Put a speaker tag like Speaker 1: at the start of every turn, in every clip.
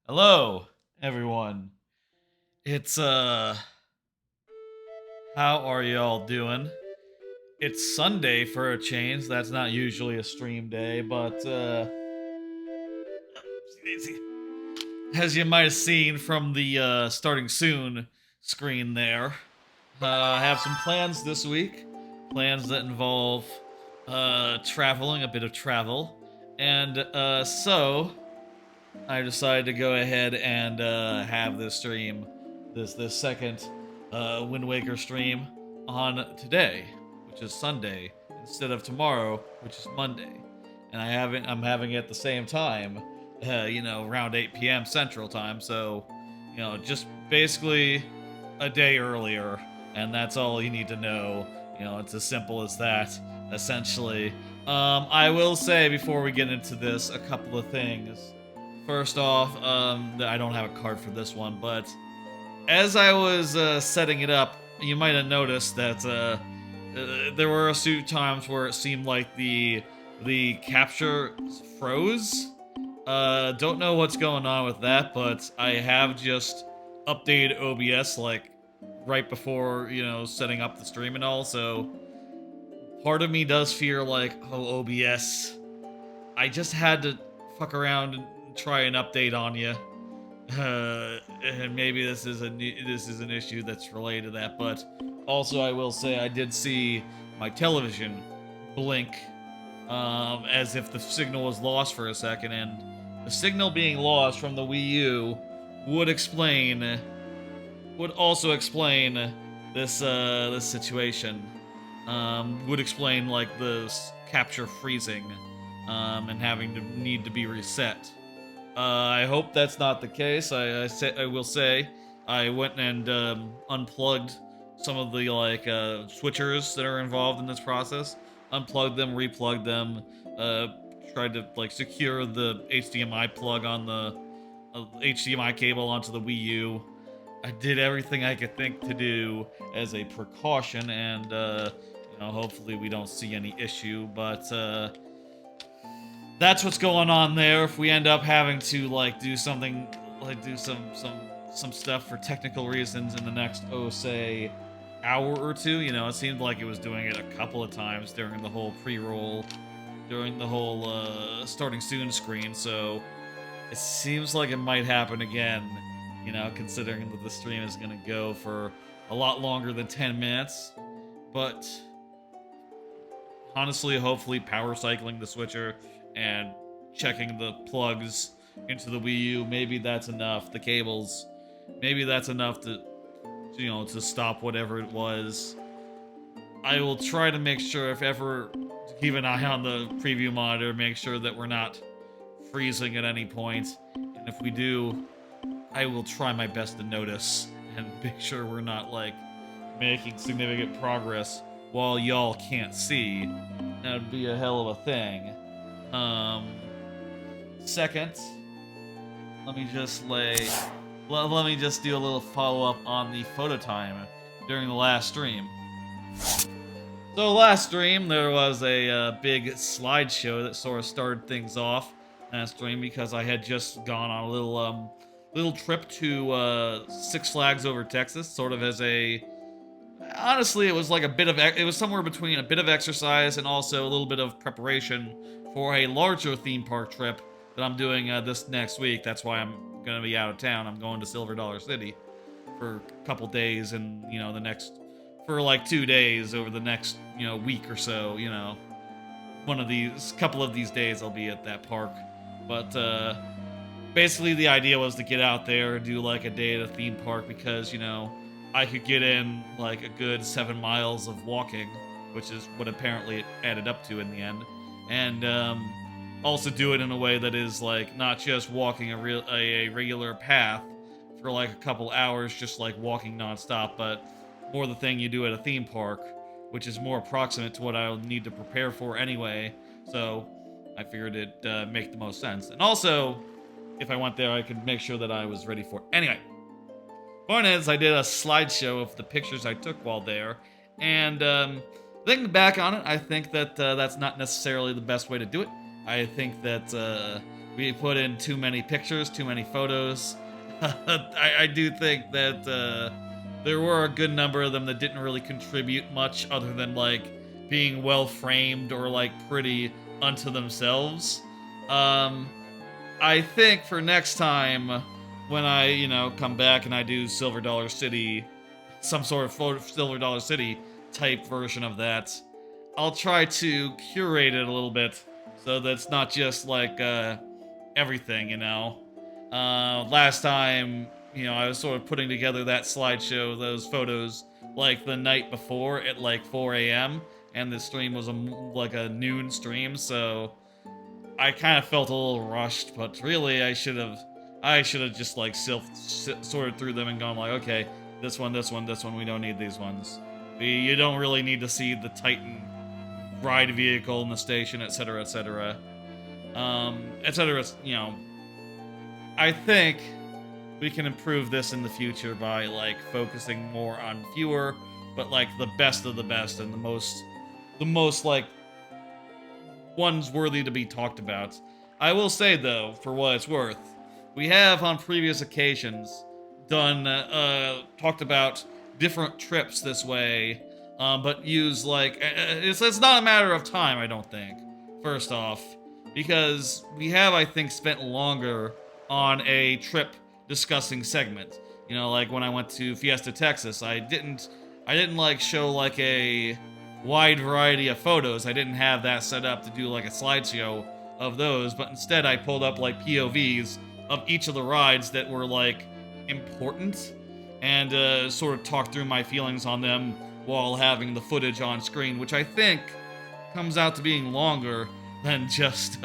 Speaker 1: Hello, everyone. It's how are y'all doing? It's Sunday for a change. That's not usually a stream day, but as you might have seen from the starting soon screen there, I have some plans this week. Plans that involve traveling, a bit of travel, and so I decided to go ahead and have this stream, this second Wind Waker stream on today, which is Sunday, instead of tomorrow, which is Monday, and I'm having it at the same time, around 8 p.m. Central Time, so just basically a day earlier, and that's all you need to know. It's as simple as that, essentially. I will say before we get into this a couple of things. First off, I don't have a card for this one, but as I was setting it up, you might have noticed that there were a few times where it seemed like the capture froze. Don't know what's going on with that, but I have just updated OBS like right before setting up the stream and all. So part of me does fear like, oh, OBS, I just had to fuck around and try an update on you. And maybe this is an issue that's related to that, but also I will say I did see my television blink as if the signal was lost for a second, and the signal being lost from the Wii U would also explain this situation. Would explain like the capture freezing and having to need to be reset. I hope that's not the case. I will say I went and unplugged some of the like switchers that are involved in this process. Unplugged them, replugged them. Tried to like secure the HDMI plug on the HDMI cable onto the Wii U. I did everything I could think to do as a precaution, and hopefully we don't see any issue. But that's what's going on there. If we end up having to like do something, like do some stuff for technical reasons in the next say hour or two, it seemed like it was doing it a couple of times during the whole pre-roll, during the whole starting soon screen. So it seems like it might happen again. Considering that the stream is gonna go for a lot longer than 10 minutes, but honestly, hopefully power cycling the switcher and checking the plugs into the Wii U, maybe that's enough. The cables, maybe that's enough to to stop whatever it was. I will try to make sure, if ever, to keep an eye on the preview monitor, make sure that we're not freezing at any point. And if we do, I will try my best to notice and make sure we're not like making significant progress while y'all can't see. That would be a hell of a thing. Second, let me just let me just do a little follow-up on the photo time during the last stream. So last stream, there was a big slideshow that sort of started things off last stream, because I had just gone on a little trip to Six Flags over Texas, sort of as a, honestly, it was like it was somewhere between a bit of exercise and also a little bit of preparation for a larger theme park trip that I'm doing this next week. That's why I'm gonna be out of town. I'm going to Silver Dollar City for a couple days, and the next, for like 2 days over the next week or so. One of these, couple of these days I'll be at that park. But basically the idea was to get out there and do like a day at a theme park, because I could get in like a good 7 miles of walking, which is what apparently it added up to in the end, and also do it in a way that is like not just walking a regular path for like a couple hours, just like walking nonstop, but more the thing you do at a theme park, which is more approximate to what I'll need to prepare for anyway. So I figured it'd make the most sense, and also if I went there, I could make sure that I was ready for it. Anyway, point is, I did a slideshow of the pictures I took while there, and thinking back on it, I think that that's not necessarily the best way to do it. I think that we put in too many pictures, too many photos. I do think that there were a good number of them that didn't really contribute much other than like being well framed or like pretty unto themselves. Um, I think for next time, when I, come back and I do Silver Dollar City, some sort of Silver Dollar City type version of that, I'll try to curate it a little bit so that it's not just like everything, Last time, I was sort of putting together that slideshow, those photos, like the night before at like 4 a.m., and the stream was like a noon stream, so I kind of felt a little rushed, but really I should have just like sorted through them and gone like, okay, this one, we don't need these ones. You don't really need to see the Titan ride vehicle in the station, etc., etc. Etc. I think we can improve this in the future by like focusing more on fewer, but like the best of the best and the most like ones worthy to be talked about. I will say though, for what it's worth, we have on previous occasions done talked about different trips this way, but use like it's not a matter of time, I don't think. First off, because we have, I think, spent longer on a trip discussing segment. Like when I went to Fiesta, Texas, I didn't like show like a wide variety of photos. I didn't have that set up to do like a slideshow of those, but instead I pulled up like POVs of each of the rides that were like important and sort of talked through my feelings on them while having the footage on screen, which I think comes out to being longer than just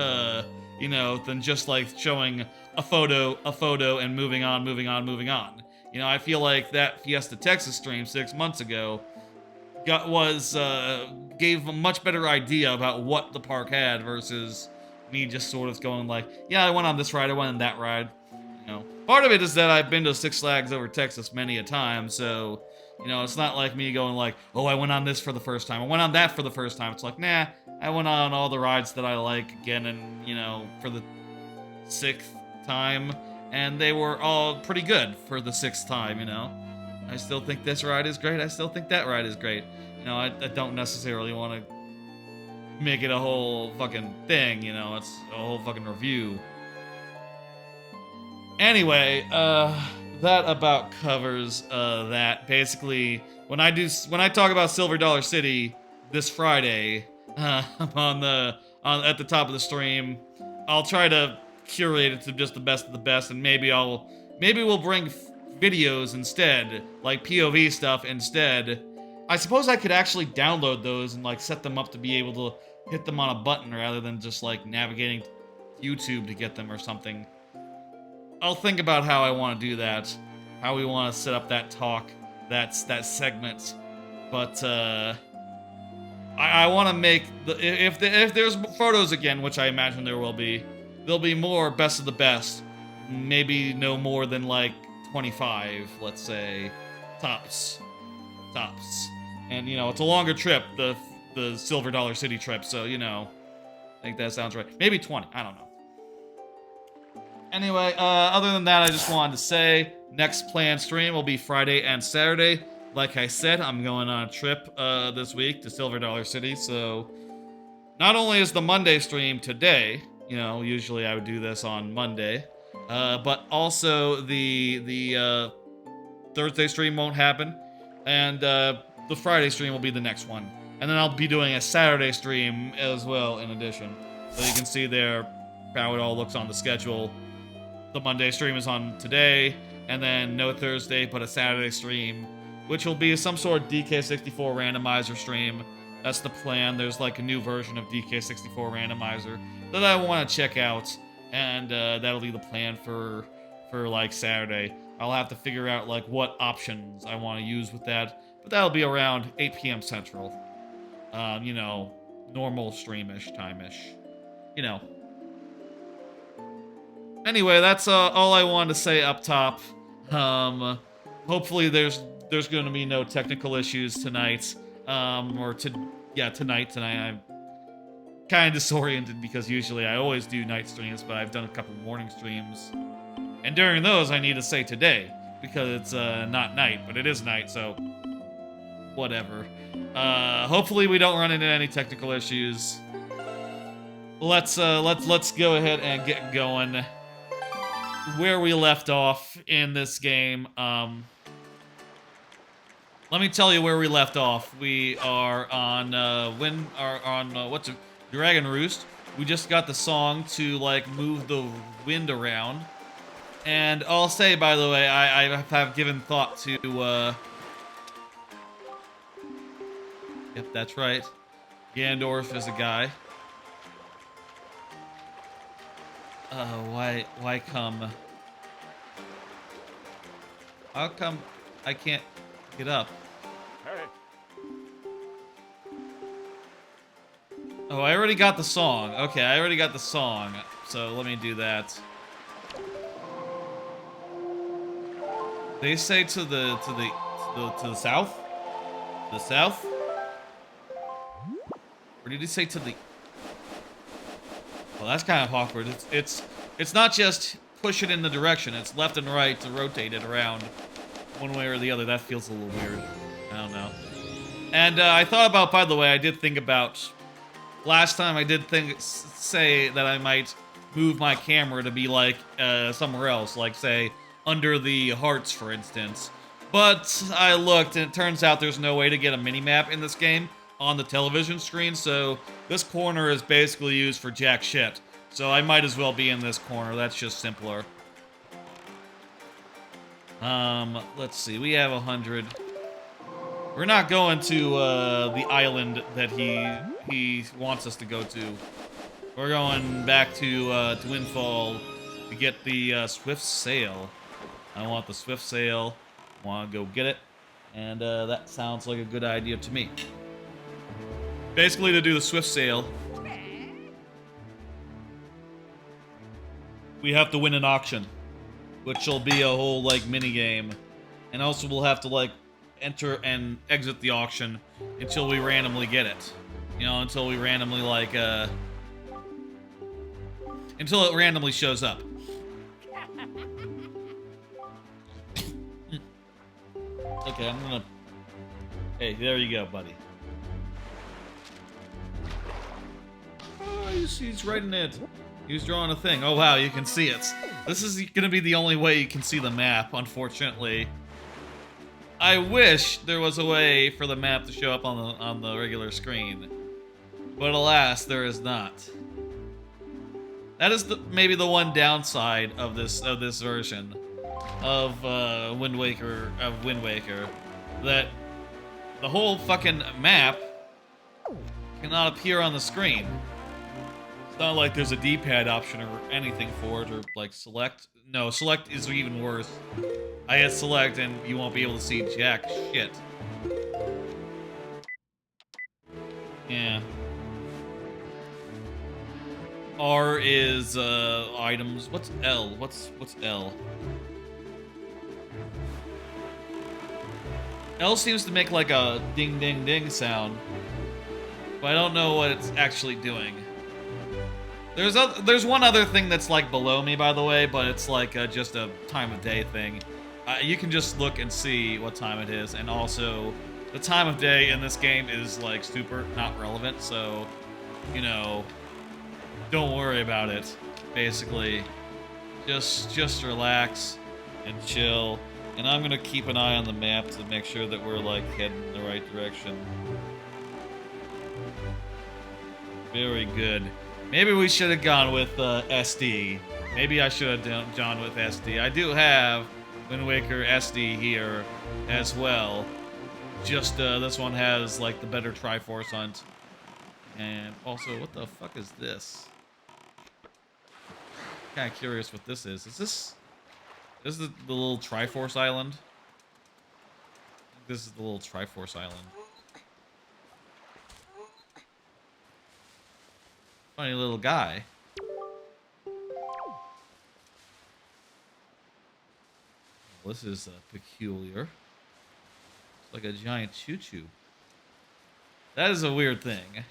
Speaker 1: like showing a photo and moving on. I feel like that Fiesta Texas stream 6 months ago gave a much better idea about what the park had versus me just sort of going like, yeah, I went on this ride, I went on that ride. Part of it is that I've been to Six Flags Over Texas many a time, so it's not like me going like, oh, I went on this for the first time, I went on that for the first time. It's like, nah, I went on all the rides that I like again, and for the 6th time, and they were all pretty good for the 6th time. I still think this ride is great, I still think that ride is great. I don't necessarily want to make it a whole fucking thing, it's a whole fucking review. Anyway, that about covers that. Basically, when I talk about Silver Dollar City this Friday, at the top of the stream, I'll try to curate it to just the best of the best, and maybe we'll bring videos instead, like POV stuff instead. I suppose I could actually download those and like set them up to be able to hit them on a button rather than just like navigating YouTube to get them or something. I'll think about how I want to do that, how we want to set up that talk, that segment. But I want to make if there's photos again, which I imagine there will be, there'll be more best of the best. Maybe no more than like 25, let's say, tops. And it's a longer trip, the Silver Dollar City trip, so I think that sounds right. Maybe 20, I don't know. Anyway, other than that, I just wanted to say, next planned stream will be Friday and Saturday. Like I said, I'm going on a trip this week to Silver Dollar City, so not only is the Monday stream today, usually I would do this on Monday, but also the Thursday stream won't happen, and the Friday stream will be the next one. And then I'll be doing a Saturday stream as well in addition. So you can see there how it all looks on the schedule. The Monday stream is on today, and then no Thursday, but a Saturday stream, which will be some sort of DK64 randomizer stream. That's the plan. There's like a new version of DK64 randomizer that I want to check out, and that'll be the plan for like Saturday. I'll have to figure out like what options I want to use with that, but that'll be around 8 p.m. Central. Normal streamish time-ish. Anyway, that's all I wanted to say up top. Hopefully there's going to be no technical issues tonight. Tonight. kind of disoriented because usually I always do night streams, but I've done a couple morning streams. And during those, I need to say today because it's not night, but it is night, so whatever. Hopefully we don't run into any technical issues. Let's go ahead and get going. Where we left off in this game, let me tell you where we left off. We are on what's it? Dragon Roost. We just got the song to like move the wind around. And I'll say, by the way, I have given thought to yep, that's right. Gandorf is a guy. Why come? How come I can't get up? Oh, I already got the song. Okay, I already got the song. So let me do that. They say to the south? The south? Or did he say to the? Well, that's kind of awkward. It's not just push it in the direction. It's left and right to rotate it around one way or the other. That feels a little weird. I don't know. And I thought about, by the way, I did think about last time. I did say that I might move my camera to be like somewhere else, like say under the hearts, for instance. But I looked, and it turns out there's no way to get a mini-map in this game on the television screen, so this corner is basically used for jack shit. So I might as well be in this corner. That's just simpler. Let's see. We have 100. We're not going to the island that he wants us to go to. We're going back to Windfall to get the Swift Sail. I want the Swift Sail. I want to go get it. And that sounds like a good idea to me. Basically, to do the Swift Sail, we have to win an auction, which will be a whole, like, mini-game. And also, we'll have to, like, enter and exit the auction until we randomly get it. You know, until we randomly, like, until it randomly shows up. Okay, I'm gonna... Hey, there you go, buddy. Oh, he's writing it. He's drawing a thing. Oh, wow, you can see it. This is gonna be the only way you can see the map, unfortunately. I wish there was a way for the map to show up on the regular screen. But alas, there is not. That is maybe the one downside of this version of Wind Waker, that the whole fucking map cannot appear on the screen. It's not like there's a D-pad option or anything for it, or like select. No, select is even worse. I hit select and you won't be able to see jack shit. Yeah. R is items. What's L? What's L? L seems to make like a ding ding ding sound, but I don't know what it's actually doing. There's one other thing that's like below me, by the way, but it's like just a time of day thing. You can just look and see what time it is, and also the time of day in this game is like super not relevant, so you know, don't worry about it. Basically, just relax and chill. And I'm gonna keep an eye on the map to make sure that we're like heading in the right direction. Very good. Maybe we should have gone with SD. Maybe I should have gone with SD. I do have Wind Waker SD here as well. Just this one has like the better Triforce hunt. And also, what the fuck is this? Kind of curious what this is. Is this the little Triforce Island? I think this is the little Triforce Island. Funny little guy. Well, this is peculiar. It's like a giant choo-choo. That is a weird thing.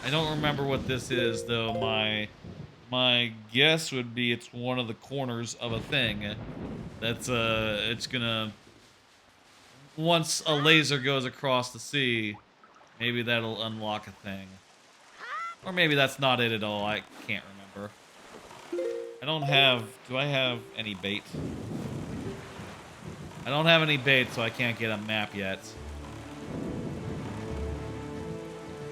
Speaker 1: I don't remember what this is, though. My guess would be it's one of the corners of a thing. That's it's gonna, once a laser goes across the sea, maybe that'll unlock a thing. Or maybe that's not it at all. I can't remember. I don't have... Do I have any bait? I don't have any bait, so I can't get a map yet.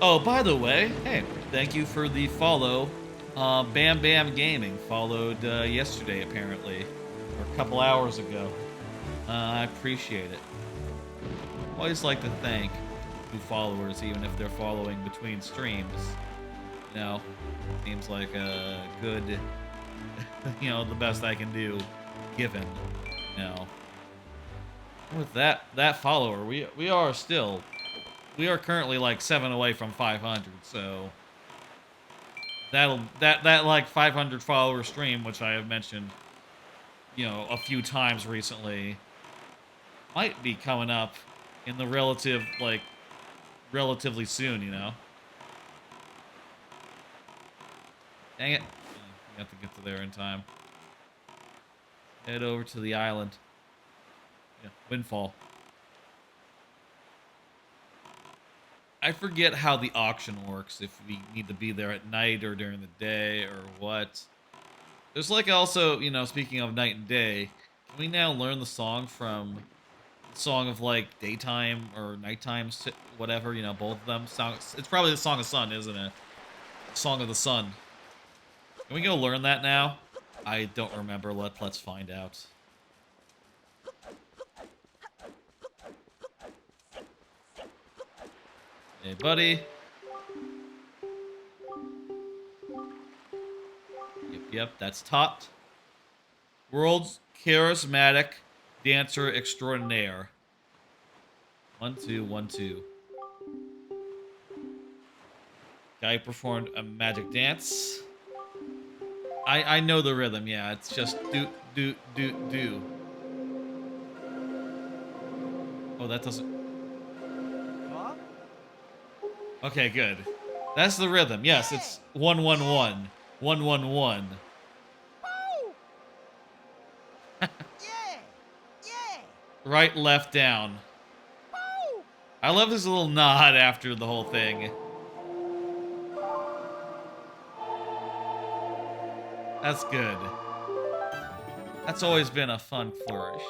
Speaker 1: Oh, by the way, hey, thank you for the follow. Bam Bam Gaming followed yesterday, apparently. Or a couple hours ago. I appreciate it. Always like to thank new followers, even if they're following between streams. You know, seems like a good, you know, the best I can do, given, you know. With that follower, we are currently like 7 away from 500, so that like 500 follower stream, which I have mentioned, you know, a few times recently, might be coming up in the relatively soon, you know. Dang it. We have to get to there in time. Head over to the island. Yeah, Windfall. I forget how the auction works, if we need to be there at night or during the day or what. There's like also, you know, speaking of night and day, can we now learn the song from the song of like daytime or nighttime, whatever, you know, both of them? It's probably the Song of Sun, isn't it? Song of the Sun. Can we go learn that now? I don't remember. Let's find out. Hey, buddy. Yep, that's Tot. World's charismatic dancer extraordinaire. 1, 2, 1, 2. Guy performed a magic dance. I know the rhythm, yeah. It's just do, do, do, do. Oh, that doesn't...
Speaker 2: Huh?
Speaker 1: Okay, good. That's the rhythm. Yes, it's 1, 1, 1. 1, 1, 1.
Speaker 2: Yeah! Yeah!
Speaker 1: Right, left, down. I love this little nod after the whole thing. That's good. That's always been a fun flourish.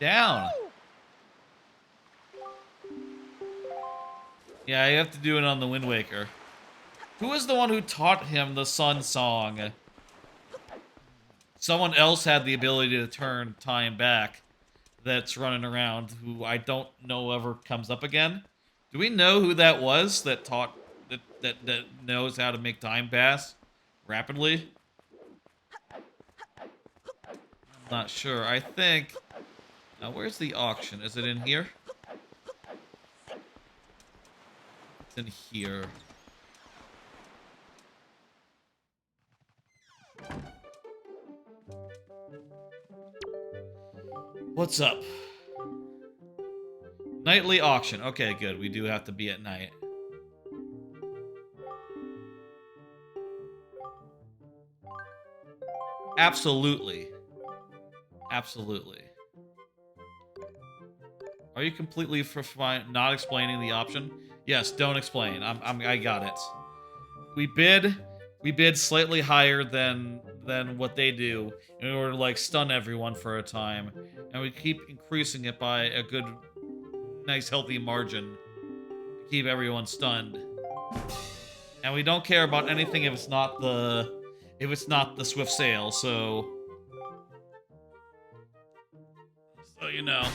Speaker 1: Down. Yeah, you have to do it on the Wind Waker. Who is the one who taught him the Sun Song? Someone else had the ability to turn time back that's running around, who I don't know ever comes up again. Do we know who that was that taught... that knows how to make time pass rapidly? I'm not sure. I think... Now, where's the auction? Is it in here? It's in here. What's up? Nightly auction. Okay, good. We do have to be at night. Absolutely. Absolutely. Are you completely not explaining the option? Yes, don't explain. I got it. We bid slightly higher than what they do in order to like stun everyone for a time, and we keep increasing it by a good, nice, healthy margin to keep everyone stunned. And we don't care about anything if it's not the swift sail. So you know.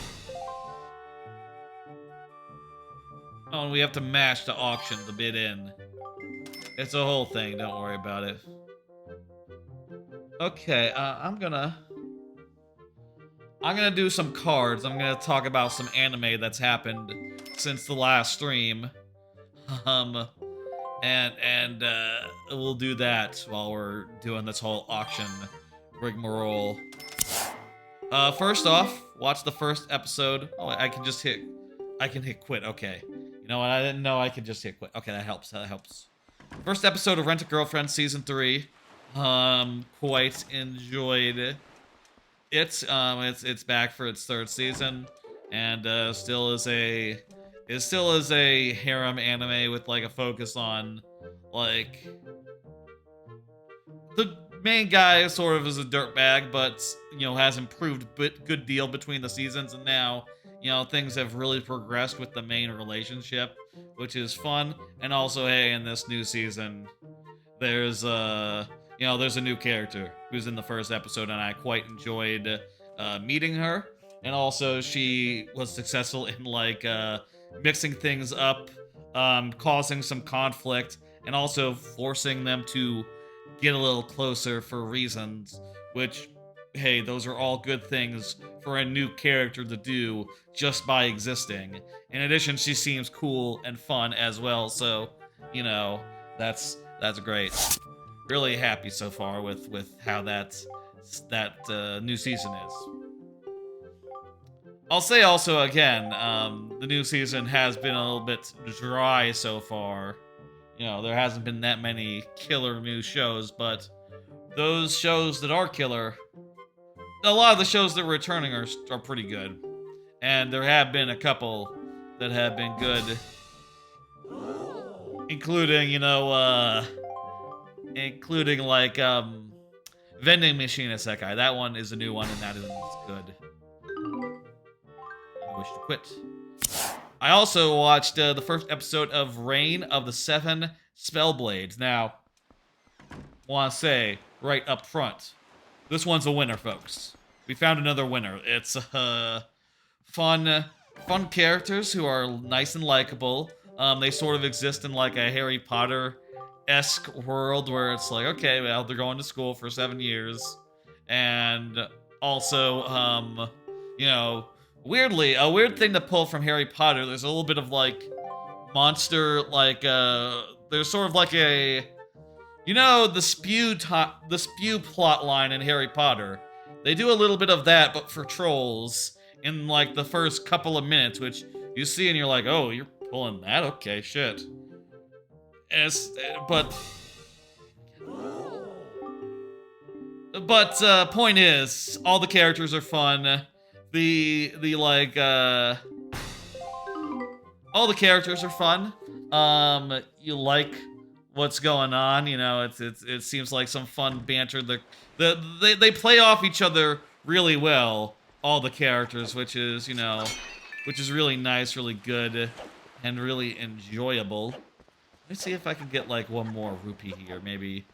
Speaker 1: Oh, and we have to mash the auction to bid in. It's a whole thing, don't worry about it. Okay, I'm gonna do some cards. I'm gonna talk about some anime that's happened since the last stream. And we'll do that while we're doing this whole auction rigmarole. First off, watch the first episode. Oh, I can hit quit. Okay. You know what? I didn't know I could just hit quit. Okay, that helps. That helps. First episode of Rent a Girlfriend season 3. Quite enjoyed it. It's back for its third season, and still is a harem anime with like a focus on like the main guy sort of is a dirtbag, but has improved good deal between the seasons, and now things have really progressed with the main relationship, which is fun. And also, hey, in this new season, there's there's a new character who's in the first episode, and I quite enjoyed meeting her. And also, she was successful in like mixing things up, causing some conflict, and also forcing them to get a little closer for reasons, which, hey, those are all good things for a new character to do just by existing. In addition, she seems cool and fun as well, so that's great. Really happy so far with how that new season is. I'll say also again, the new season has been a little bit dry so far. There hasn't been that many killer new shows, but those shows that are killer, a lot of the shows that are returning are pretty good. And there have been a couple that have been good, including, including like Vending Machine Isekai. That one is a new one, and that is good. I wish to quit. I also watched the first episode of Reign of the Seven Spellblades. Now, want to say right up front, this one's a winner, folks. We found another winner. It's fun characters who are nice and likable. They sort of exist in like a Harry Potter-esque world where it's like, okay, well, they're going to school for 7 years, and also, weirdly, a weird thing to pull from Harry Potter. There's a little bit of like monster, like there's sort of like a, the spew plot line in Harry Potter. They do a little bit of that, but for trolls in like the first couple of minutes, which you see and you're like, oh, you're pulling that? Okay, shit. But point is, all the characters are fun. All the characters are fun. You like what's going on. It seems like some fun banter. They play off each other really well. All the characters, which is really nice, really good, and really enjoyable. Let me see if I can get like one more rupee here. Maybe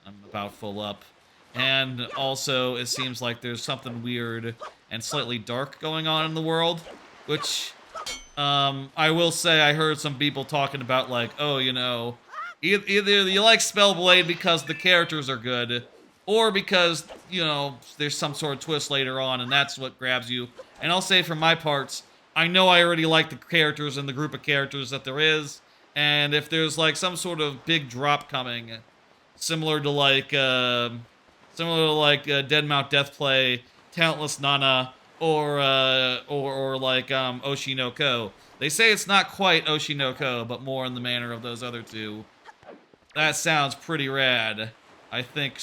Speaker 1: I'm about full up. And also, it seems like there's something weird and slightly dark going on in the world, which I will say I heard some people talking about like, oh, either you like Spellblade because the characters are good, or because, there's some sort of twist later on, and that's what grabs you. And I'll say for my parts, I know I already like the characters and the group of characters that there is, and if there's like some sort of big drop coming, similar to like Dead Mount Deathplay, Talentless Nana, or like Oshi no Ko. They say it's not quite Oshi no Ko, but more in the manner of those other two. That sounds pretty rad. I think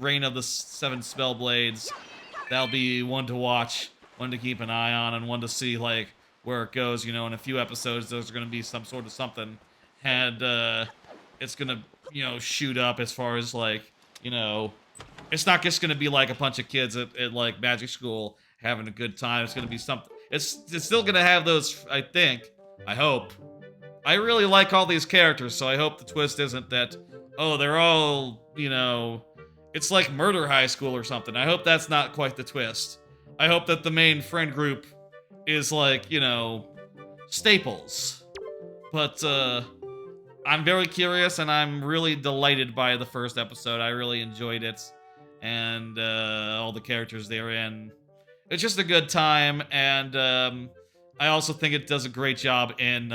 Speaker 1: Reign of the Seven Spellblades, that'll be one to watch, one to keep an eye on, and one to see like where it goes. In a few episodes, there's going to be some sort of something, and it's going to shoot up as far as like it's not just going to be like a bunch of kids at like magic school having a good time. It's going to be something. It's still going to have those. I hope. I really like all these characters, so I hope the twist isn't that, oh, they're all, it's like Murder High School or something. I hope that's not quite the twist. I hope that the main friend group is like, staples. But, I'm very curious, and I'm really delighted by the first episode. I really enjoyed it, and all the characters therein. It's just a good time, and I also think it does a great job in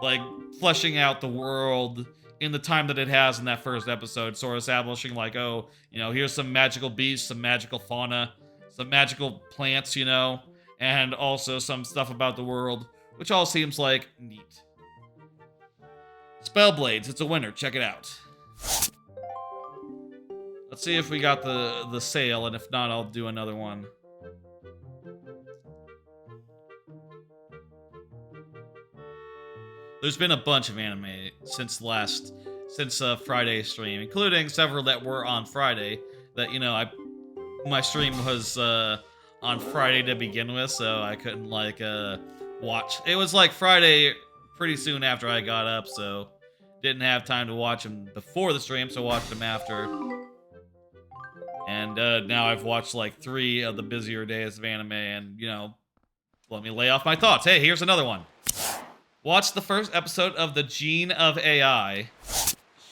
Speaker 1: like fleshing out the world in the time that it has in that first episode, sort of establishing like, oh, here's some magical beasts, some magical fauna, some magical plants, you know, and also some stuff about the world, which all seems like neat. Spellblades, it's a winner. Check it out. Let's see if we got the sale, and if not, I'll do another one. There's been a bunch of anime since Friday's stream, including several that were on Friday. That my stream was on Friday to begin with, so I couldn't watch. It was like Friday pretty soon after I got up, so didn't have time to watch them before the stream, so watched them after. And now I've watched like 3 of the busier days of anime, and let me lay off my thoughts. Hey, here's another one. Watch the first episode of The Gene of AI.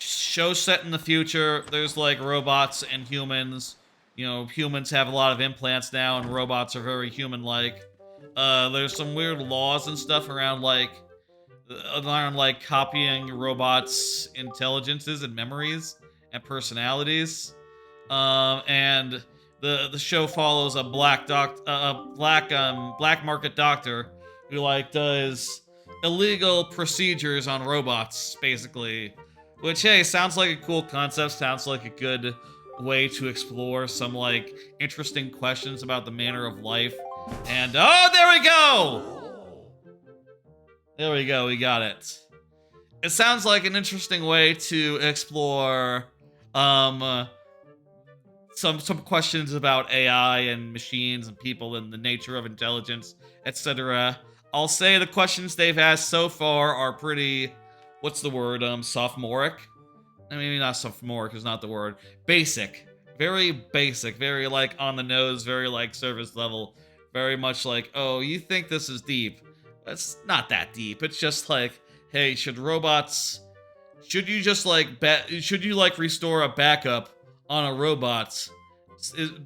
Speaker 1: Show set in the future. There's like robots and humans. Humans have a lot of implants now, and robots are very human-like. There's some weird laws and stuff around copying robots' intelligences and memories and personalities. And the show follows a black market doctor who does illegal procedures on robots, basically. Which, hey, sounds like a cool concept. Sounds like a good way to explore some interesting questions about the manner of life. And oh, there we go. There we go. We got it. It sounds like an interesting way to explore some questions about AI and machines and people and the nature of intelligence, etc. I'll say the questions they've asked so far are pretty, what's the word, sophomoric? I mean, not sophomoric is not the word. Basic. Very basic. Very, on the nose. Very, service level. Very much oh, you think this is deep. It's not that deep. It's just hey, should you just, should you, restore a backup on a robot?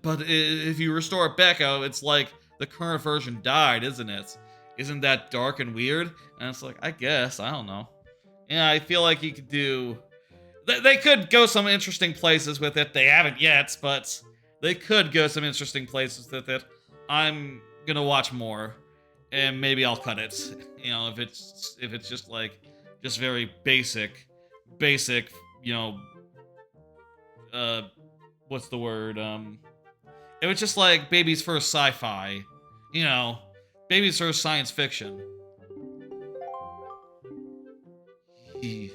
Speaker 1: But if you restore a backup, it's the current version died, isn't it? Isn't that dark and weird? And it's I guess. I don't know. Yeah, I feel like you could do... They could go some interesting places with it. They haven't yet, but they could go some interesting places with it. I'm gonna watch more, and maybe I'll cut it. If it's just just very basic, what's the word? It was just baby's first sci-fi, baby's first science fiction. Do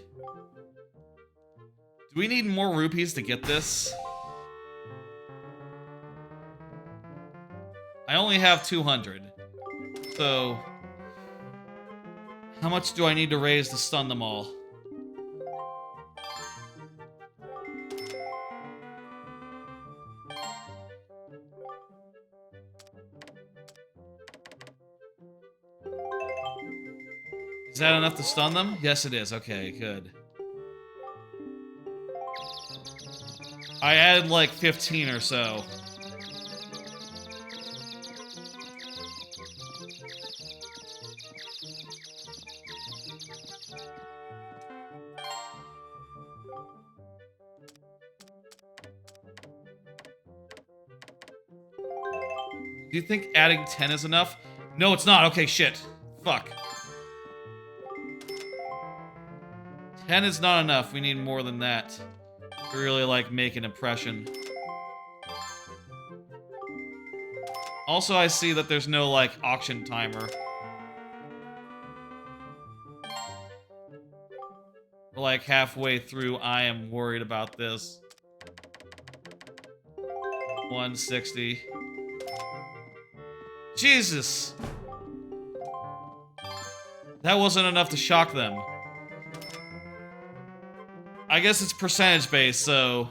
Speaker 1: we need more rupees to get this? I only have 200. So, how much do I need to raise to stun them all? Is that enough to stun them? Yes, it is. Okay, good. I added 15 or so. Do you think adding 10 is enough? No, it's not. Okay, shit. Fuck. 10 is not enough. We need more than that to really, make an impression. Also, I see that there's no, auction timer. We're, halfway through. I am worried about this. 160. Jesus! That wasn't enough to shock them. I guess it's percentage based, so...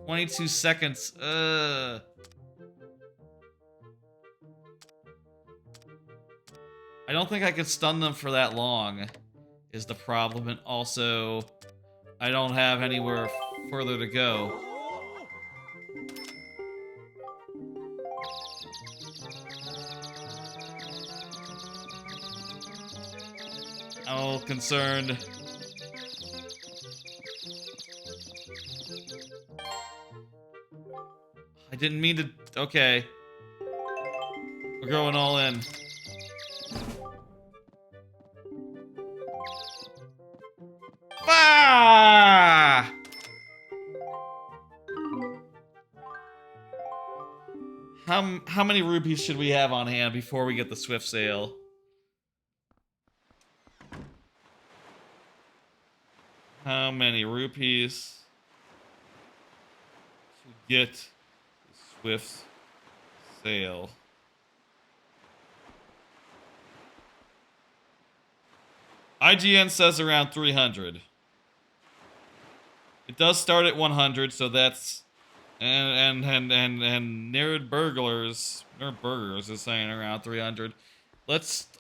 Speaker 1: "22 seconds. I don't think I could stun them for that long, is the problem, and also, I don't have anywhere further to go. all concerned. I didn't mean to. Okay. We're going all in. Ah! How many rupees should we have on hand before we get the swift sale? How many rupees to get the swift sale? IGN says around 300. It does start at 100, so that's and Nerd Burglars is saying around 300.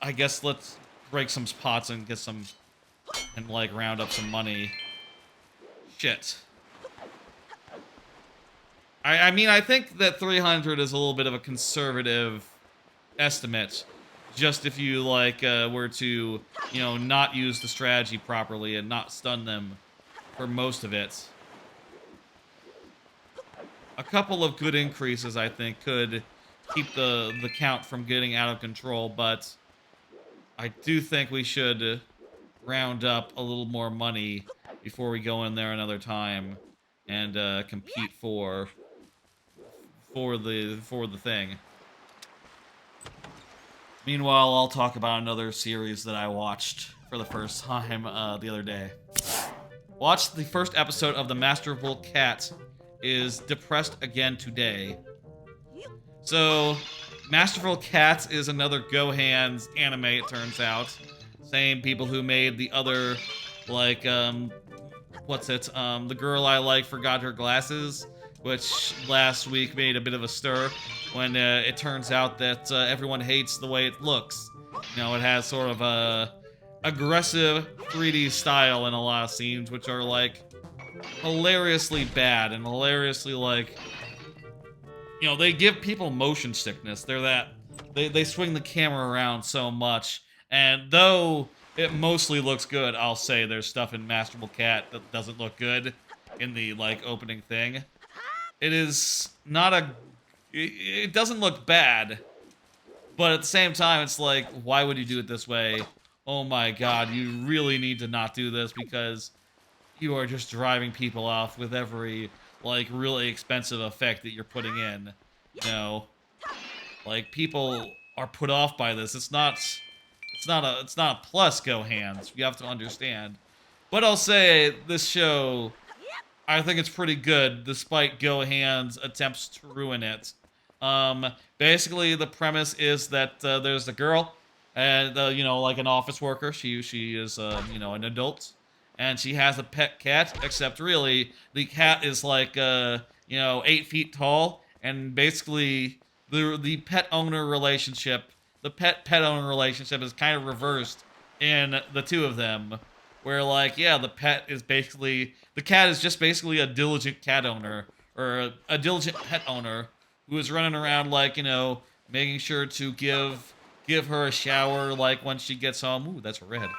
Speaker 1: I guess let's break some pots and get some and like round up some money. Shit. I mean, I think that 300 is a little bit of a conservative estimate. Just if you, like, were to, you know, not use the strategy properly and not stun them for most of it. A couple of good increases, I think, could keep the count from getting out of control, but I do think we should round up a little more money before we go in there another time and compete for the thing. Meanwhile, I'll talk about another series that I watched for the first time the other day. Watched the first episode of The Masterful Cat is depressed again today. So, Masterful Cat is another Gohan's anime, it turns out. Same people who made the other, like, what's it? The Girl I Like Forgot Her Glasses, which last week made a bit of a stir when it turns out that everyone hates the way it looks. You know, it has sort of a aggressive 3D style in a lot of scenes, which are, like, hilariously bad and hilariously, like, you know, they give people motion sickness. They're that, they swing the camera around so much, and though it mostly looks good, I'll say there's stuff in Masterful Cat that doesn't look good in the, like, opening thing. It is not a, it doesn't look bad, but at the same time, it's like, why would you do it this way? Oh my god, you really need to not do this because you are just driving people off with every, like, really expensive effect that you're putting in. You know, like, people are put off by this. It's not a plus Gohans. You have to understand. But I'll say this show, I think it's pretty good, despite Gohan's attempts to ruin it. Basically, the premise is that there's a girl, and you know, like an office worker. She is you know, an adult, and she has a pet cat. Except really, the cat is like you know, 8 feet tall, and basically the pet owner relationship, the pet owner relationship is kind of reversed in the two of them. Where, like, yeah, the cat is just basically a diligent cat owner, or a diligent pet owner, who is running around, like, you know, making sure to give her a shower, like, when she gets home. Ooh, that's red.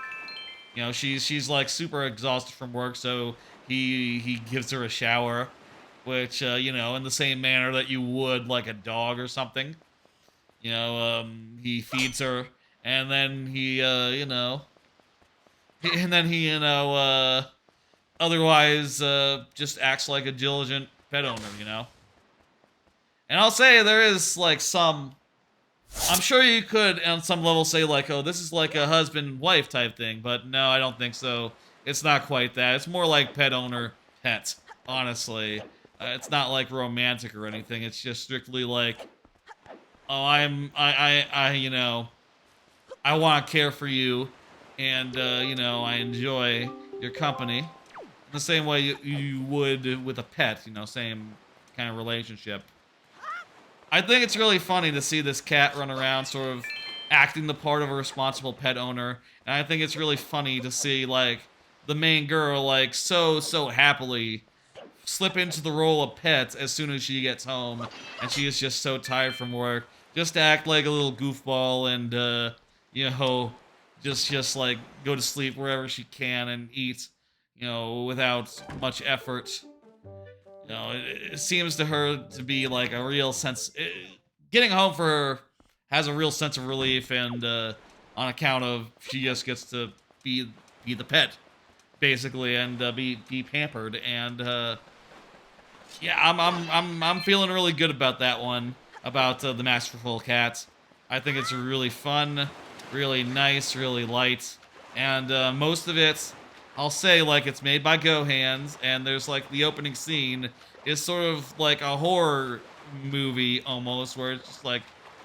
Speaker 1: You know, she's like, super exhausted from work, so he gives her a shower, which, you know, in the same manner that you would, like, a dog or something. You know, he feeds her, and then he, you know... And then he, you know, otherwise, just acts like a diligent pet owner, you know? And I'll say there is, like, some... I'm sure you could, on some level, say, like, oh, this is like a husband-wife type thing, but no, I don't think so. It's not quite that. It's more like pet owner-pet, honestly. It's not, like, romantic or anything. It's just strictly like, oh, you know, I want to care for you, and, you know, I enjoy your company. The same way you would with a pet, you know, same kind of relationship. I think it's really funny to see this cat run around sort of acting the part of a responsible pet owner. And I think it's really funny to see, like, the main girl, like, so happily slip into the role of pet as soon as she gets home. And she is just so tired from work. Just to act like a little goofball and, you know, just like go to sleep wherever she can and eat, without much effort. It seems to her to be like a real sense. Getting home for her has a real sense of relief, and on account of she just gets to be the pet basically, and be pampered, and yeah, I'm feeling really good about that one, about the Masterful Cat. I think it's really fun, really nice, really light, and most of it, I'll say, like, it's made by GoHands, and there's like the opening scene is sort of like a horror movie almost, where it's just like,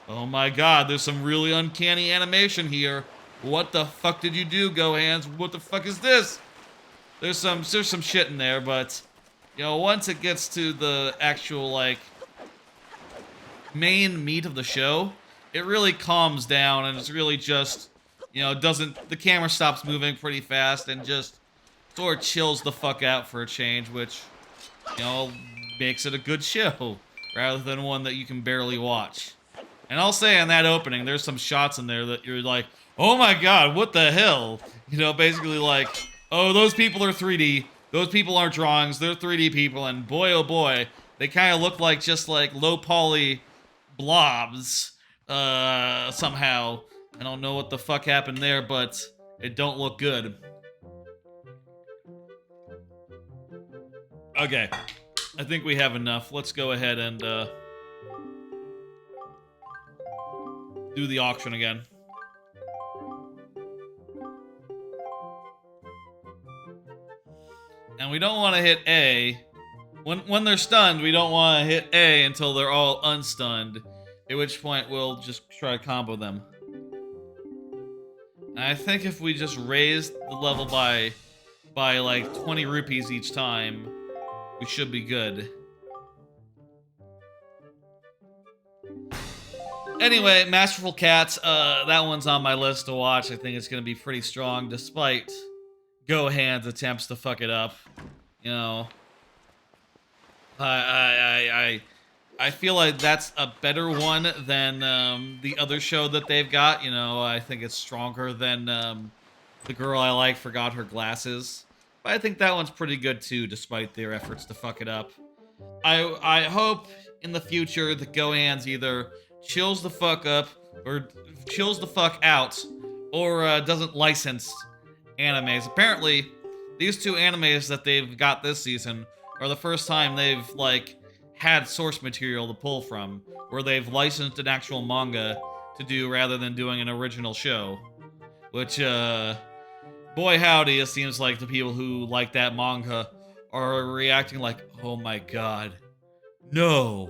Speaker 1: oh my god, there's some really uncanny animation here. What the fuck did you do, GoHands? What the fuck is this? There's some shit in there, but once it gets to the actual like main meat of the show, it really calms down, and it's really just doesn't the camera stops moving pretty fast and just sort of chills the fuck out for a change, which makes it a good show rather than one that you can barely watch. And I'll say on that opening, there's some shots in there that you're like, oh my god, what the hell? Basically like, oh, those people are 3D. Those people aren't drawings. They're 3D people, and boy, oh boy, they kind of look like just like low poly blobs. Somehow, I don't know what the fuck happened there, but it don't look good. Okay, I think we have enough. Let's go ahead and do the auction again. And we don't want to hit A. When they're stunned, we don't want to hit A until they're all unstunned, at which point we'll just try to combo them. And I think if we just raise the level by like 20 rupees each time, we should be good. Anyway, Masterful Cats, that one's on my list to watch. I think it's going to be pretty strong, despite GoHands' attempts to fuck it up. I feel like that's a better one than the other show that they've got. I think it's stronger than The Girl I Like Forgot Her Glasses. But I think that one's pretty good too, despite their efforts to fuck it up. I hope in the future that GoHands either chills the fuck up or chills the fuck out, or doesn't license animes. Apparently, these two animes that they've got this season are the first time they've like had source material to pull from, where they've licensed an actual manga to do rather than doing an original show. Which, boy howdy, it seems like the people who like that manga are reacting like, oh my god, no.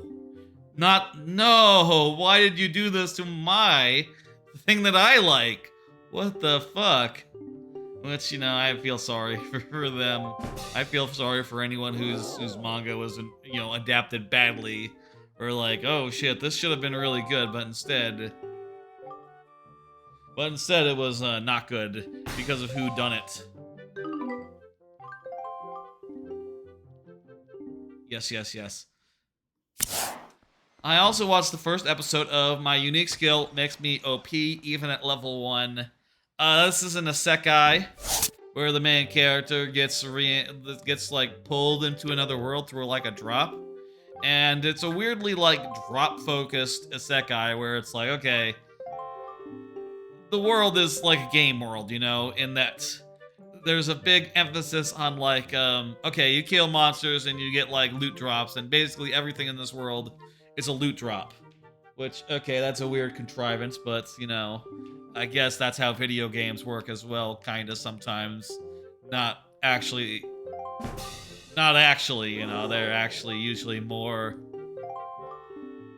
Speaker 1: No, why did you do this to my thing that I like? What the fuck? Which, I feel sorry for them. I feel sorry for anyone whose manga was, adapted badly. Or like, oh shit, this should have been really good, but instead it was not good because of who done it. Yes. I also watched the first episode of My Unique Skill Makes Me OP, even at level 1. This is an isekai, where the main character gets like pulled into another world through like a drop. And it's a weirdly like drop-focused isekai, where it's like, okay, the world is like a game world, in that there's a big emphasis on like, okay, you kill monsters and you get like loot drops, and basically everything in this world is a loot drop. Which, okay, that's a weird contrivance, but, I guess that's how video games work as well, kinda sometimes. Not actually, they're actually usually more...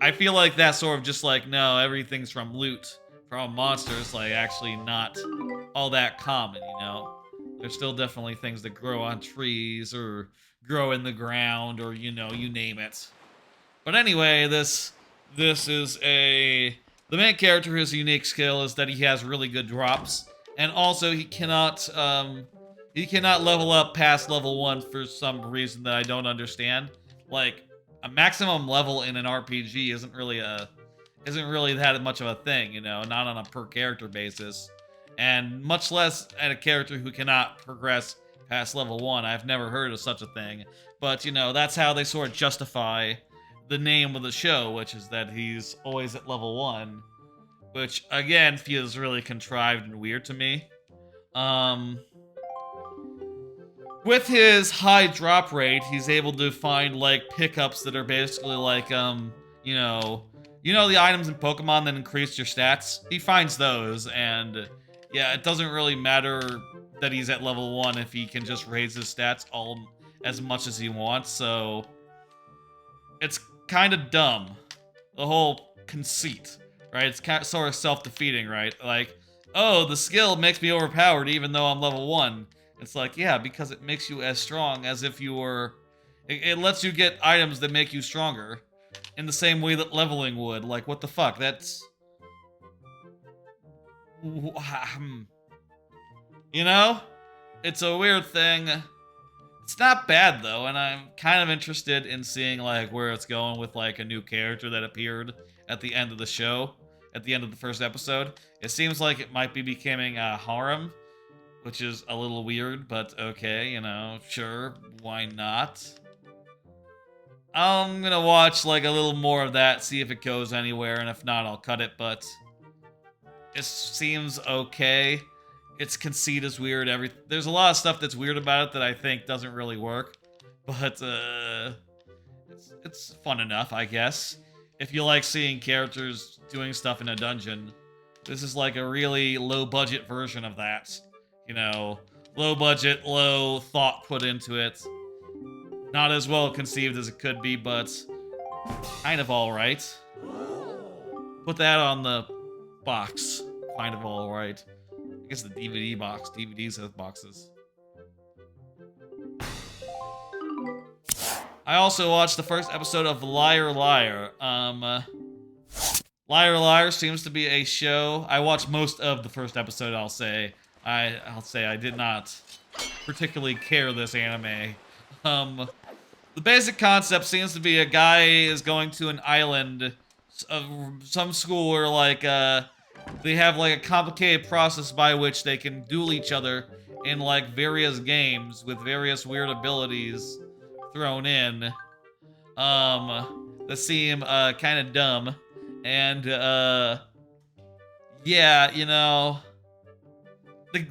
Speaker 1: I feel like that's sort of just like, no, everything's from loot, from monsters, like, actually not all that common, There's still definitely things that grow on trees, or grow in the ground, or, you name it. But anyway, this is the main character, his unique skill is that he has really good drops, and also he cannot level up past level 1 for some reason that I don't understand. Like, a maximum level in an RPG isn't really that much of a thing, not on a per character basis. and much less at a character who cannot progress past level 1. I've never heard of such a thing. But, you know, that's how they sort of justify the name of the show, which is that he's always at level 1, which, again, feels really contrived and weird to me. With his high drop rate, he's able to find, like, pickups that are basically like, you know the items in Pokemon that increase your stats? He finds those, and yeah, it doesn't really matter that he's at level 1 if he can just raise his stats all as much as he wants, so it's kind of dumb. The whole conceit, right? It's kind of sort of self-defeating, right? Like, oh, the skill makes me overpowered even though I'm level 1. It's like, yeah, because it makes you as strong as if you were... It lets you get items that make you stronger in the same way that leveling would. Like, what the fuck? That's... You know? It's a weird thing. It's not bad, though, and I'm kind of interested in seeing, like, where it's going with, like, a new character that appeared at the end of the show, at the end of the first episode. It seems like it might be becoming a harem, which is a little weird, but okay, you know, sure, why not? I'm gonna watch, like, a little more of that, see if it goes anywhere, and if not, I'll cut it, but it seems okay. Its conceit is weird. There's a lot of stuff that's weird about it that I think doesn't really work, but it's fun enough, I guess. If you like seeing characters doing stuff in a dungeon, this is like a really low-budget version of that. You know, low budget, low thought put into it. Not as well conceived as it could be, but kind of alright. Put that on the box. Kind of alright. I guess the DVD box. DVDs have boxes. I also watched the first episode of Liar Liar. Liar Liar seems to be a show. I watched most of the first episode, I'll say. I'll say I did not particularly care this anime. The basic concept seems to be a guy is going to an island of some school where, like, they have, like, a complicated process by which they can duel each other in, like, various games with various weird abilities thrown in. That seem, kind of dumb. And, yeah, you know...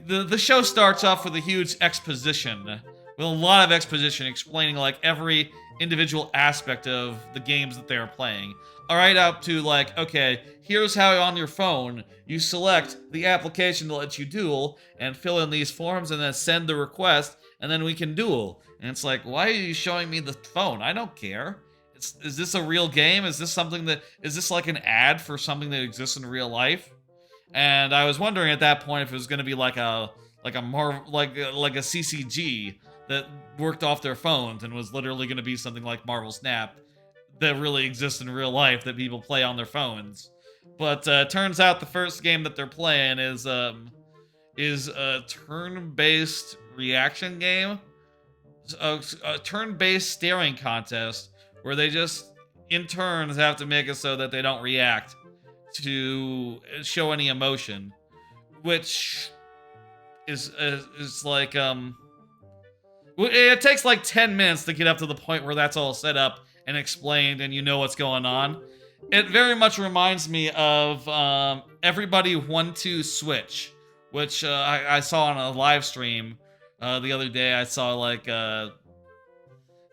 Speaker 1: The show starts off with a huge exposition. With a lot of exposition explaining, like, every individual aspect of the games that they're playing. Alright, up to, like, okay, here's how on your phone you select the application to let you duel and fill in these forms and then send the request and then we can duel. And it's like, why are you showing me the phone? I don't care. Is this a real game? Is this like an ad for something that exists in real life? And I was wondering at that point if it was going to be like a CCG that worked off their phones and was literally going to be something like Marvel Snap that really exists in real life that people play on their phones. But turns out the first game that they're playing is a turn-based reaction game, a turn-based staring contest where they just in turns have to make it so that they don't react to show any emotion, which is like it takes like 10 minutes to get up to the point where that's all set up and explained and you know what's going on. It very much reminds me of Everybody 1-2 Switch, which I saw on a live stream the other day. I saw like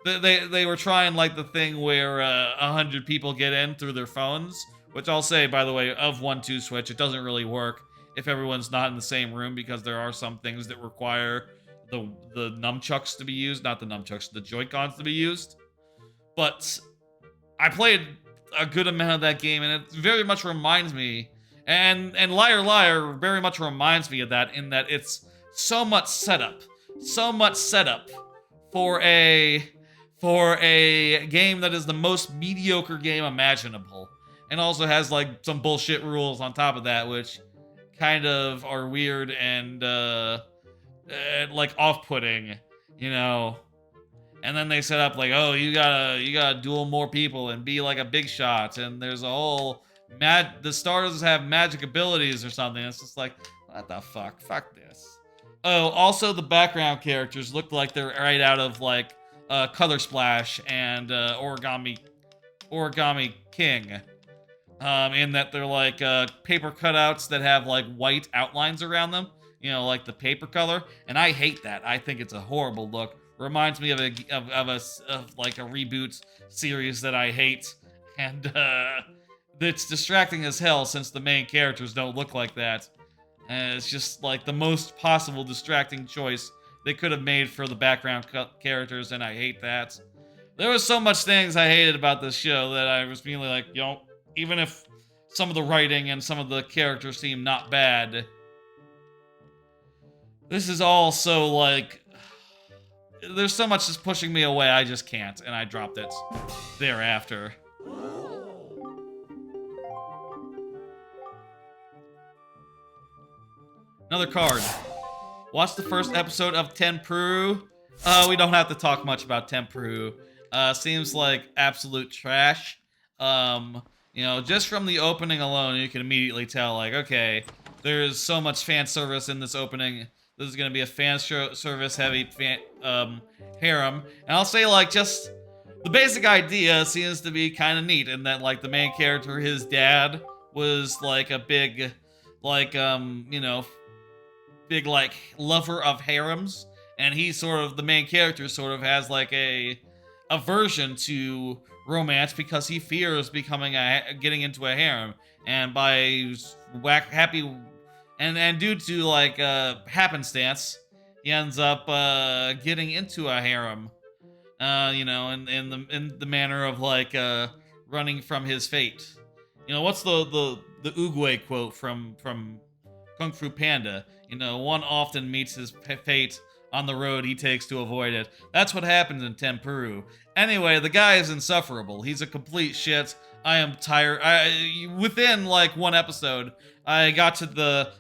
Speaker 1: they were trying like the thing where 100 people get in through their phones, which I'll say, by the way, of 1-2 Switch, it doesn't really work if everyone's not in the same room because there are some things that require the nunchucks to be used, not the nunchucks, the Joy-Cons to be used. But I played a good amount of that game, and it very much reminds me, and Liar Liar very much reminds me of that, in that it's so much setup for a game that is the most mediocre game imaginable, and also has like some bullshit rules on top of that, which kind of are weird and like off-putting, you know. And then they set up like, oh, you gotta duel more people and be like a big shot, and there's a whole the stars have magic abilities or something. It's just like, What the fuck? Fuck this. Oh, also the background characters look like they're right out of like Color Splash and Origami King. In that they're like paper cutouts that have like white outlines around them, like the paper color, and I hate that. I think it's a horrible look. Reminds me of like a reboot series that I hate, and it's distracting as hell since the main characters don't look like that. And it's just like the most possible distracting choice they could have made for the background characters, and I hate that. There was so much things I hated about this show that I was feeling like, even if some of the writing and some of the characters seem not bad, this is all so like, there's so much just pushing me away, I just can't, and I dropped it thereafter. Another card. Watch the first episode of Tenpru. We don't have to talk much about Tenpru. Seems like absolute trash. Just from the opening alone, you can immediately tell, like, okay, there's so much fan service in this opening. This is gonna be a fan service heavy harem. And I'll say, like, just the basic idea seems to be kind of neat in that, like, the main character, his dad, was like a big, like, big, like, lover of harems, and the main character sort of has like a aversion to romance because he fears getting into a harem, and by due to like happenstance, he ends up getting into a harem, in the manner of like running from his fate. What's the Oogway quote from Kung Fu Panda? One often meets his fate on the road he takes to avoid it. That's what happens in Tenpuru. Anyway, the guy is insufferable. He's a complete shit. I am tired. Within like one episode, I got to the,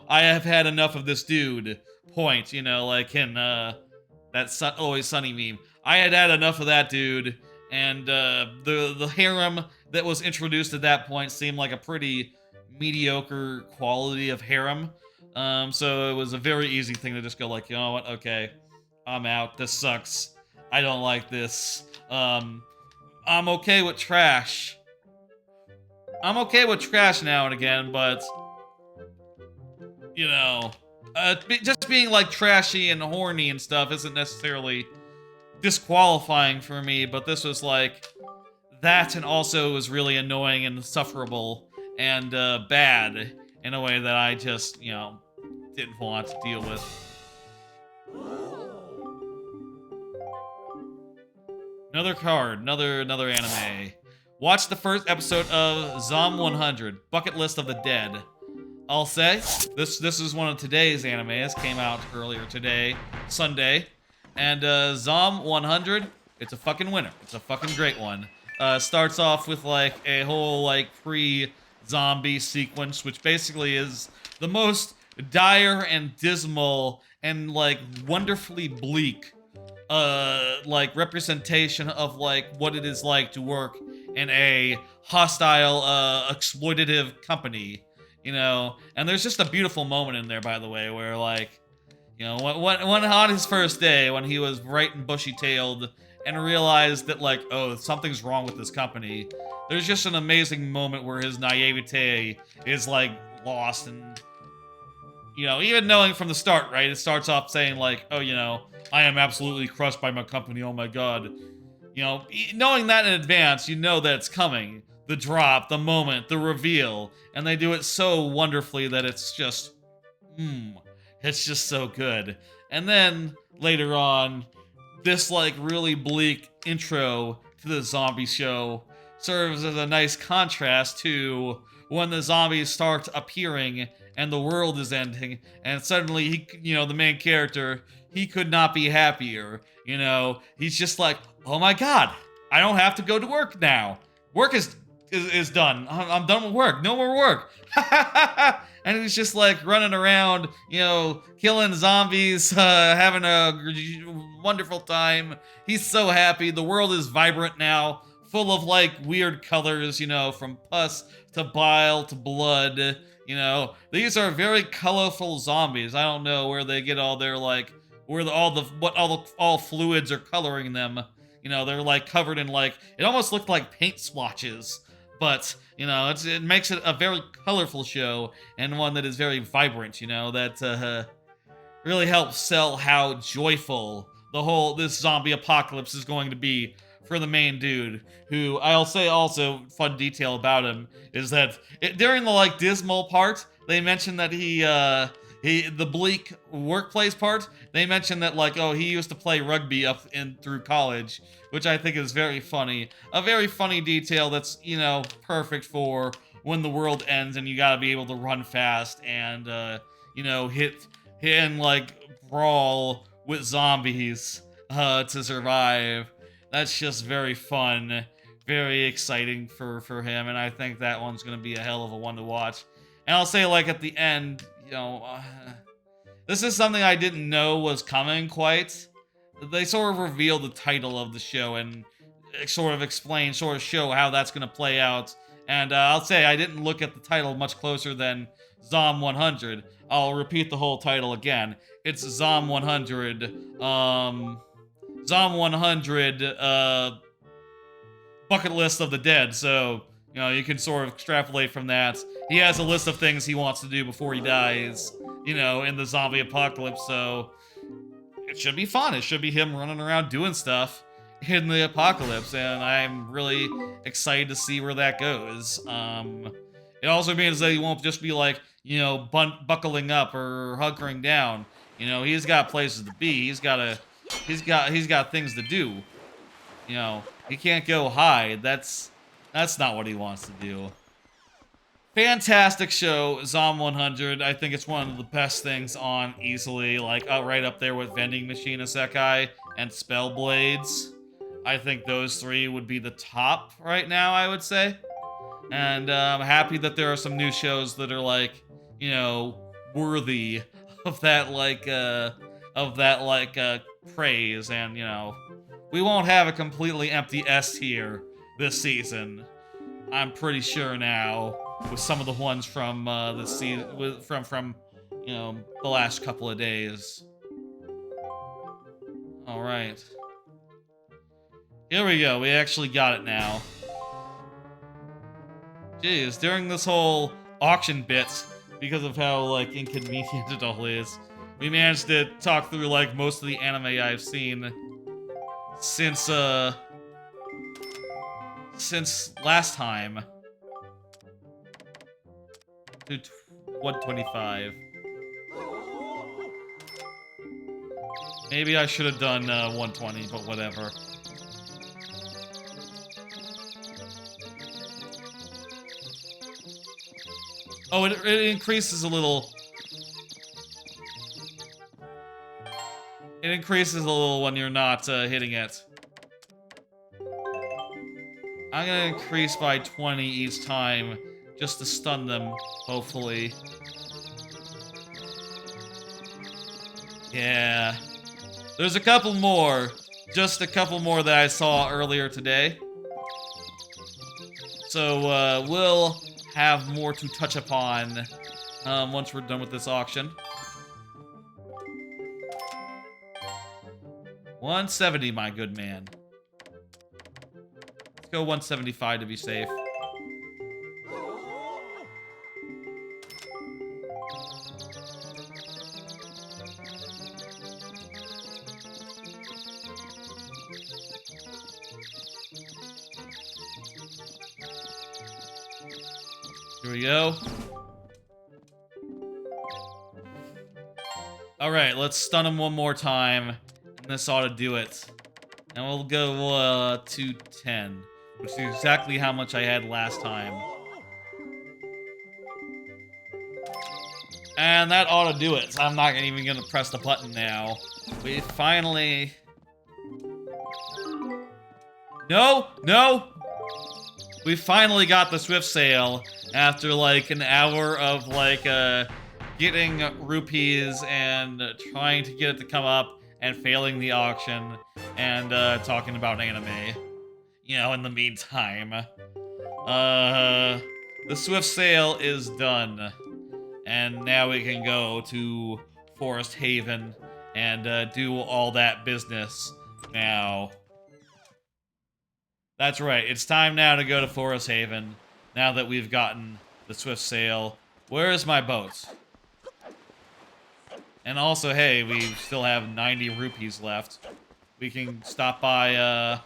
Speaker 1: I have had enough of this dude point, like in that Always Sunny meme. I had had enough of that dude, and the harem that was introduced at that point seemed like a pretty mediocre quality of harem. So it was a very easy thing to just go like, you know what, okay, I'm out, this sucks, I don't like this. I'm okay with trash. I'm okay with trash now and again, but, just being like trashy and horny and stuff isn't necessarily disqualifying for me, but this was like that, and also was really annoying and insufferable and bad in a way that I just, didn't want to deal with. Another card, another anime. Watch the first episode of Zom 100, Bucket List of the Dead. I'll say, this is one of today's animes, came out earlier today, Sunday. And Zom 100, it's a fucking winner. It's a fucking great one. Starts off with like a whole like pre-zombie sequence, which basically is the most dire and dismal and like wonderfully bleak like representation of like what it is like to work in a hostile exploitative company, and there's just a beautiful moment in there, by the way, where like, when on his first day, when he was bright and bushy-tailed and realized that like, oh, something's wrong with this company, there's just an amazing moment where his naivete is like lost, and even knowing from the start, right? It starts off saying like, oh, I am absolutely crushed by my company, oh my god. Knowing that in advance, that it's coming. The drop, the moment, the reveal. And they do it so wonderfully that it's just, it's just so good. And then, later on, this like really bleak intro to the zombie show serves as a nice contrast to when the zombies start appearing and the world is ending, and suddenly the main character, he could not be happier. He's just like, oh my god, I don't have to go to work now. Work is done. I'm done with work. No more work. And he's just like running around, killing zombies, having a wonderful time. He's so happy. The world is vibrant now, full of like weird colors, from pus to bile to blood. You know, these are very colorful zombies. I don't know where they get all their like all fluids are coloring them. You know, they're like covered in like it almost looked like paint swatches. But you know, it makes it a very colorful show and one that is very vibrant. You know that really helps sell how joyful this zombie apocalypse is going to be for the main dude, who I'll say also fun detail about him is that during the like dismal part, they mentioned that he the bleak workplace part, they mentioned that like, oh, he used to play rugby up in through college, which I think is very funny. A very funny detail that's, you know, perfect for when the world ends and you gotta be able to run fast and you know, hit and like brawl with zombies to survive. That's just very fun, very exciting for him, and I think that one's gonna be a hell of a one to watch. And I'll say, like, at the end, you know, this is something I didn't know was coming quite. They sort of revealed the title of the show and sort of show how that's gonna play out. And I'll say I didn't look at the title much closer than Zom 100. I'll repeat the whole title again. It's Zom 100. Zom 100 bucket list of the dead. So, you know, you can sort of extrapolate from that. He has a list of things he wants to do before he dies, you know, in the zombie apocalypse. So it should be fun. It should be him running around doing stuff in the apocalypse, and I'm really excited to see where that goes. It also means that he won't just be like, you know, buckling up or hunkering down. You know, he's got places to be. He's got things to do. You know, he can't go hide. That's not what he wants to do. Fantastic show, Zom 100. I think it's one of the best things on easily, like right up there with Vending Machine Isekai and Spell Blades. I think those three would be the top right now, I would say. And I'm happy that there are some new shows that are like, you know, worthy of that praise. And you know, we won't have a completely empty S tier this season. I'm pretty sure now, with some of the ones from the season, from you know, the last couple of days. All right, here we go. We actually got it now. Jeez, during this whole auction bit, because of how like inconvenient it all is, we managed to talk through like most of the anime I've seen since last time. To 125. Maybe I should have done 120, but whatever. Oh, it increases a little. It increases a little when you're not hitting it. I'm gonna increase by 20 each time, just to stun them, hopefully. Yeah. There's a couple more. Just a couple more that I saw earlier today. So, we'll have more to touch upon once we're done with this auction. 170, my good man. Let's go 175 to be safe. Here we go. Alright, let's stun him one more time. And this ought to do it. And we'll go 210, which is exactly how much I had last time. And that ought to do it. I'm not even going to press the button now. We finally... No! No! We finally got the Swift Sale after like an hour of like getting rupees and trying to get it to come up and failing the auction and talking about anime. You know, in the meantime. The Swift Sale is done. And now we can go to Forest Haven and do all that business now. That's right. It's time now to go to Forest Haven. Now that we've gotten the swift sail. Where is my boat? And also, hey, we still have 90 rupees left. We can stop by,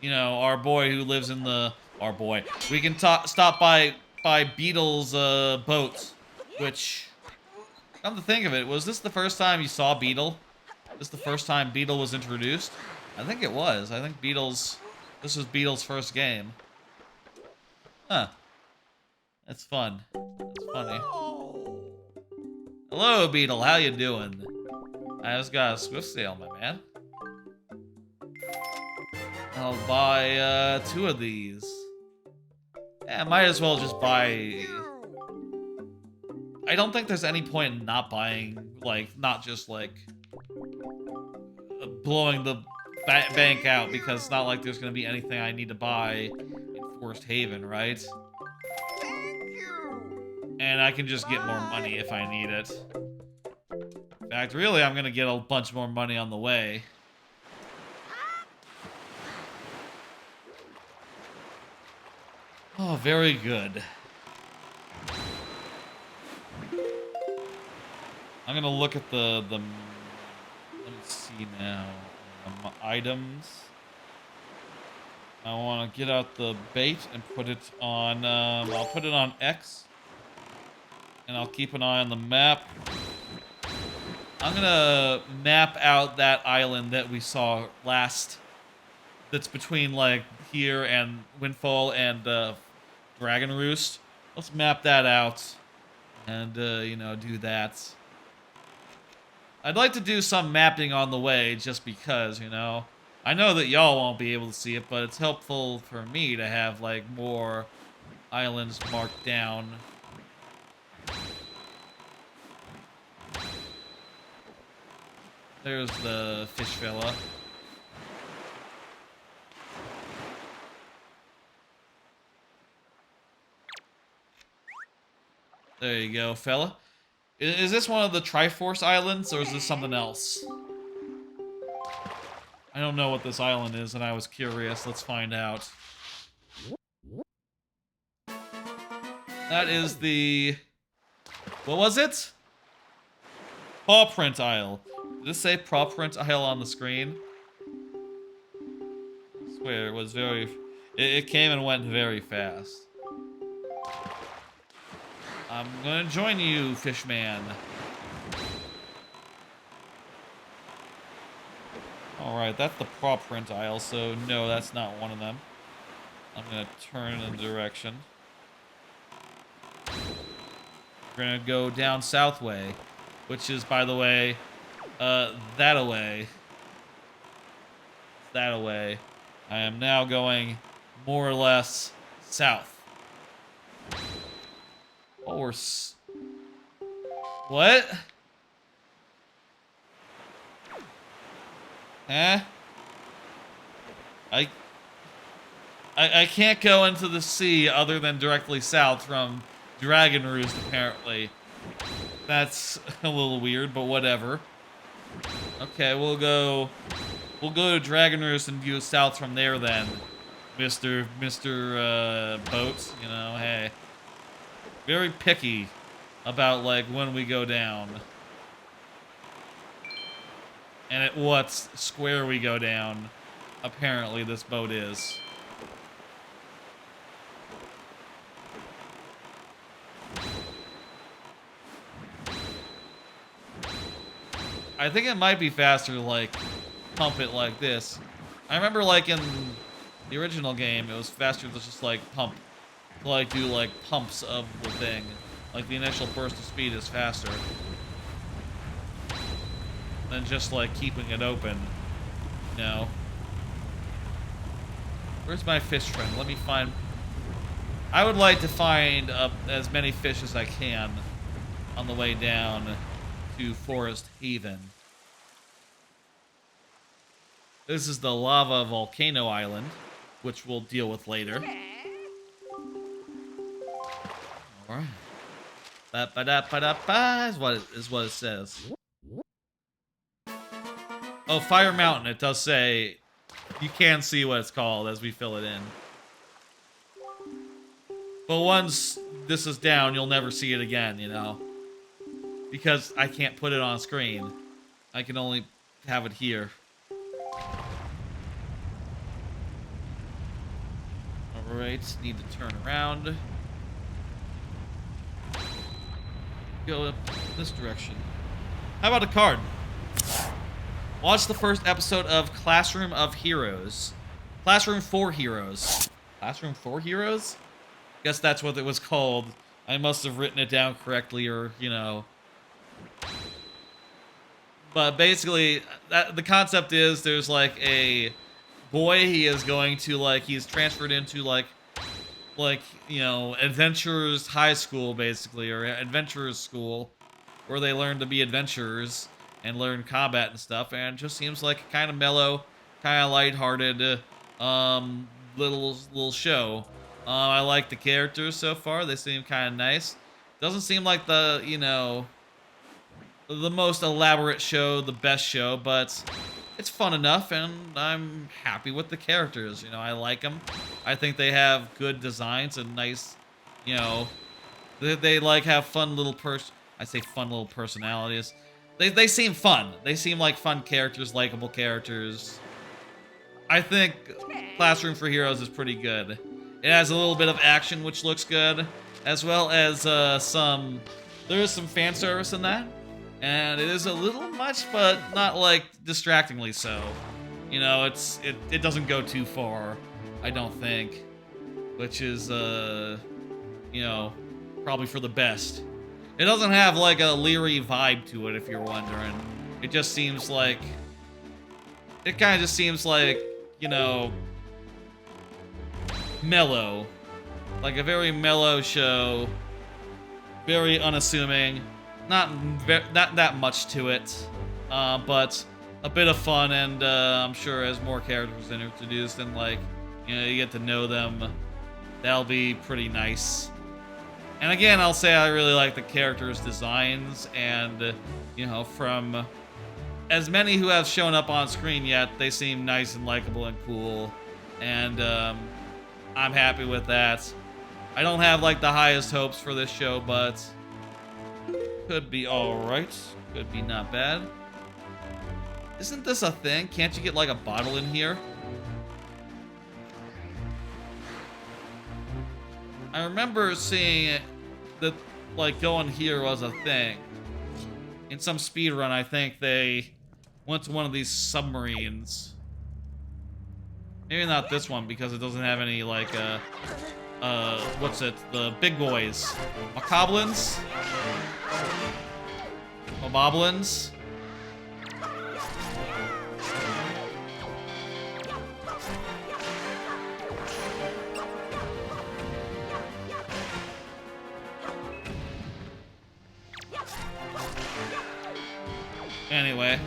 Speaker 1: you know, our boy who lives in the... Our boy. We can stop by Beetle's, boat. Which, come to think of it, was this the first time you saw Beetle? This the first time Beetle was introduced? I think it was. I think this was Beetle's first game. Huh. That's fun. That's funny. Hello, Beetle. How you doing? I just got a swift sail, my man. I'll buy, 2 of these. Yeah, might as well just buy... I don't think there's any point in not buying, like, not just, like, blowing the bank out, because it's not like there's gonna be anything I need to buy in Forest Haven, right? And I can just get more money if I need it. In fact, really, I'm gonna get a bunch more money on the way. Oh, very good. I'm gonna look at the let me see now. Items. I want to get out the bait and put it on, I'll put it on X. And I'll keep an eye on the map. I'm gonna map out that island that we saw last. That's between, like, here and Windfall and, Dragon Roost. Let's map that out. And, you know, do that. I'd like to do some mapping on the way, just because, you know. I know that y'all won't be able to see it, but it's helpful for me to have, like, more islands marked down. There's the fish fella. There you go, fella. Is this one of the Triforce Islands, or is this something else? I don't know what this island is, and I was curious. Let's find out. That is the... What was it? Paw Print Isle. Did it say Paw Print Isle on the screen? I swear, it was very... It came and went very fast. I'm gonna join you, Fishman. Alright, that's the Paw Print Isle, so no, that's not one of them. I'm gonna turn in a direction. We're gonna go down Southway, which is, by the way, that-a-way. That-a-way. I am now going more or less south. Oh, we're what? Huh? I can't go into the sea other than directly south from Dragon Roost, apparently. That's a little weird, but whatever. Okay, we'll go to Dragon Roost and view south from there then. Mr. Boats, you know, hey. Very picky about, like, when we go down. And at what square we go down, apparently this boat is. I think it might be faster to, like, pump it like this. I remember, like, in the original game, it was faster to just, like, pump. To, like, do, like, pumps of the thing. Like, the initial burst of speed is faster than just, like, keeping it open. You know? Where's my fish friend? Let me find... I would like to find as many fish as I can on the way down to Forest Haven. This is the Lava Volcano Island, which we'll deal with later. Alright. Ba-ba-da-ba-da-ba is what it says. Oh, Fire Mountain. It does say you can see what it's called as we fill it in. But once this is down, you'll never see it again, you know? Because I can't put it on screen. I can only have it here. Alright, need to turn around. Go up this direction. How about a card? Watch the first episode of Classroom of Heroes. Classroom for Heroes. Classroom for Heroes? Guess that's what it was called. I must have written it down correctly, or, you know. But basically, the concept is there's like a boy, he is going to like, he's transferred into like, you know, adventurers high school basically, or adventurers school, where they learn to be adventurers and learn combat and stuff, and it just seems like a kind of mellow, kind of lighthearted, little show. I like the characters so far; they seem kind of nice. Doesn't seem like the, you know, the most elaborate show, the best show, but it's fun enough, and I'm happy with the characters. You know, I like them. I think they have good designs and nice, you know, they like have fun little I say fun little personalities. They seem fun. They seem like fun characters, likable characters. I think Classroom for Heroes is pretty good. It has a little bit of action, which looks good, as well as there is some fan service in that. And it is a little much, but not like distractingly so. You know, it doesn't go too far, I don't think. Which is, you know, probably for the best. It doesn't have like a leery vibe to it, if you're wondering. It just seems like, it kind of just seems like, you know, mellow. Like a very mellow show. Very unassuming. Not that much to it, but a bit of fun, and I'm sure as more characters are introduced and, like, you know, you get to know them, that'll be pretty nice. And again, I'll say I really like the characters' designs, and, you know, from as many who have shown up on screen yet, they seem nice and likable and cool, and I'm happy with that. I don't have, like, the highest hopes for this show, but could be alright. Could be not bad. Isn't this a thing? Can't you get, like, a bottle in here? I remember seeing it, that, like, going here was a thing. In some speedrun, I think they went to one of these submarines. Maybe not this one, because it doesn't have any, like, what's it? The big boys. Macablins? Moblins? Anyway.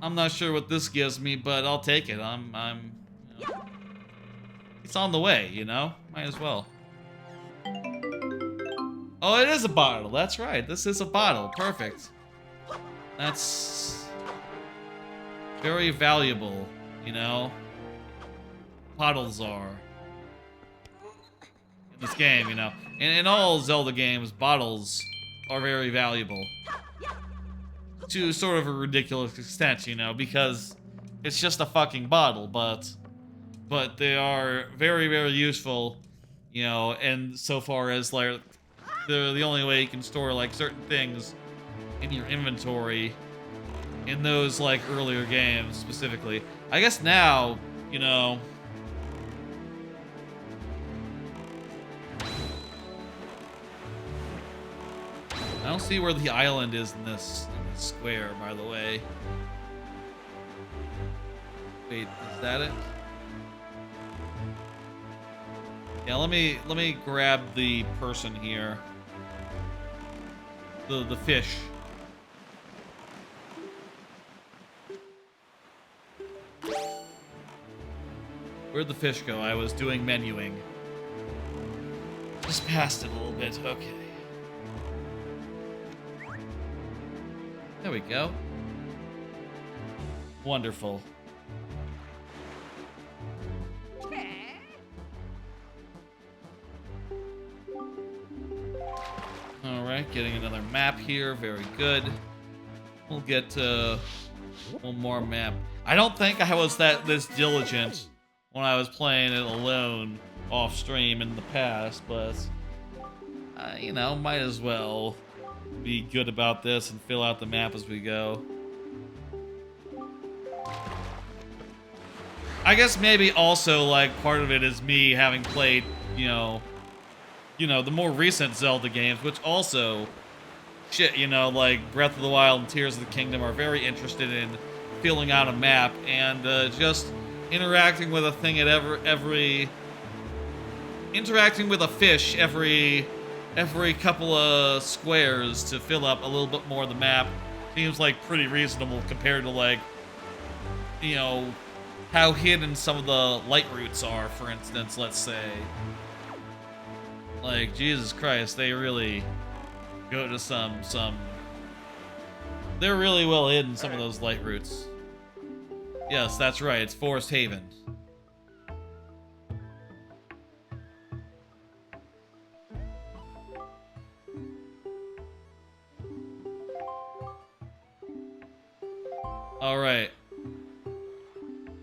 Speaker 1: I'm not sure what this gives me, but I'll take it. You know, it's on the way, you know? Might as well. Oh, it is a bottle. That's right. This is a bottle. Perfect. That's very valuable, you know? Bottles are. In this game, you know. In all Zelda games, bottles are very valuable. To sort of a ridiculous extent, you know, because it's just a fucking bottle, but they are very, very useful, you know, and so far as, like, they're the only way you can store, like, certain things in your inventory in those, like, earlier games, specifically. I guess now, you know, I don't see where the island is in this square, by the way. Wait, is that it? Yeah, let me grab the person here. The fish. Where'd the fish go? I was doing menuing. Just past it a little bit. Okay. There we go. Wonderful. Alright, getting another map here. Very good. We'll get one more map. I don't think I was this diligent when I was playing it alone off stream in the past, but you know, might as well be good about this and fill out the map as we go. I guess maybe also like part of it is me having played, you know, the more recent Zelda games, which also shit, you know, like Breath of the Wild and Tears of the Kingdom are very interested in filling out a map and just interacting with a thing at interacting with a fish every couple of squares to fill up a little bit more of the map seems like pretty reasonable compared to, like, you know, how hidden some of the light routes are, for instance, let's say. Like, Jesus Christ, they really go to some they're really well hidden, some of those light routes. Yes, that's right, it's Forest Haven. Alright.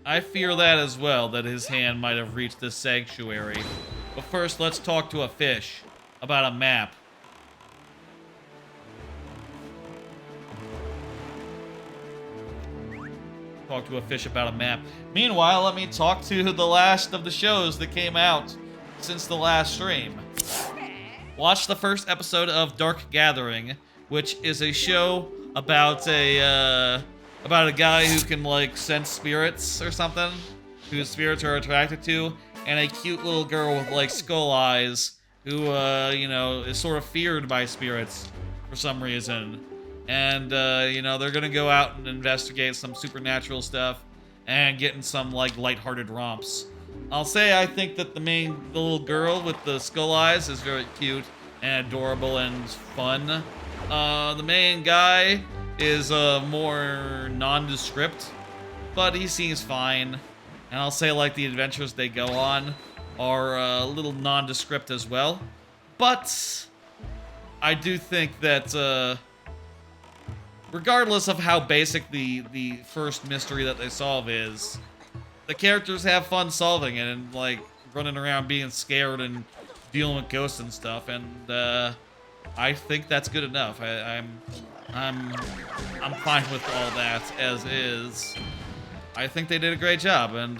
Speaker 1: I fear that as well, that his hand might have reached this sanctuary. But first, let's talk to a fish about a map. Talk to a fish about a map. Meanwhile, let me talk to the last of the shows that came out since the last stream. Watch the first episode of Dark Gathering, which is a show about a guy who can, like, sense spirits or something, whose spirits are attracted to, and a cute little girl with, like, skull eyes who, you know, is sort of feared by spirits for some reason. And, you know, they're gonna go out and investigate some supernatural stuff and get in some, like, lighthearted romps. I'll say I think that the little girl with the skull eyes is very cute and adorable and fun. The main guy is more nondescript, but he seems fine. And I'll say, like, the adventures they go on are a little nondescript as well. But I do think that regardless of how basic the first mystery that they solve is, the characters have fun solving it and, like, running around being scared and dealing with ghosts and stuff. And I think that's good enough. I'm fine with all that as is. I think they did a great job, and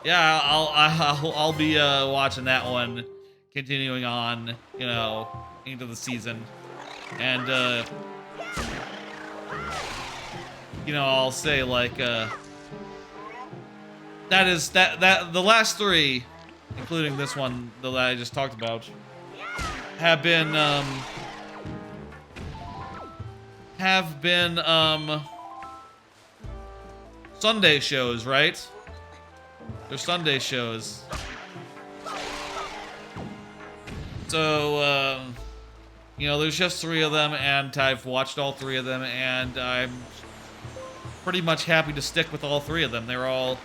Speaker 1: yeah, I'll be watching that one, continuing on, you know, into the season, and you know, I'll say, like, that the last three, including this one that I just talked about, have been Sunday shows, right? They're Sunday shows. So, you know, there's just 3 of them, and I've watched all 3 of them, and I'm pretty much happy to stick with all 3 of them. They're all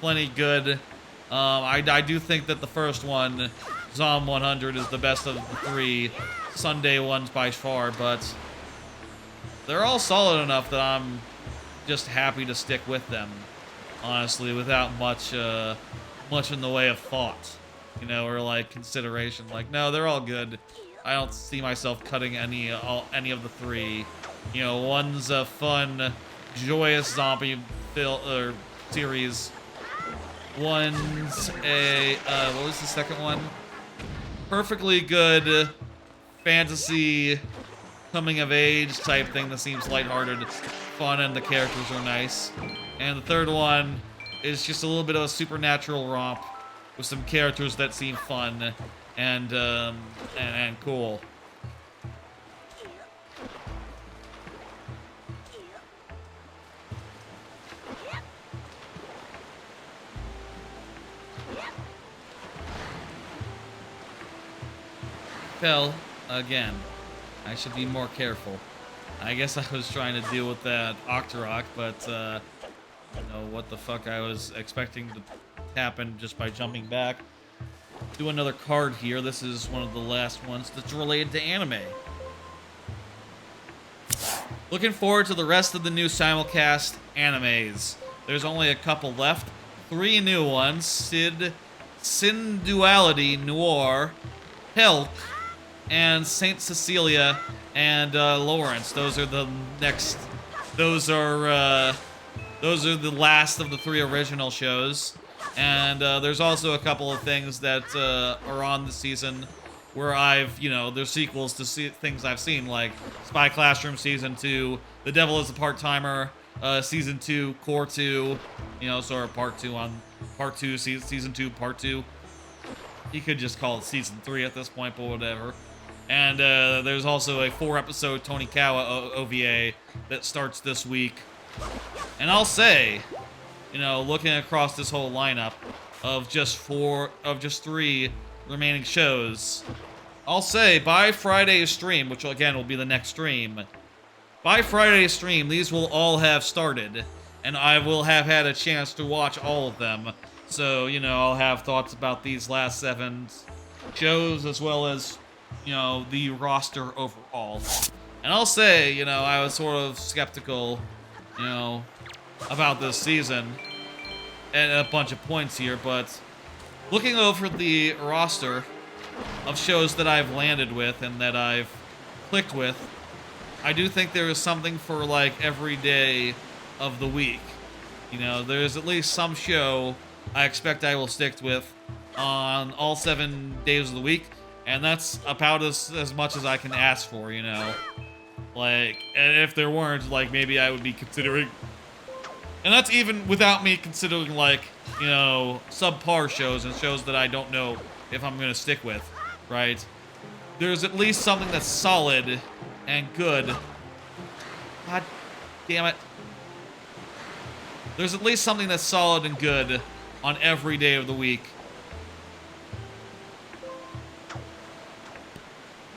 Speaker 1: plenty good. I do think that the first one, Zom 100, is the best of the 3 Sunday ones by far, but they're all solid enough that I'm just happy to stick with them, honestly, without much in the way of thought, you know, or, like, consideration. Like, no, they're all good. I don't see myself cutting any of the 3. You know, one's a fun, joyous zombie series. One's a what was the second one? Perfectly good fantasy coming of age type thing that seems lighthearted, fun, and the characters are nice. And the third one is just a little bit of a supernatural romp with some characters that seem fun and cool. fell again. I should be more careful. I guess I was trying to deal with that Octorok, but I don't know what the fuck I was expecting to happen just by jumping back. Do another card here. This is one of the last ones that's related to anime. Looking forward to the rest of the new simulcast animes. There's only a couple left. 3 new ones. Sin Duality Noir, Helk, and Saint Cecilia and Lawrence. Those are the next. Those are the last of the 3 original shows. And there's also a couple of things that are on the season where there's sequels to things I've seen, like Spy Classroom Season 2, The Devil is a Part-Timer, Season 2, Core 2, sort of Part 2 on Part 2, Season 2, Part 2. You could just call it Season 3 at this point, but whatever. And there's also a 4-episode Tonikawa OVA that starts this week. And I'll say, looking across this whole lineup of just 3 remaining shows, I'll say by Friday's stream, which again will be the next stream, by Friday's stream, these will all have started, and I will have had a chance to watch all of them. So, I'll have thoughts about these last 7 shows as well as, the roster overall. And I'll say, I was sort of skeptical, about this season at a bunch of points here, but looking over the roster of shows that I've landed with and that I've clicked with, I do think there is something for, like, every day of the week. There's at least some show I expect I will stick with on all 7 days of the week, and that's about as much as I can ask for, Like, and if there weren't, like, maybe I would be considering... And that's even without me considering, like, subpar shows and shows that I don't know if I'm going to stick with, right? There's at least something that's solid and good. God damn it. There's at least something that's solid and good on every day of the week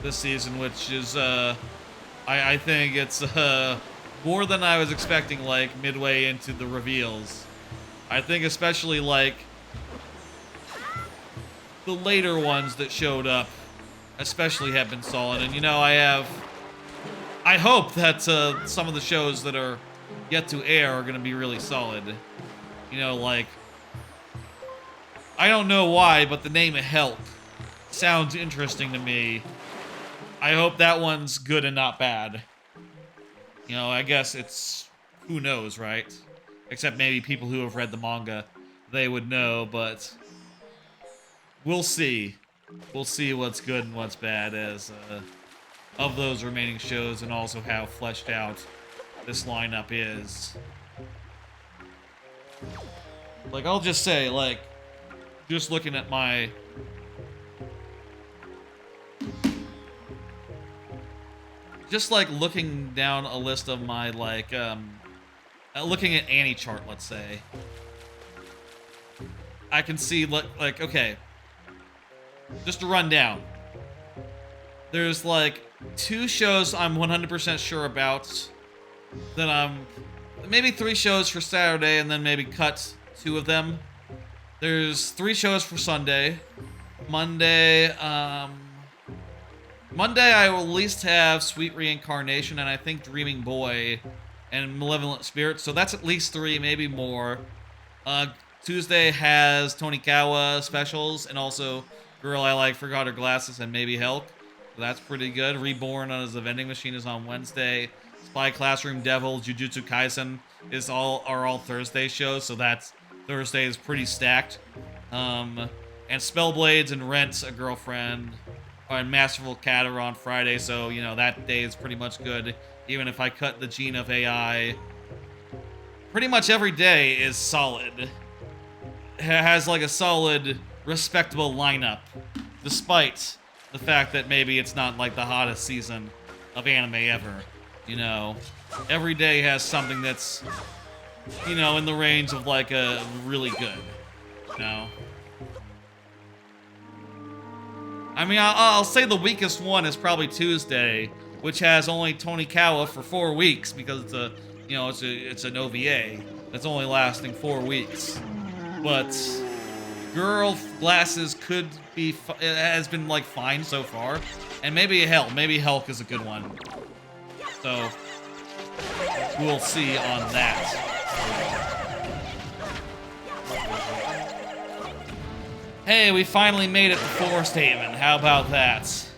Speaker 1: this season, which is, I think it's, more than I was expecting, like, midway into the reveals. I think especially, like, the later ones that showed up especially have been solid. And, I hope that some of the shows that are yet to air are going to be really solid. Like, I don't know why, but the name Helk sounds interesting to me. I hope that one's good and not bad. I guess it's... who knows, right? Except maybe people who have read the manga. They would know, but... we'll see. We'll see what's good and what's bad as... of those remaining shows, and also how fleshed out this lineup is. Like, I'll just say, like... just looking at my... just, like, looking down a list of my, like, looking at Annie chart, let's say. I can see, like, okay. Just to run down. There's, like, 2 shows I'm 100% sure about that I'm... maybe 3 shows for Saturday, and then maybe cut 2 of them. There's 3 shows for Sunday. Monday, Monday, I will at least have Sweet Reincarnation, and I think Dreaming Boy and Malevolent Spirit, so that's at least 3, maybe more. Tuesday has Tonikawa specials, and also Girl I Like Forgot Her Glasses and maybe Helk. So that's pretty good. Reborn as a Vending Machine is on Wednesday. Spy Classroom Devil, Jujutsu Kaisen are all Thursday shows, so that's Thursday is pretty stacked. And Spellblades and Rent a Girlfriend and Masterful Cat are on Friday, so, that day is pretty much good. Even if I cut the Gene of AI, pretty much every day is solid. It has, like, a solid, respectable lineup, despite the fact that maybe it's not, like, the hottest season of anime ever. Every day has something that's, in the range of, like, a really good, I mean, I'll say the weakest one is probably Tuesday, which has only Tony Kawa for 4 weeks because it's a, you know, it's an OVA that's only lasting 4 weeks. But Girl Glasses could be, it has been like fine so far, and maybe Hulk is a good one. So we'll see on that. Hey, we finally made it to Forest Haven. How about that?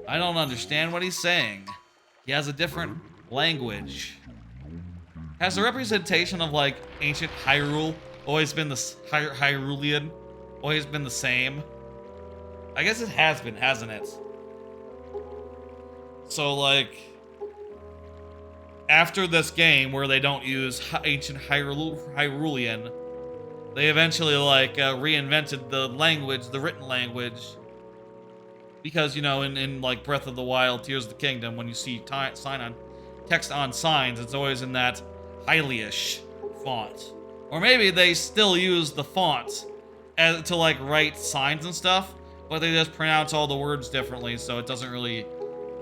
Speaker 1: I don't understand what he's saying. He has a different language. Has the representation of, like, ancient Hyrule always been the Hyrulean? Always been the same? I guess it has been, hasn't it? So, like, after this game where they don't use ancient Hyrulean, they eventually, like, reinvented the language, the written language. Because, you know, in like, Breath of the Wild, Tears of the Kingdom, when you see text on signs, it's always in that Hylian font. Or maybe they still use the font to, like, write signs and stuff, but they just pronounce all the words differently, so it doesn't really,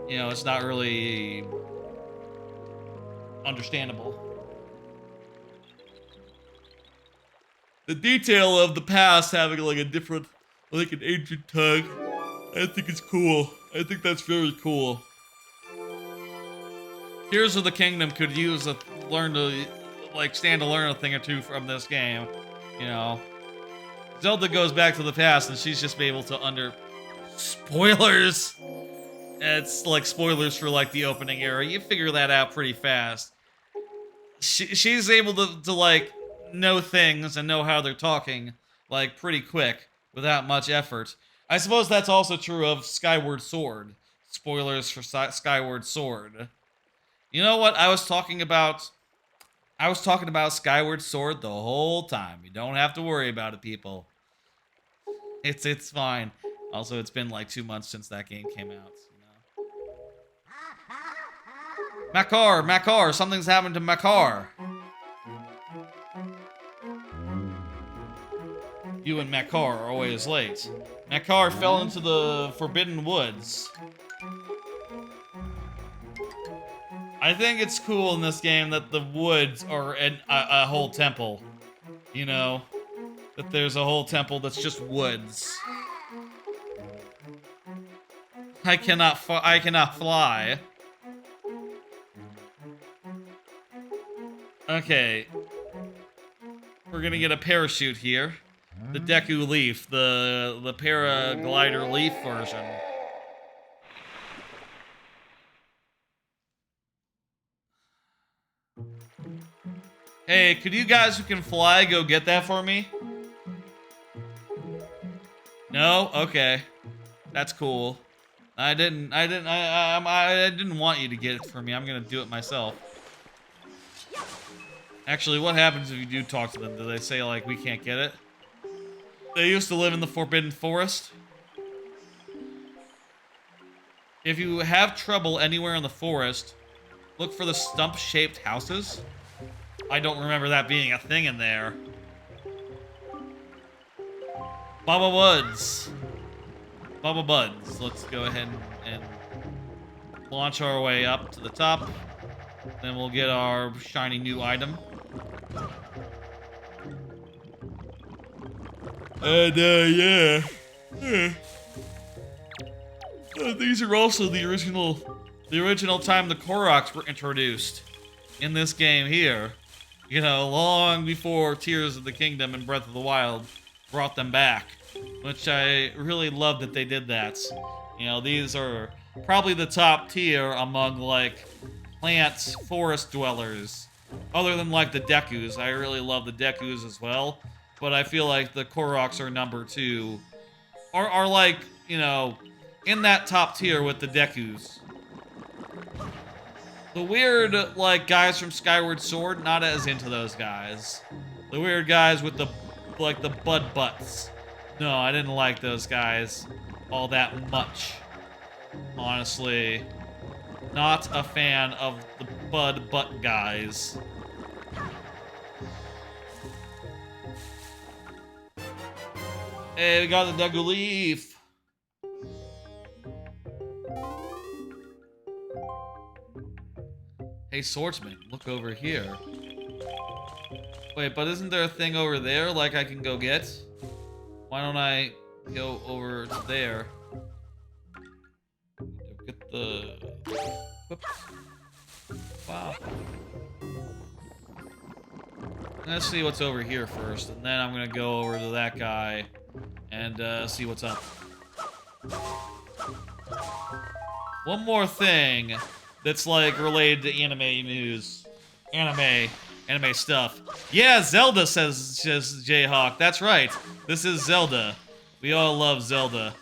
Speaker 1: you know, it's not really understandable. The detail of the past having, like, a different, like, an ancient tongue, I think it's cool. I think that's very cool. Tears of the Kingdom could use stand to learn a thing or two from this game. You know, Zelda goes back to the past and she's just able to spoilers. It's like spoilers for, like, the opening era. You figure that out pretty fast. She's able to like know things and know how they're talking, like, pretty quick without much effort. I suppose that's also true of Skyward Sword. Spoilers for Skyward Sword. You know what? I was talking about Skyward Sword the whole time. You don't have to worry about it, people. It's fine. Also, it's been like 2 months since that game came out. You know? Makar, something's happened to Makar. You and Makar are always late. Makar fell into the Forbidden Woods. I think it's cool in this game that the woods are a whole temple. You know? That there's a whole temple that's just woods. I cannot fly. Okay. We're gonna get a parachute here. The Deku Leaf, the paraglider leaf version. Hey, could you guys who can fly go get that for me? No? Okay. That's cool. I didn't want you to get it for me. I'm gonna do it myself. Actually, what happens if you do talk to them? Do they say, like, we can't get it? They used to live in the Forbidden Forest. If you have trouble anywhere in the forest, look for the stump-shaped houses. I don't remember that being a thing in there. Baba Woods. Baba Buds. Let's go ahead and launch our way up to the top. Then we'll get our shiny new item. And, yeah. These are also the original time the Koroks were introduced in this game here. You know, long before Tears of the Kingdom and Breath of the Wild brought them back. Which I really love that they did that. You know, these are probably the top tier among, like, plant forest dwellers. Other than, like, the Dekus. I really love the Dekus as well. But I feel like the Koroks are number 2. Are like, you know, in that top tier with the Dekus. The weird, like, guys from Skyward Sword, not as into those guys. The weird guys with the, like, the bud butts. No, I didn't like those guys all that much. Honestly. Not a fan of the bud butt guys. Hey, we got the Degu Leaf. Hey, swordsman, look over here. Wait, but isn't there a thing over there like I can go get? Why don't I go over to there? Get the... Whoops. Wow. Let's see what's over here first, and then I'm gonna go over to that guy and see what's up. One more thing that's like related to anime news. Anime stuff. Yeah, Zelda, says Jayhawk. That's right. This is Zelda. We all love Zelda.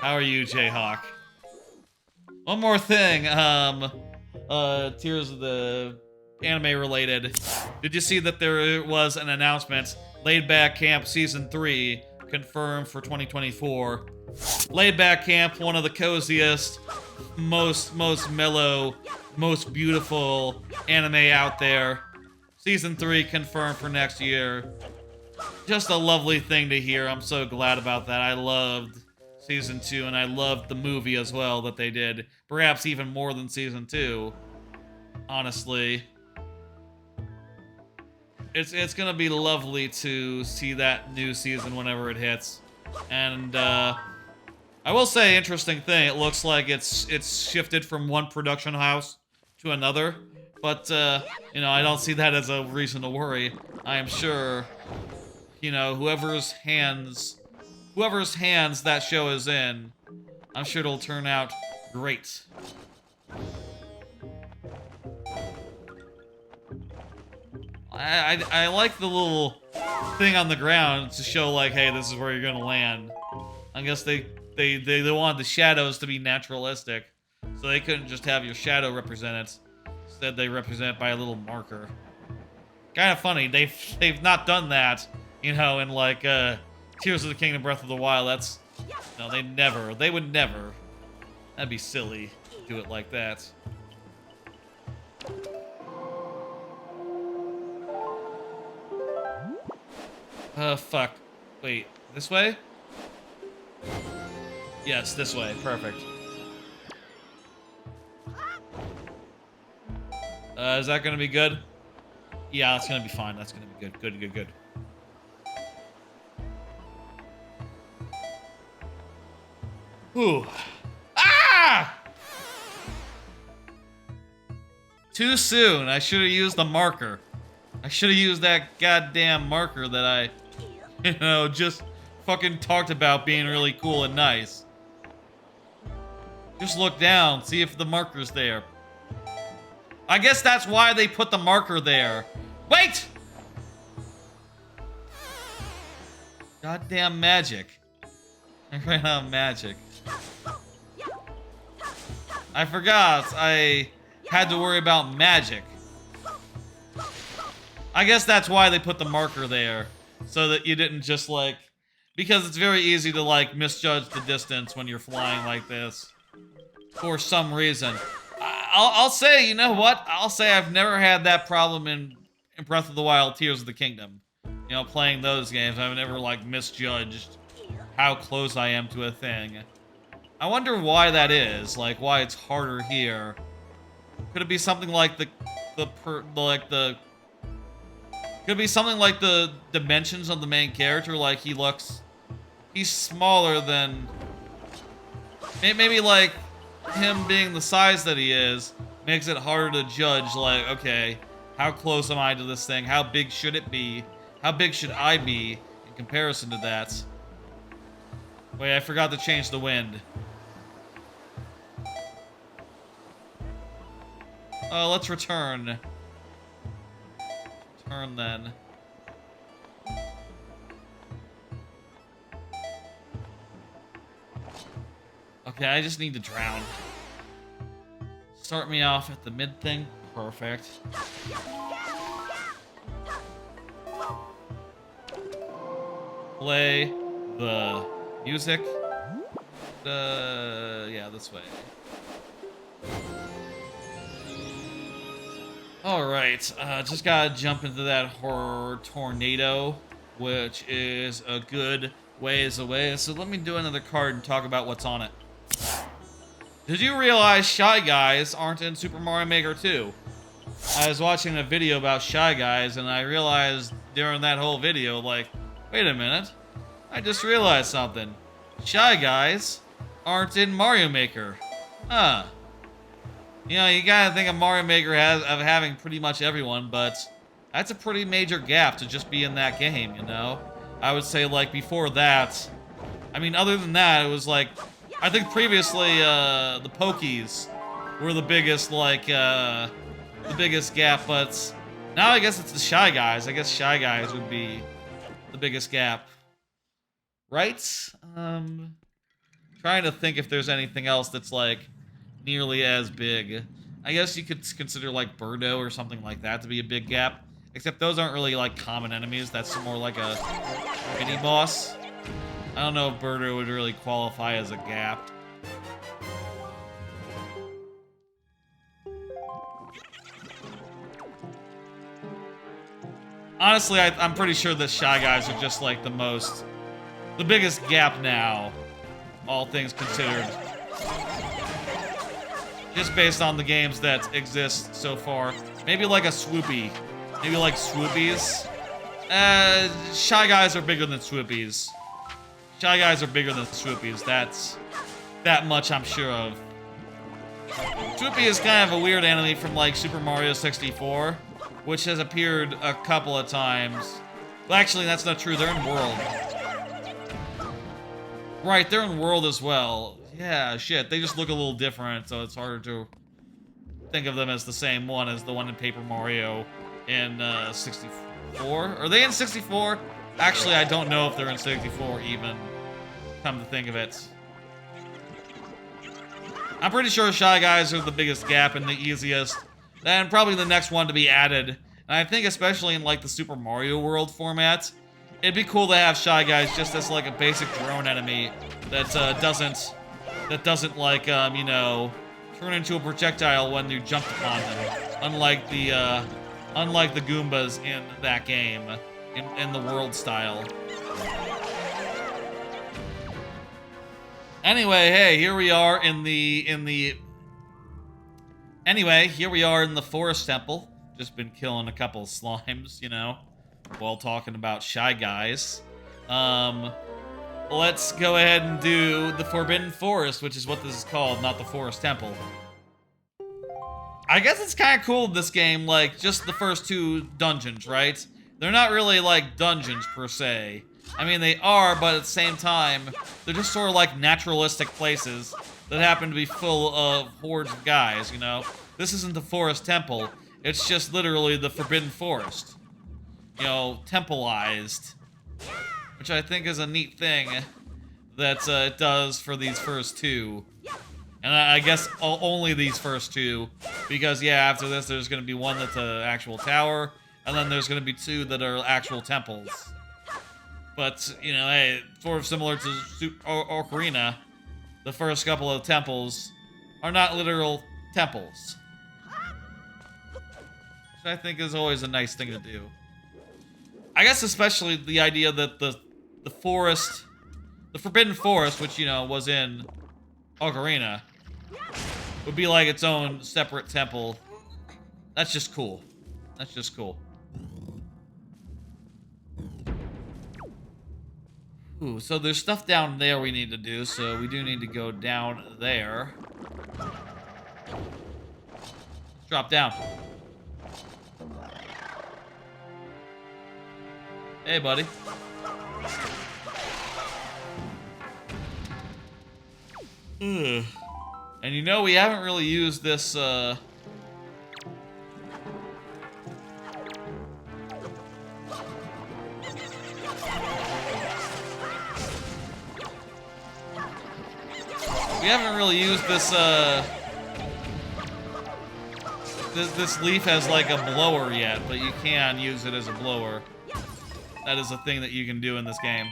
Speaker 1: How are you, Jayhawk? One more thing, Tears of the anime related. Did you see that there was an announcement? Laid Back Camp Season 3 confirmed for 2024. Laid Back Camp, one of the coziest, most mellow, most beautiful anime out there. Season 3 confirmed for next year. Just a lovely thing to hear. I'm so glad about that. I loved Season 2, and I loved the movie as well that they did. Perhaps even more than Season 2. Honestly. It's gonna be lovely to see that new season whenever it hits. And, I will say, interesting thing, it looks like it's shifted from one production house to another. But, you know, I don't see that as a reason to worry. I am sure, you know, whoever's hands that show is in, I'm sure it'll turn out great. I like the little thing on the ground to show, like, hey, this is where you're gonna land. I guess they wanted the shadows to be naturalistic, so they couldn't just have your shadow represent it. Instead, they represent it by a little marker. Kind of funny. They've not done that, you know, in like Tears of the Kingdom, Breath of the Wild. That's no, they would never. That'd be silly to do it like that. Fuck. Wait, this way? Yes, this way. Perfect. Is that gonna be good? Yeah, that's gonna be fine. That's gonna be good. Good. Ooh. Ah! Too soon. I should have used the marker. I should have used that goddamn marker that I, you know, just fucking talked about being really cool and nice. Just look down, see if the marker's there. I guess that's why they put the marker there. Wait! Goddamn magic. I ran out of magic. I forgot I had to worry about magic. I guess that's why they put the marker there. So that you didn't just like... Because it's very easy to like misjudge the distance when you're flying like this. For some reason. I'll say, you know what? I'll say I've never had that problem in Breath of the Wild, Tears of the Kingdom. You know, playing those games, I've never like misjudged how close I am to a thing. I wonder why that is. Like, why it's harder here. Could it be something like could it be something like the dimensions of the main character? Like, he's smaller than... Maybe, like, him being the size that he is makes it harder to judge, like, okay, how close am I to this thing? How big should it be? How big should I be in comparison to that? Wait, I forgot to change the wind. Let's return. Turn then. Okay, I just need to drown. Start me off at the mid thing. Perfect. Play the music. Yeah, this way. Alright, just gotta jump into that horror tornado which is a good ways away. So let me do another card and talk about what's on it. Did you realize Shy Guys aren't in Super Mario Maker 2? I was watching a video about Shy Guys, and I realized during that whole video, like, wait a minute, I just realized something. Shy Guys aren't in Mario Maker. Huh. You know, you gotta think of Mario Maker of having pretty much everyone, but that's a pretty major gap to just be in that game, you know? I would say, like, before that, I mean, other than that, it was like, I think previously, the Pokies were the biggest, like, the biggest gap, but now I guess it's the Shy Guys. I guess Shy Guys would be the biggest gap. Right? Trying to think if there's anything else that's, like, nearly as big. I guess you could consider, like, Birdo or something like that to be a big gap. Except those aren't really, like, common enemies. That's more like a mini-boss. I don't know if Birdo would really qualify as a gap. Honestly, I'm pretty sure that Shy Guys are just, like, the biggest gap now, all things considered. Just based on the games that exist so far. Maybe like a Swoopy. Maybe like Swoopies. Shy Guys are bigger than Swoopies. Shy Guys are bigger than Swoopies. That much I'm sure of. Swoopy is kind of a weird enemy from like Super Mario 64, which has appeared a couple of times. Well, actually, that's not true. They're in World. Right, they're in World as well. Yeah, shit. They just look a little different, so it's harder to think of them as the same one as the one in Paper Mario in 64. Are they in 64? Actually, I don't know if they're in 64 even. Come to think of it. I'm pretty sure Shy Guys are the biggest gap and the easiest. And probably the next one to be added. And I think especially in like the Super Mario World format, it'd be cool to have Shy Guys just as like a basic drone enemy that doesn't like you know, turn into a projectile when you jump upon them. Unlike the Goombas in that game, in the World style. Anyway, hey, here we are in the Forest Temple. Just been killing a couple of slimes, you know, while talking about Shy Guys. Let's go ahead and do the Forbidden Forest, which is what this is called, not the Forest Temple. I guess it's kind of cool in this game, like, just the first two dungeons, right? They're not really, like, dungeons, per se. I mean, they are, but at the same time, they're just sort of like naturalistic places that happen to be full of hordes of guys, you know? This isn't the Forest Temple. It's just literally the Forbidden Forest. You know, templeized. Which I think is a neat thing that it does for these first two. And I guess only these first two. Because, yeah, after this, there's going to be one that's an actual tower, and then there's going to be two that are actual temples. But, you know, hey, sort of similar to Ocarina, the first couple of temples are not literal temples. Which I think is always a nice thing to do. I guess especially the idea that the forest, the Forbidden Forest, which, you know, was in Ocarina, would be like its own separate temple. That's just cool. That's just cool. Ooh, so there's stuff down there we need to do, so we do need to go down there. Drop down. Hey, buddy. Ugh. And you know, we haven't really used this, we haven't really used this, this leaf as like a blower yet, but you can use it as a blower. That is a thing that you can do in this game.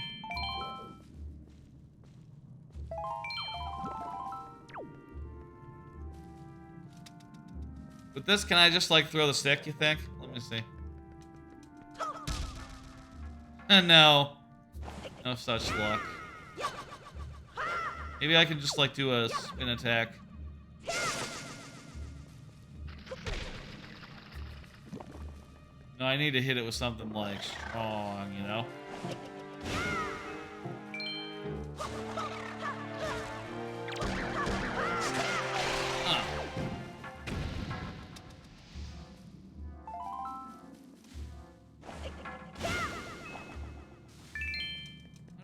Speaker 1: With this, can I just like throw the stick, you think? Let me see. No. No such luck. Maybe I can just, like, do a spin attack. No, I need to hit it with something, like, strong, you know? Huh.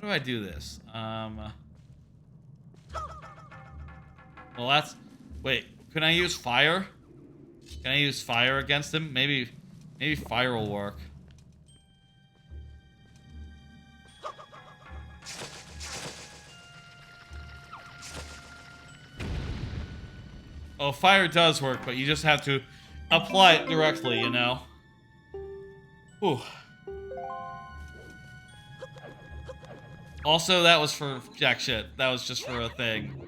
Speaker 1: How do I do this? Well, that's... Wait, can I use fire? Can I use fire against him? Maybe fire will work. Oh, fire does work, but you just have to apply it directly, you know? Whew. Also, that was for jack shit. That was just for a thing.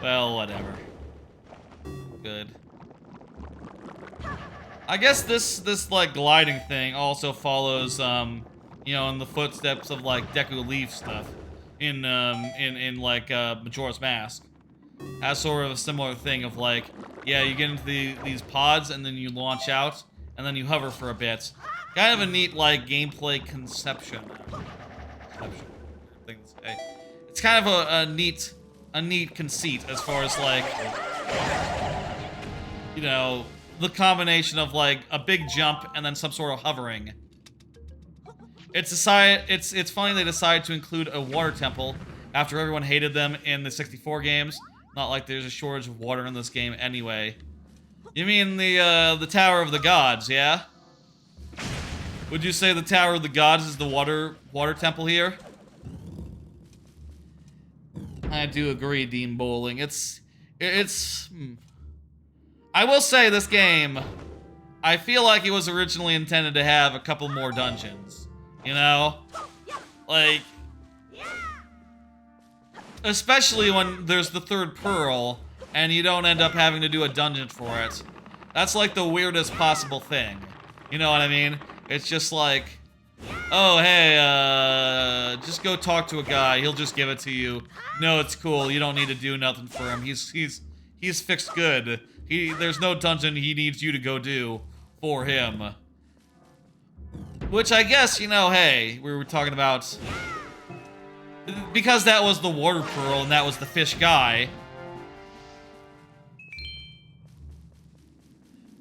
Speaker 1: Well, whatever. Good. I guess this like gliding thing also follows you know, in the footsteps of like Deku Leaf stuff in like Majora's Mask. Has sort of a similar thing of like, yeah, you get into these pods and then you launch out and then you hover for a bit. Kind of a neat like gameplay conception. Thing to say. It's kind of a neat conceit as far as like, you know, the combination of like a big jump and then some sort of hovering. It's funny they decided to include a water temple after everyone hated them in the 64 games. Not like there's a shortage of water in this game anyway. You mean the Tower of the Gods, yeah? Would you say the Tower of the Gods is the water temple here? I do agree, Dean Bowling. I will say this game, I feel like it was originally intended to have a couple more dungeons. You know? Like, especially when there's the third pearl and you don't end up having to do a dungeon for it. That's like the weirdest possible thing. You know what I mean? It's just like, oh, hey, just go talk to a guy. He'll just give it to you. No, it's cool. You don't need to do nothing for him. He's fixed good. There's no dungeon he needs you to go do for him. Which I guess, you know, hey, we were talking about, because that was the water pearl and that was the fish guy.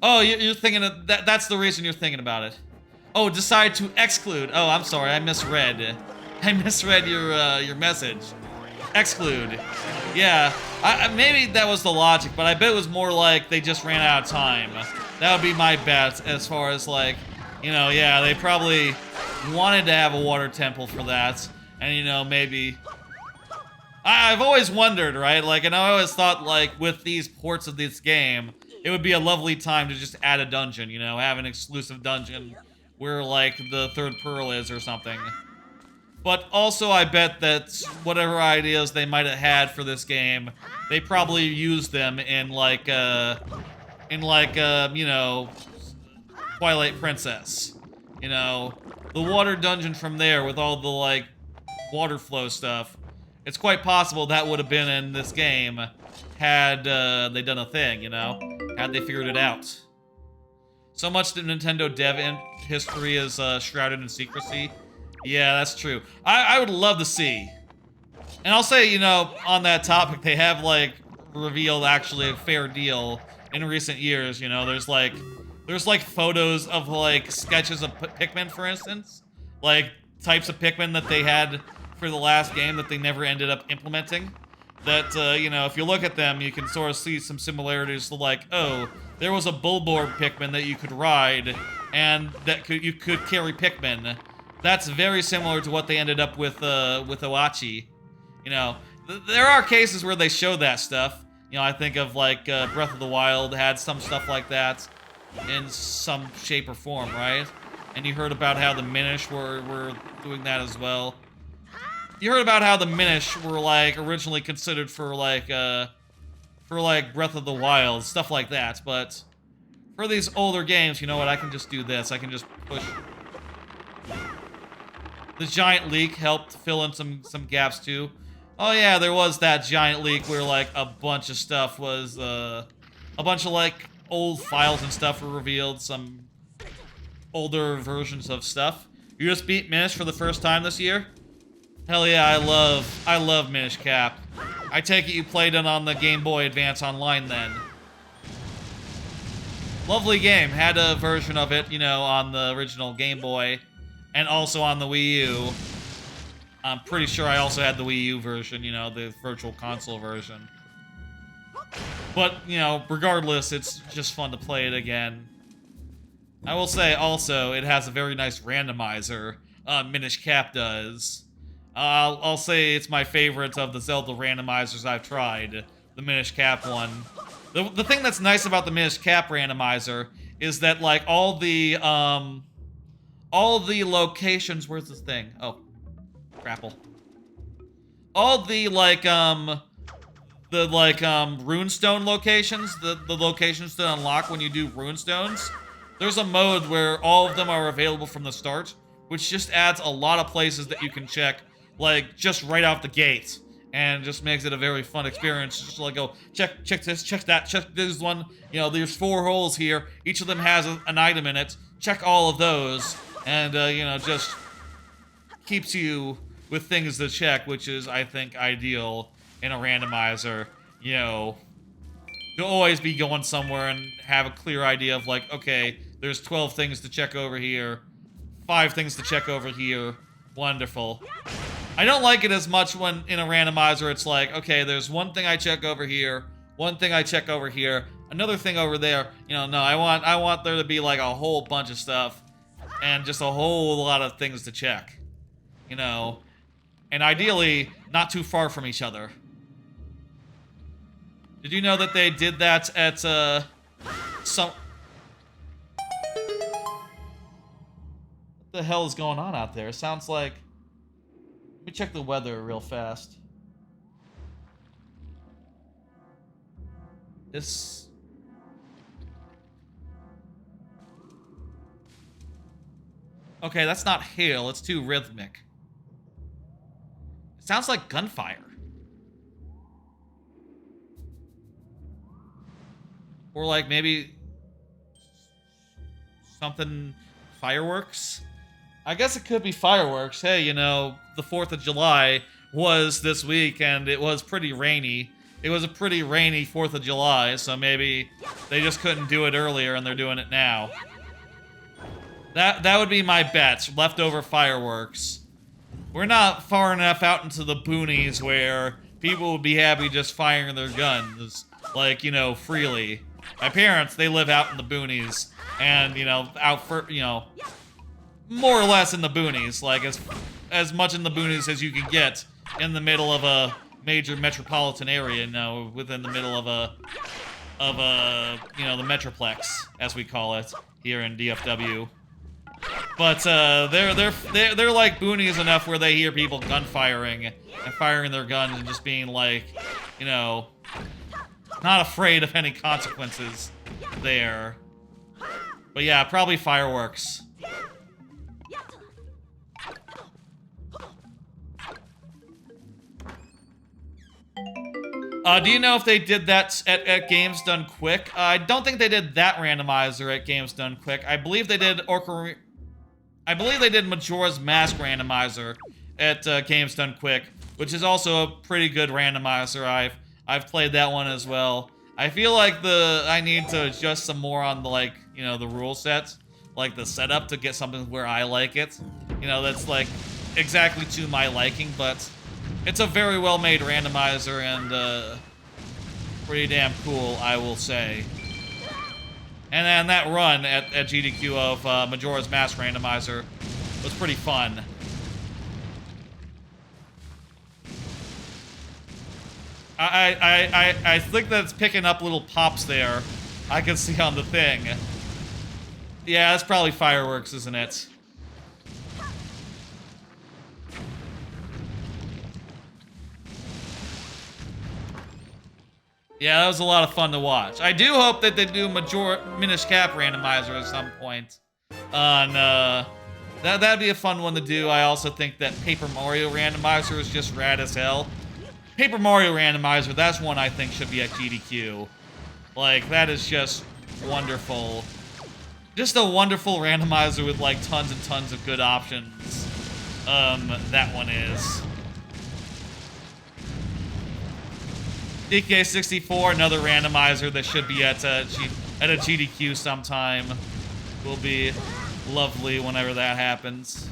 Speaker 1: Oh, you're thinking of that's the reason you're thinking about it. Oh, decide to exclude. Oh, I'm sorry, I misread. I misread your message. Exclude. Yeah, maybe that was the logic, but I bet it was more like they just ran out of time. That would be my bet as far as like, you know, yeah, they probably wanted to have a water temple for that, and you know, maybe. I've always wondered, right? Like, and I always thought, like, with these ports of this game, it would be a lovely time to just add a dungeon, you know, have an exclusive dungeon where, like, the third pearl is or something. But also, I bet that whatever ideas they might have had for this game, they probably used them in, like, you know, Twilight Princess. You know, the water dungeon from there with all the, like, water flow stuff. It's quite possible that would have been in this game had they done a thing, you know? Had they figured it out. So much that Nintendo dev history is shrouded in secrecy. Yeah, that's true. I would love to see. And I'll say, you know, on that topic, they have, like, revealed actually a fair deal in recent years, you know? There's like photos of, like, sketches of Pikmin, for instance. Like, types of Pikmin that they had for the last game that they never ended up implementing. That, you know, if you look at them, you can sort of see some similarities to, like, oh, there was a Bulborb Pikmin that you could ride, and that you could carry Pikmin. That's very similar to what they ended up with Oachi. You know, there are cases where they show that stuff. You know, I think of, like, Breath of the Wild had some stuff like that in some shape or form, right? And you heard about how the Minish were doing that as well. You heard about how the Minish were, like, originally considered for, like, Breath of the Wild, stuff like that, but for these older games, you know what, I can just do this. I can just push The giant leak helped fill in some gaps too. Oh yeah, there was that giant leak where like a bunch of stuff was a bunch of like old files and stuff were revealed, some older versions of stuff. You just beat Minish for the first time this year? Hell yeah, I love Minish Cap. I take it you played it on the Game Boy Advance Online then. Lovely game. Had a version of it, you know, on the original Game Boy and also on the Wii U. I'm pretty sure I also had the Wii U version, you know, the Virtual Console version. But, you know, regardless, it's just fun to play it again. I will say, also, it has a very nice randomizer. Minish Cap does. I'll say it's my favorite of the Zelda randomizers I've tried. The Minish Cap one. The thing that's nice about the Minish Cap randomizer is that, like, all the locations... Where's this thing? Oh. Grapple. All the, like, runestone locations, the locations to unlock when you do runestones, there's a mode where all of them are available from the start, which just adds a lot of places that you can check, like, just right out the gate. And just makes it a very fun experience. Just like, go, check this, check that, check this one. You know, there's 4 holes here. Each of them has an item in it. Check all of those. And, you know, just keeps you with things to check, which is, I think, ideal in a randomizer. You know, you'll always be going somewhere and have a clear idea of, like, okay, there's 12 things to check over here. 5 things to check over here. Wonderful. I don't like it as much when in a randomizer it's like, okay, there's one thing I check over here, one thing I check over here, another thing over there. You know, no, I want there to be like a whole bunch of stuff and just a whole lot of things to check. You know, and ideally not too far from each other. Did you know that they did that at some... What the hell is going on out there? It sounds like... Let me check the weather real fast. This... Okay, that's not hail, it's too rhythmic. It sounds like gunfire. Or like maybe... something... fireworks? I guess it could be fireworks. Hey, you know, the 4th of July was this week, and it was pretty rainy. It was a pretty rainy 4th of July, so maybe they just couldn't do it earlier, and they're doing it now. That would be my bet. Leftover fireworks. We're not far enough out into the boonies where people would be happy just firing their guns, like, you know, freely. My parents, they live out in the boonies, and, you know, out for, you know... more or less in the boonies, like as much in the boonies as you can get in the middle of a major metropolitan area, you know, within the middle of a you know, the Metroplex, as we call it here in DFW. But they're like boonies enough where they hear people gunfiring and firing their guns and just being like, you know, not afraid of any consequences there. But yeah, probably fireworks. Do you know if they did that at Games Done Quick? I don't think they did that randomizer at Games Done Quick. I believe they did Majora's Mask randomizer at Games Done Quick, which is also a pretty good randomizer. I've played that one as well. I feel like I need to adjust some more on the, like, you know, the rule set, like the setup to get something where I like it. You know, that's like exactly to my liking, but it's a very well-made randomizer and pretty damn cool, I will say. And then that run at GDQ of Majora's Mask randomizer was pretty fun. I think that it's picking up little pops there. I can see on the thing. Yeah, that's probably fireworks, isn't it? Yeah, that was a lot of fun to watch. I do hope that they do Minish Cap randomizer at some point on That'd be a fun one to do. I also think that Paper Mario Randomizer is just rad as hell. Paper Mario Randomizer, that's one I think should be at GDQ. Like, that is just wonderful. Just a wonderful randomizer with, like, tons and tons of good options. That one is. DK64, another randomizer that should be at a GDQ sometime. Will be lovely whenever that happens.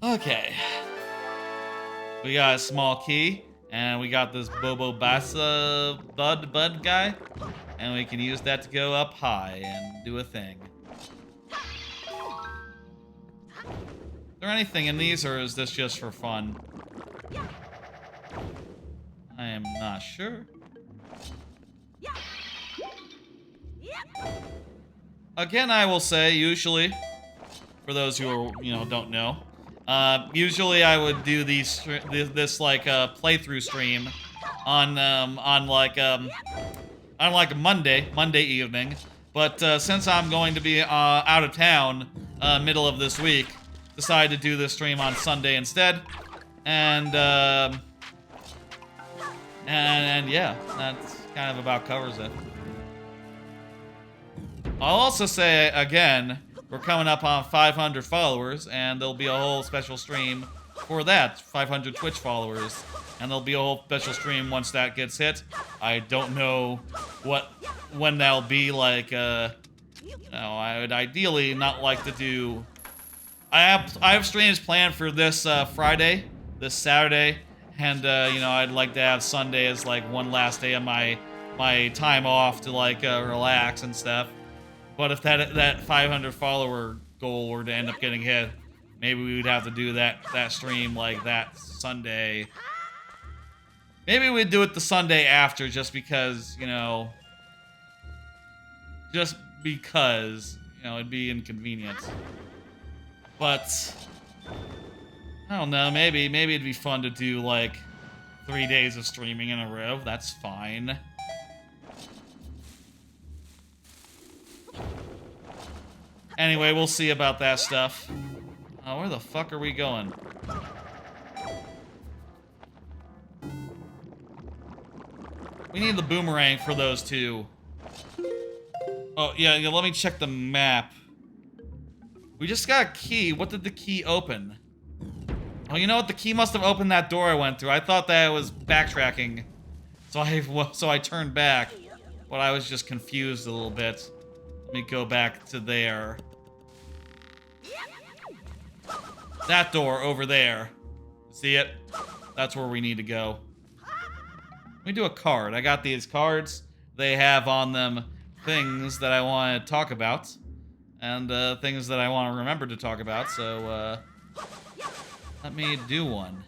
Speaker 1: Okay. We got a small key, and we got this Bobo Bassa Bud guy, and we can use that to go up high and do a thing. Is there anything in these, or is this just for fun? I am not sure. Again, I will say, usually, for those who are, don't know, usually I would do this like playthrough stream on like a Monday evening, but since I'm going to be out of town middle of this week, decided to do this stream on Sunday instead, and yeah, that's kind of about covers it. I'll also say again, we're coming up on 500 followers, and there'll be a whole special stream for that, 500 Twitch followers, and there'll be a whole special stream once that gets hit. I don't know when that'll be. Like, I would ideally not like to do. I have streams planned for this Friday, this Saturday, and I'd like to have Sunday as like one last day of my time off to like relax and stuff. But if that 500 follower goal were to end up getting hit, maybe we would have to do that stream like that Sunday. Maybe we'd do it the Sunday after, just because it'd be inconvenient. But I don't know, maybe it'd be fun to do like 3 days of streaming in a row. That's fine. Anyway, we'll see about that stuff. Where the fuck are we going? We need the boomerang for those two. Oh, yeah, let me check the map. We just got a key. What did the key open? Oh, you know what? The key must have opened that door I went through. I thought that it was backtracking. So I turned back. But I was just confused a little bit. Let me go back to there. That door over there. See it? That's where we need to go. Let me do a card. I got these cards. They have on them things that I want to talk about. And things that I want to remember to talk about. So, let me do one.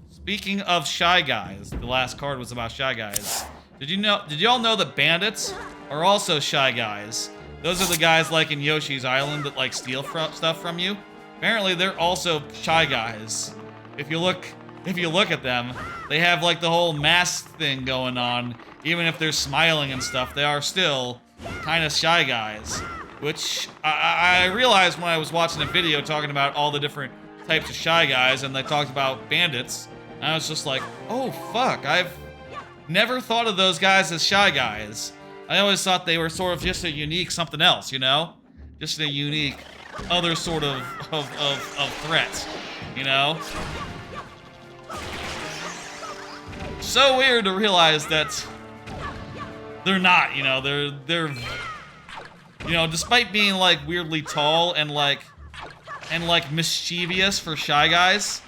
Speaker 1: Speaking of Shy Guys. The last card was about Shy Guys. Did y'all know that bandits are also Shy Guys? Those are the guys like in Yoshi's Island that like steal stuff from you. Apparently, they're also Shy Guys. If you look at them, they have like the whole mask thing going on. Even if they're smiling and stuff, they are still kind of Shy Guys. Which I realized when I was watching a video talking about all the different types of Shy Guys, and they talked about bandits. And I was just like, oh fuck, I've never thought of those guys as Shy Guys. I always thought they were sort of just a unique something else, Just a unique other sort of threat, So weird to realize that they're not, they're despite being like weirdly tall and like mischievous for Shy Guys,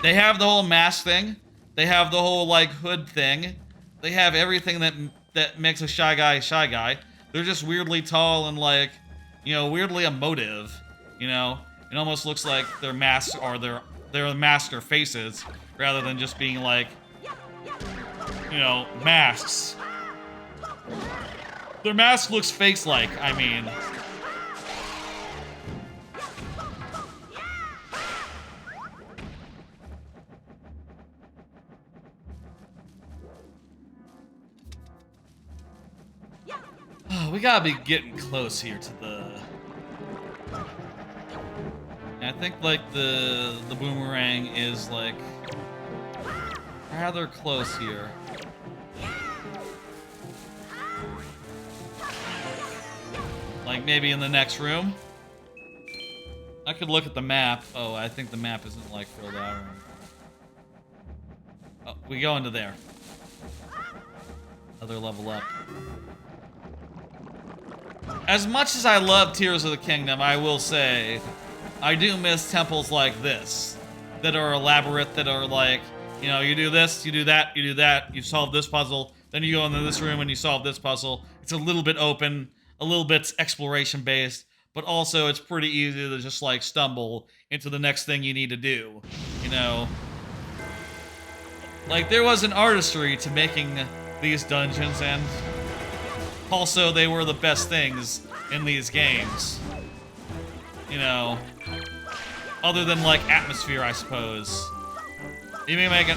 Speaker 1: they have the whole mask thing. They have the whole like hood thing. They have everything that makes a Shy Guy a Shy Guy. They're just weirdly tall and like, weirdly emotive. It almost looks like their masks are their masks are faces rather than just being like, masks. Their mask looks face-like, I mean. We gotta be getting close here to the... I think, like, the boomerang is, like, rather close here. Like, maybe in the next room? I could look at the map. Oh, I think the map isn't, like, filled out or anything. Oh, we go into there. Another level up. As much as I love Tears of the Kingdom, I will say, I do miss temples like this. That are elaborate, that are like, you know, you do this, you do that, you do that, you solve this puzzle, then you go into this room and you solve this puzzle. It's a little bit open, a little bit exploration-based, but also it's pretty easy to just, like, stumble into the next thing you need to do, you know? Like, there was an artistry to making these dungeons, and also they were the best things in these games. You know, other than, like, atmosphere, I suppose. You may make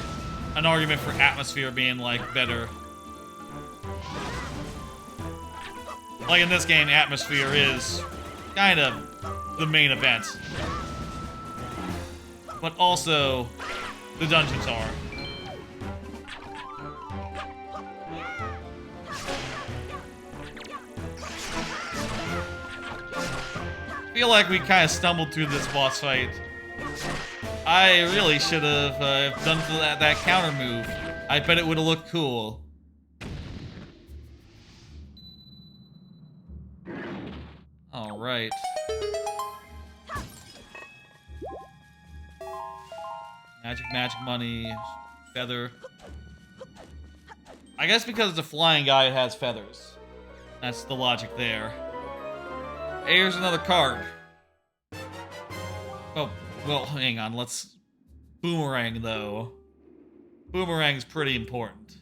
Speaker 1: an argument for atmosphere being, like, better. Like, in this game, atmosphere is kind of the main event. But also, the dungeons are. I feel like we kind of stumbled through this boss fight. I really should have done that counter move. I bet it would have looked cool. Alright. Magic money, feather. I guess because it's a flying guy, it has feathers. That's the logic there. Hey, here's another card. Oh, well, hang on. Let's... Boomerang, though. Boomerang's pretty important.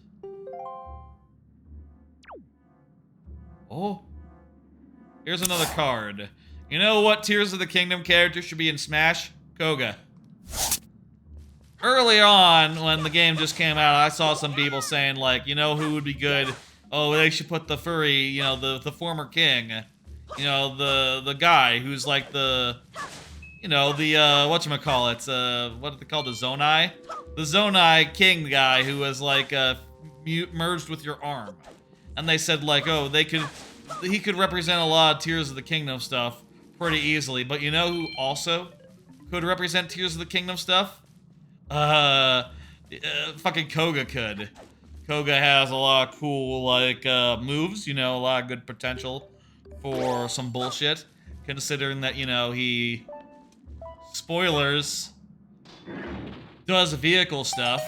Speaker 1: Oh. Here's another card. You know what Tears of the Kingdom character should be in Smash? Koga. Early on, when the game just came out, I saw some people saying, like, you know who would be good? Oh, they should put the furry, you know, the former king. You know, the guy who's like the, you know, the, whatchamacallit, what do they call the Zonai? The Zonai king guy who was like, merged with your arm. And they said like, oh, he could represent a lot of Tears of the Kingdom stuff pretty easily. But you know who also could represent Tears of the Kingdom stuff? Fucking Koga could. Koga has a lot of cool, like, moves, you know, a lot of good potential for some bullshit, considering that, you know, he, spoilers, does vehicle stuff,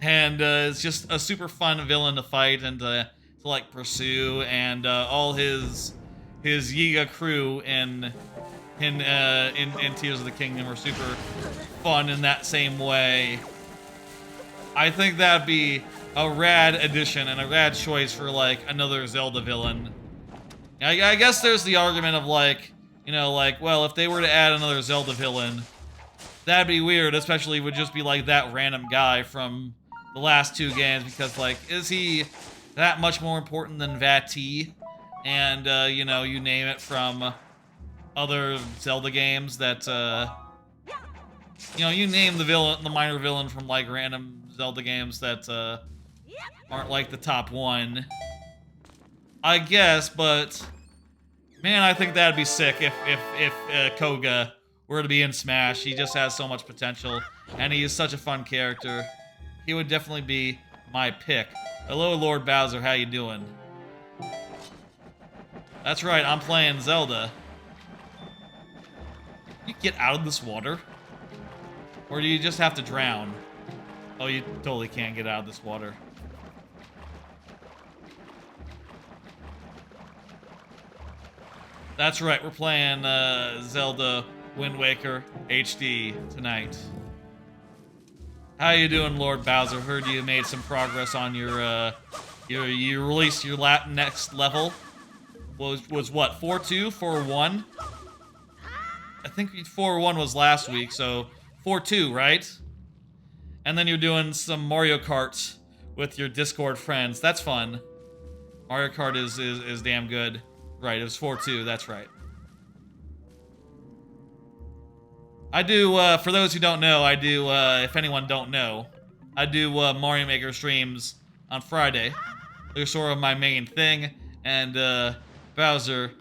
Speaker 1: and it's just a super fun villain to fight and to like, pursue, and all his Yiga crew in Tears of the Kingdom are super fun in that same way. I think that'd be a rad addition and a rad choice for, like, another Zelda villain. I guess there's the argument of, like, you know, like, well, if they were to add another Zelda villain, that'd be weird, especially would just be, like, that random guy from the last two games, because, like, is he that much more important than Vati? And, you know, you name it from other Zelda games that, you know, you name the minor villain from, like, random Zelda games that, aren't, like, the top one. I guess, but man, I think that'd be sick if Koga were to be in Smash. He just has so much potential, and he is such a fun character. He would definitely be my pick. Hello, Lord Bowser, how you doing? That's right, I'm playing Zelda. You get out of this water? Or do you just have to drown? Oh, you totally can't get out of this water. That's right, we're playing Zelda Wind Waker HD tonight. How you doing, Lord Bowser? Heard you made some progress on your you released your next level. Was what, 4-2, 4-1? I think 4-1 was last week, so 4-2, right? And then you're doing some Mario Kart with your Discord friends. That's fun. Mario Kart is damn good. Right, it was 4-2, that's right. I do, for those who don't know, I do, if anyone don't know, I do Mario Maker streams on Friday. They're sort of my main thing, and Bowser,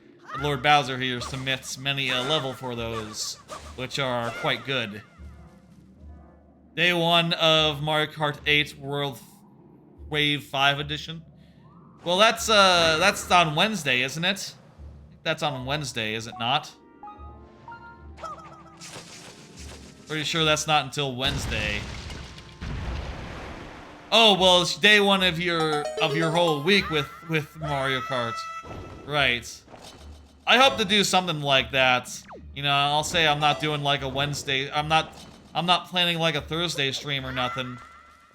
Speaker 1: Lord Bowser here submits many a level for those, which are quite good. Day 1 of Mario Kart 8 World Wave 5 Edition. Well, that's on Wednesday, isn't it? That's on Wednesday, is it not? Pretty sure that's not until Wednesday. Oh, well, it's day 1 of your whole week with Mario Kart. Right. I hope to do something like that. You know, I'll say I'm not doing like a Wednesday. I'm not planning like a Thursday stream or nothing,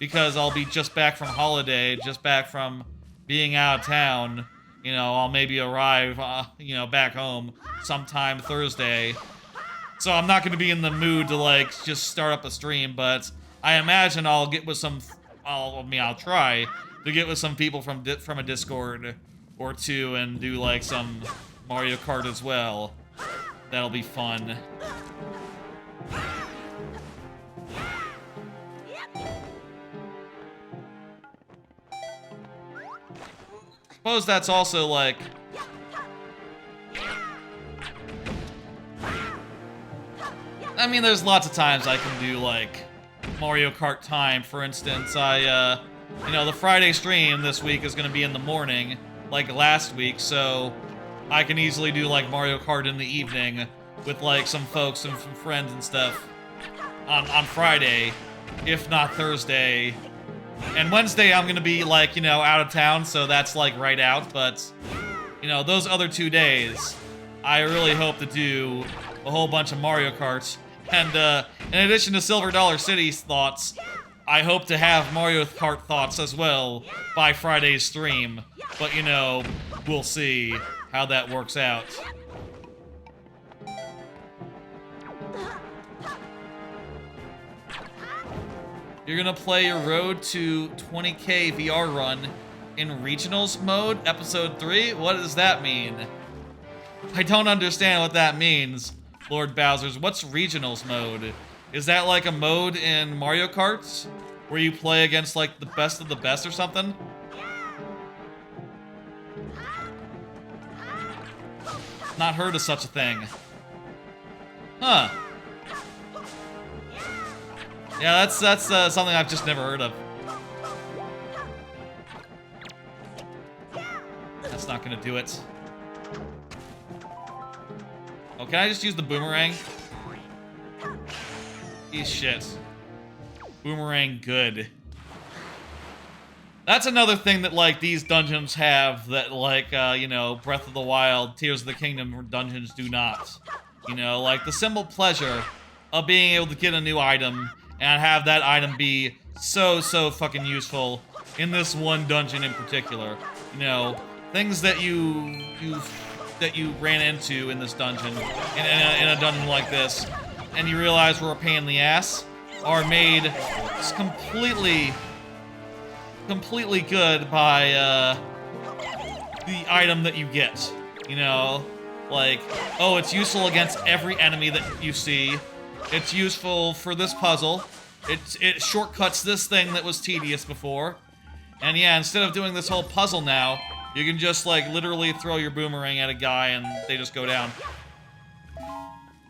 Speaker 1: because I'll be just back from holiday, just back from being out of town. You know, I'll maybe arrive, you know, back home sometime Thursday. So I'm not going to be in the mood to like just start up a stream, but I imagine I'll get with some. I'll try to get with some people from a Discord or two and do like some Mario Kart as well. That'll be fun. Suppose that's also like. I mean, there's lots of times I can do like Mario Kart time. For instance, you know, the Friday stream this week is gonna be in the morning, like last week, so I can easily do like Mario Kart in the evening with like some folks and some friends and stuff on Friday, if not Thursday. And Wednesday I'm gonna be like, you know, out of town, so that's like right out, but you know, those other 2 days, I really hope to do a whole bunch of Mario Karts. And in addition to Silver Dollar City's thoughts, I hope to have Mario Kart thoughts as well by Friday's stream. But you know, we'll see how that works out. You're gonna play your Road to 20K VR run in Regionals mode, Episode 3? What does that mean? I don't understand what that means, Lord Bowser's. What's Regionals mode? Is that like a mode in Mario Kart where you play against like the best of the best or something? Not heard of such a thing. Huh. Yeah, that's something I've just never heard of. That's not gonna do it. Oh, can I just use the boomerang? Eat shit. Boomerang good. That's another thing that, like, these dungeons have that, like, you know, Breath of the Wild, Tears of the Kingdom dungeons do not. You know, like, the simple pleasure of being able to get a new item and have that item be so fucking useful in this one dungeon in particular. You know, things that you ran into in this dungeon, in a dungeon like this, and you realize were a pain in the ass, are made completely good by the item that you get. You know, like, oh, it's useful against every enemy that you see. It's useful for this puzzle. It shortcuts this thing that was tedious before. And yeah, instead of doing this whole puzzle now, you can just, like, literally throw your boomerang at a guy and they just go down.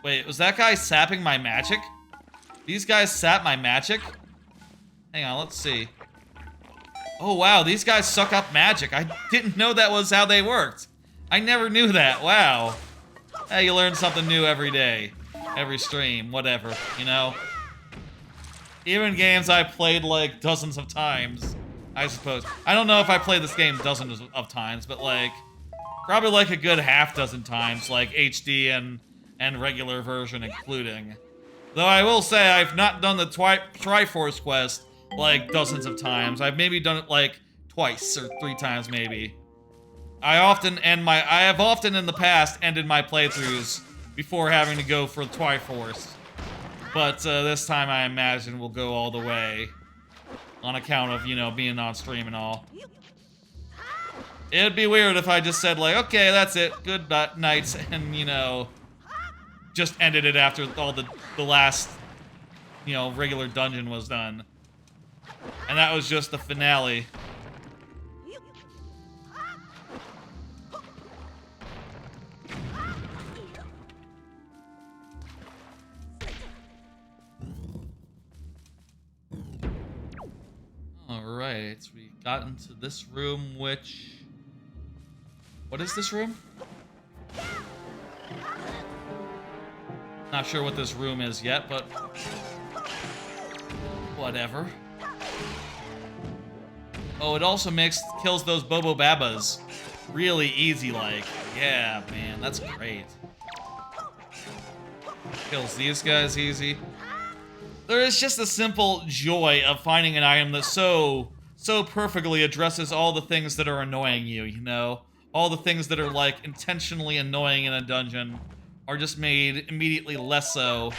Speaker 1: Wait, was that guy sapping my magic? These guys sap my magic? Hang on, let's see. Oh, wow, these guys suck up magic. I didn't know that was how they worked. I never knew that. Wow. Hey, you learn something new every day. Every stream, whatever, you know? Even games I played, like, dozens of times, I suppose. I don't know if I played this game dozens of times, but, like, probably, like, a good half dozen times, like, HD and regular version including. Though I will say I've not done the Triforce quest, like, dozens of times. I've maybe done it, like, twice or 3 times, maybe. I have often in the past ended my playthroughs before having to go for the Triforce. But this time I imagine we'll go all the way. On account of, you know, being on stream and all. It'd be weird if I just said, like, okay, that's it, good night, and, you know, just ended it after all the last, you know, regular dungeon was done. And that was just the finale. Alright, we got into this room, which... What is this room? Not sure what this room is yet, but... Whatever. Oh, it also kills those Bobo Babas really easy, like. Yeah, man, that's great. Kills these guys easy. There is just a simple joy of finding an item that so perfectly addresses all the things that are annoying you, you know? All the things that are, like, intentionally annoying in a dungeon are just made immediately less so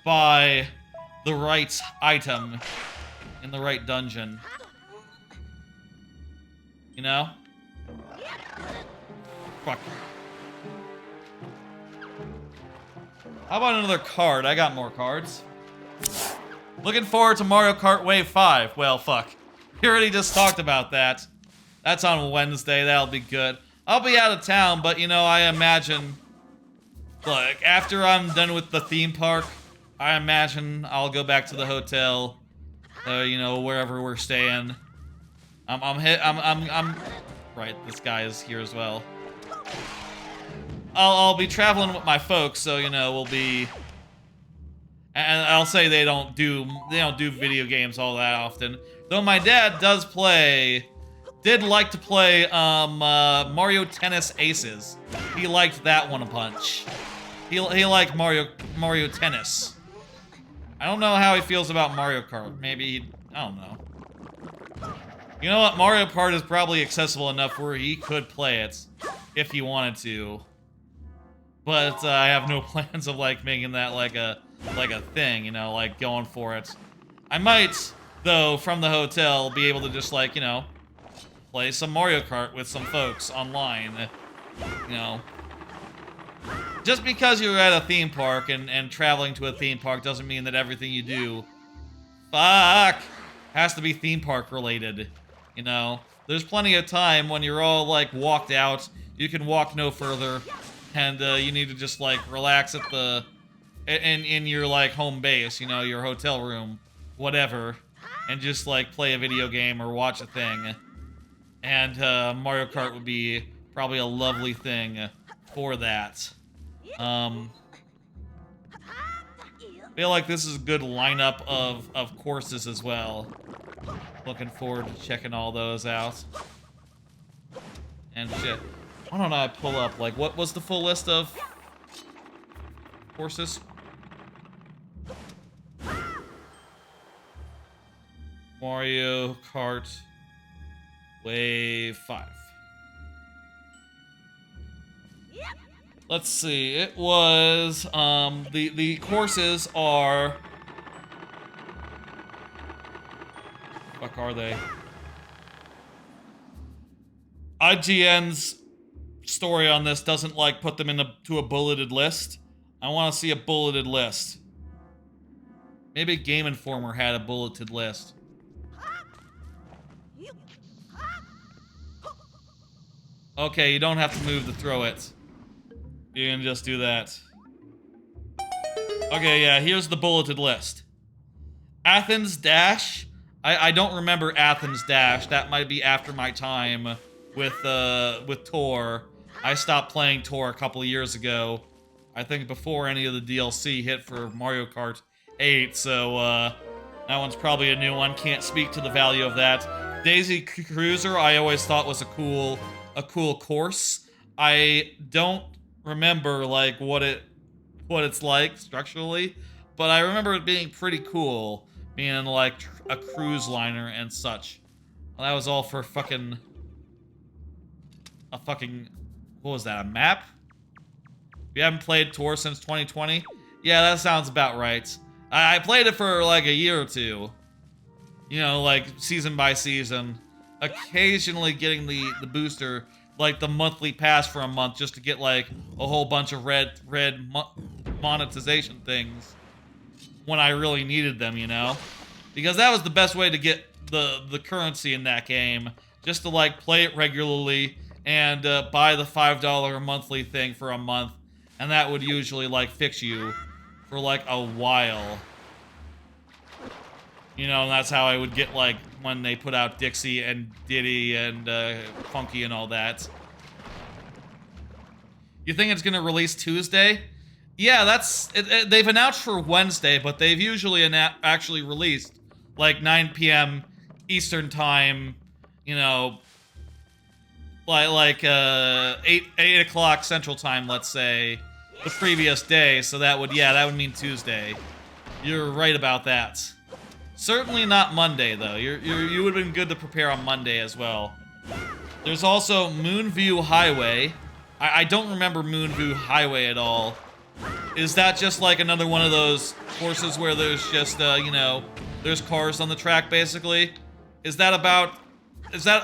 Speaker 1: by the right item in the right dungeon. You know? Fuck. How about another card? I got more cards. Looking forward to Mario Kart Wave 5. Well, fuck. We already just talked about that. That's on Wednesday. That'll be good. I'll be out of town, but, you know, I imagine... Look, after I'm done with the theme park, I imagine I'll go back to the hotel, you know, wherever we're staying. Right, this guy is here as well. I'll be traveling with my folks, so, you know, we'll be... And I'll say they don't do video games all that often. Though my dad did like to play Mario Tennis Aces. He liked that one a bunch. He liked Mario Tennis. I don't know how he feels about Mario Kart. Maybe, I don't know. You know what? Mario Kart is probably accessible enough where he could play it if he wanted to. But I have no plans of, like, making that like a thing, you know, like going for it. I might, though, from the hotel, be able to just, like, you know, play some Mario Kart with some folks online, you know. Just because you're at a theme park and traveling to a theme park doesn't mean that everything you do, has to be theme park related, you know. There's plenty of time when you're all, like, walked out, you can walk no further, and you need to just, like, relax at the... in your, like, home base, you know, your hotel room, whatever, and just, like, play a video game or watch a thing. And Mario Kart would be probably a lovely thing for that. Feel like this is a good lineup of courses as well. Looking forward to checking all those out. And shit. Why don't I pull up, like, what was the full list of courses? Mario Kart Wave 5. Let's see, it was, the courses are... What are they? IGN's story on this doesn't, like, put them into a bulleted list. I want to see a bulleted list. Maybe Game Informer had a bulleted list. Okay, you don't have to move to throw it. You can just do that. Okay, yeah, here's the bulleted list. Athens Dash. I don't remember Athens Dash. That might be after my time with Tor. I stopped playing Tor a couple of years ago. I think before any of the DLC hit for Mario Kart 8, so that one's probably a new one. Can't speak to the value of that. Daisy Cruiser I always thought was a cool course. I don't remember, like, what it's like structurally, but I remember it being pretty cool, being like a cruise liner and such. Well, that was all for fucking what was that, a map? You haven't played Tour since 2020? Yeah, that sounds about right. I played it for like a year or two, you know, like season by season. occasionally getting the booster, like the monthly pass for a month, just to get like a whole bunch of red monetization things when I really needed them, you know? Because that was the best way to get the currency in that game, just to like play it regularly and buy the $5 monthly thing for a month, and that would usually like fix you for like a while. You know, and that's how I would get, like, when they put out Dixie and Diddy and Funky and all that. You think it's gonna release Tuesday? Yeah, they've announced for Wednesday, but they've usually actually released, like, 9 p.m. Eastern Time, you know, like 8 o'clock Central Time, let's say, the previous day, so that would mean Tuesday. You're right about that. Certainly not Monday, though. You would have been good to prepare on Monday as well. There's also Moonview Highway. I don't remember Moonview Highway at all. Is that just like another one of those courses where there's just, you know, there's cars on the track, basically? Is that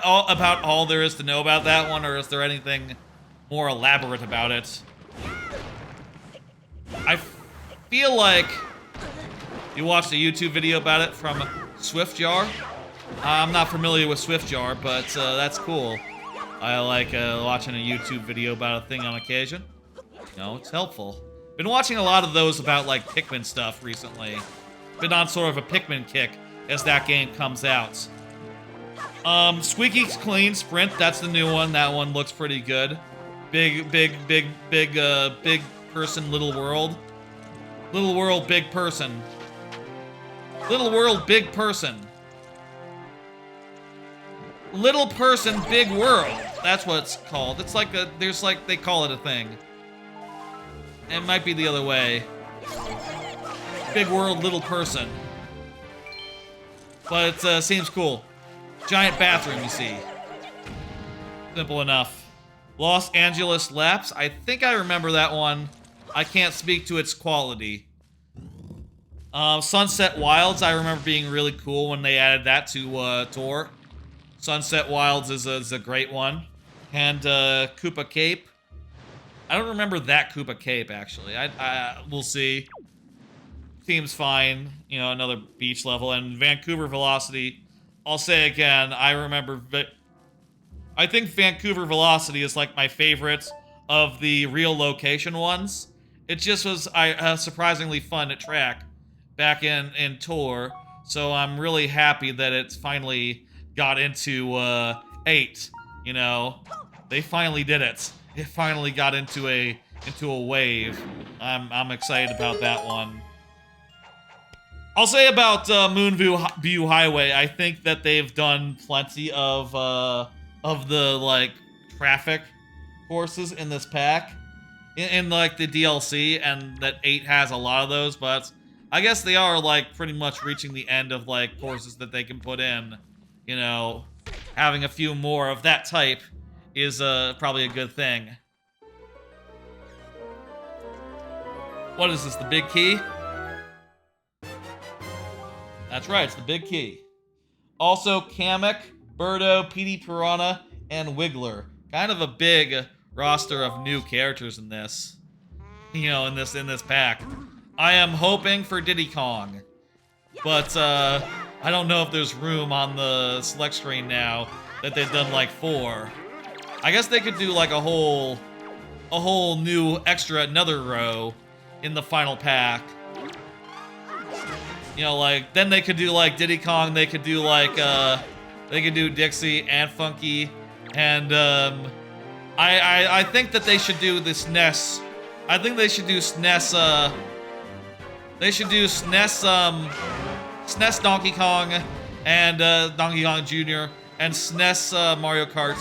Speaker 1: all there is to know about that one, or is there anything more elaborate about it? I feel like you watched a YouTube video about it from SwiftJar. I'm not familiar with SwiftJar, but that's cool. I like watching a YouTube video about a thing on occasion. You know, it's helpful. Been watching a lot of those about, like, Pikmin stuff recently. Been on sort of a Pikmin kick as that game comes out. Squeaky Clean Sprint, that's the new one. That one looks pretty good. Big person, little world. Little world, big person. Little world, big person. Little person, big world. That's what it's called. It's like they call it a thing. It might be the other way. Big world, little person. But it seems cool. Giant bathroom, you see. Simple enough. Los Angeles Laps. I think I remember that one. I can't speak to its quality. Sunset Wilds, I remember being really cool when they added that to Tour. Sunset Wilds is a great one. And Koopa Cape. I don't remember that Koopa Cape, actually. We'll see. Seems fine. You know, another beach level. And Vancouver Velocity, I'll say again, I remember... I think Vancouver Velocity is like my favorite of the real location ones. It just was surprisingly fun to track back in Tour, so I'm really happy that it's finally got into 8. You know, they finally did it. It finally got into a wave. I'm excited about that one. I'll say about Moonview Highway, I think that they've done plenty of the, like, traffic courses in this pack, in like the DLC, and that 8 has a lot of those, but I guess they are, like, pretty much reaching the end of, like, courses that they can put in. You know, having a few more of that type is probably a good thing. What is this, the big key? That's right, it's the big key. Also, Kamek, Birdo, PD Piranha, and Wiggler. Kind of a big roster of new characters in this. You know, in this pack. I am hoping for Diddy Kong. But, I don't know if there's room on the select screen now that they've done, like, 4. I guess they could do, like, a whole new extra, another row in the final pack. You know, like, then they could do, like, Diddy Kong, they could do, like, they could do Dixie and Funky, and, I think that they should do this SNES. I think they should do SNES, they should do SNES Donkey Kong and, Donkey Kong Jr. and SNES, Mario Kart,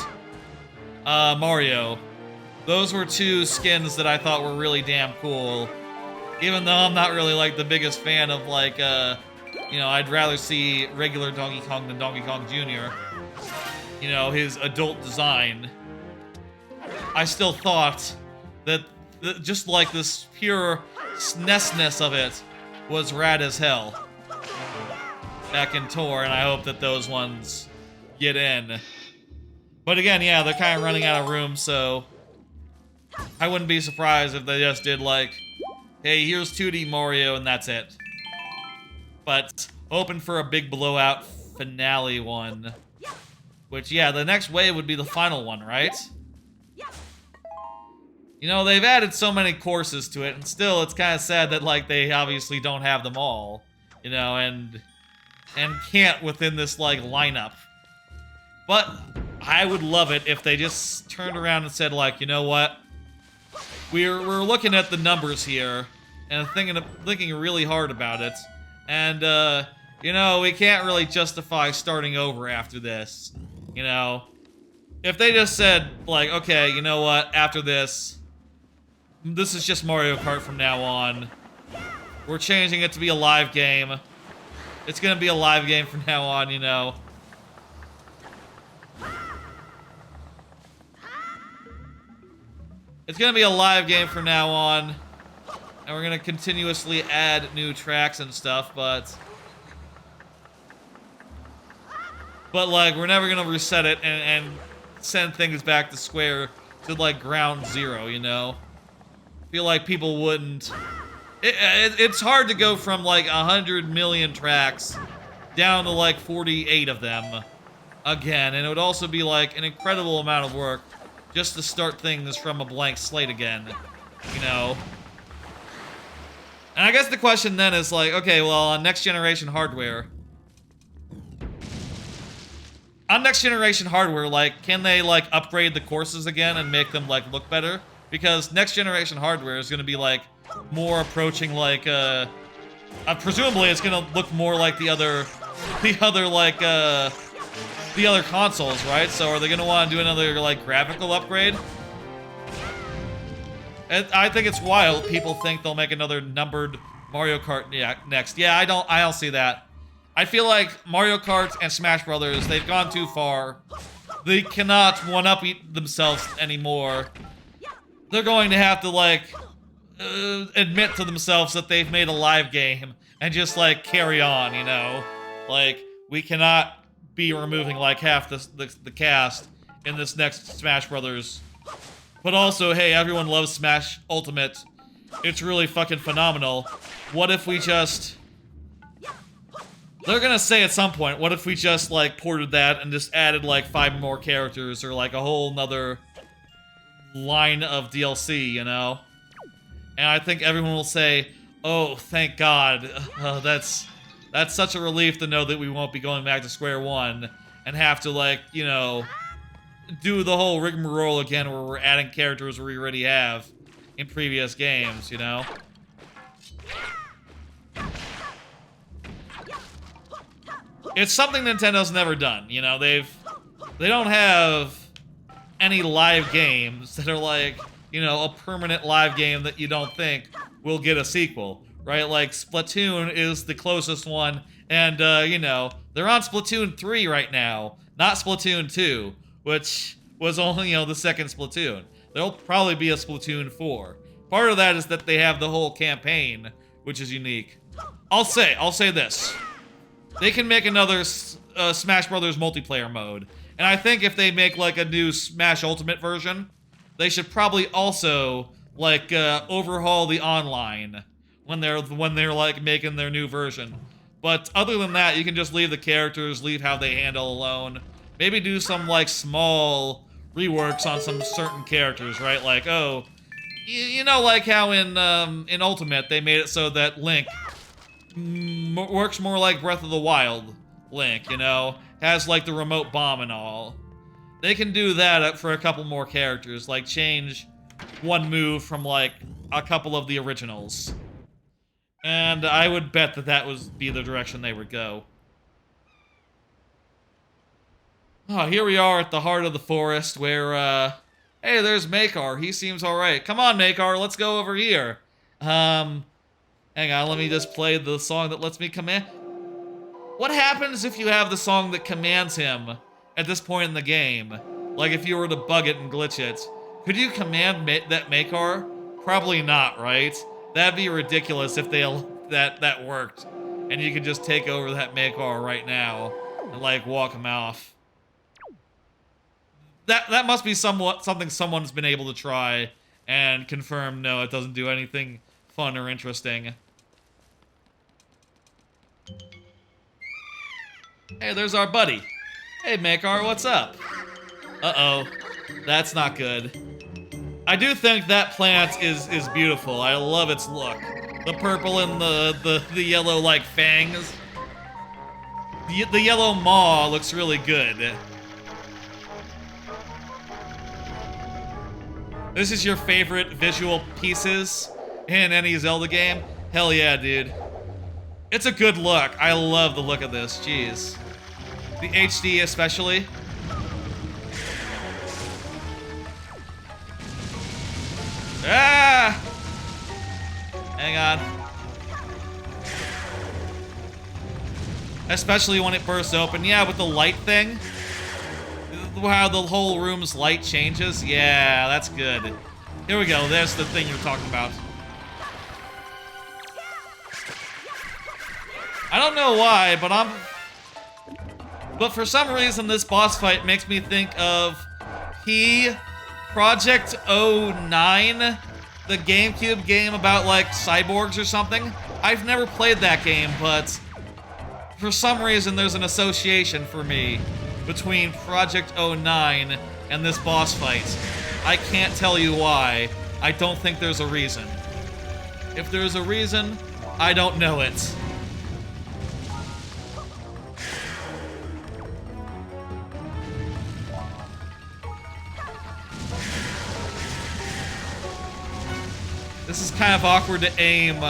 Speaker 1: Mario. Those were 2 skins that I thought were really damn cool. Even though I'm not really, like, the biggest fan of, like, you know, I'd rather see regular Donkey Kong than Donkey Kong Jr. You know, his adult design. I still thought that just, like, this pure SNES-ness of it was rad as hell back in Tour, and I hope that those ones get in. But again, yeah, they're kind of running out of room, so I wouldn't be surprised if they just did like, hey, here's 2D Mario and that's it. But open for a big blowout finale one. Which, yeah, the next wave would be the final one, right? You know, they've added so many courses to it, and still, it's kind of sad that, like, they obviously don't have them all. You know, and can't within this, like, lineup. But I would love it if they just turned around and said, like, you know what? We're looking at the numbers here, and thinking really hard about it. And, you know, we can't really justify starting over after this. You know? If they just said, like, okay, you know what? After this is just Mario Kart from now on. We're changing it to be a live game. It's gonna be a live game from now on, you know. It's gonna be a live game from now on. And we're gonna continuously add new tracks and stuff, but like, we're never gonna reset it and send things back to like, ground zero, you know? I feel like people wouldn't... It's hard to go from, like, 100 million tracks down to, like, 48 of them again, and it would also be, like, an incredible amount of work just to start things from a blank slate again, you know? And I guess the question then is, like, okay, well, on next generation hardware, like, can they, like, upgrade the courses again and make them, like, look better? Because next generation hardware is gonna be, like, more approaching, like, presumably it's gonna look more like the other consoles, right? So are they gonna want to do another, like, graphical upgrade? And I think it's wild. People think they'll make another numbered Mario Kart next. Yeah, I don't see that. I feel like Mario Kart and Smash Brothers, they've gone too far. They cannot one-up themselves anymore. They're going to have to, like, admit to themselves that they've made a live game and just, like, carry on, you know? Like, we cannot be removing, like, half the cast in this next Smash Brothers. But also, hey, everyone loves Smash Ultimate. It's really fucking phenomenal. What if we just... They're gonna say at some point, what if we just, like, ported that and just added, like, 5 more characters or, like, a whole nother line of DLC, you know? And I think everyone will say, oh, thank God. That's such a relief to know that we won't be going back to square one and have to, like, you know, do the whole rigmarole again where we're adding characters we already have in previous games, you know? It's something Nintendo's never done, you know? They don't have any live games that are, like, you know, a permanent live game that you don't think will get a sequel, right? Like, Splatoon is the closest one, and, you know, they're on Splatoon 3 right now, not Splatoon 2, which was only, you know, the second Splatoon. There'll probably be a Splatoon 4. Part of that is that they have the whole campaign, which is unique. I'll say this. They can make another Smash Brothers multiplayer mode. And I think if they make, like, a new Smash Ultimate version, they should probably also, like, overhaul the online when they're like, making their new version. But other than that, you can just leave the characters, leave how they handle alone. Maybe do some, like, small reworks on some certain characters, right? Like, oh, you know, like how in Ultimate, they made it so that Link works more like Breath of the Wild Link, you know? Has, like, the remote bomb and all. They can do that for a couple more characters, like change one move from, like, a couple of the originals. And I would bet that that would be the direction they would go. Oh, here we are at the heart of the forest where, hey, there's Makar. He seems alright. Come on, Makar, let's go over here. Hang on, let me just play the song that lets me command. What happens if you have the song that commands him at this point in the game? Like, if you were to bug it and glitch it. Could you command that Makar? Probably not, right? That'd be ridiculous if that worked. And you could just take over that Makar right now and, like, walk him off. That must be something someone's been able to try and confirm. No, it doesn't do anything fun or interesting. Hey, there's our buddy. Hey, Makar, what's up? Uh-oh. That's not good. I do think that plant is beautiful. I love its look. The purple and the yellow, like, fangs. The yellow maw looks really good. This is your favorite visual pieces in any Zelda game? Hell yeah, dude. It's a good look. I love the look of this. Jeez. The HD especially. Ah! Hang on. Especially when it bursts open. Yeah, with the light thing. How the whole room's light changes. Yeah, that's good. Here we go. There's the thing you're talking about. I don't know why, but for some reason this boss fight makes me think of Project 09, the GameCube game about like cyborgs or something. I've never played that game, but for some reason there's an association for me between Project 09 and this boss fight. I can't tell you why. I don't think there's a reason. If there's a reason, I don't know it. This is kind of awkward to aim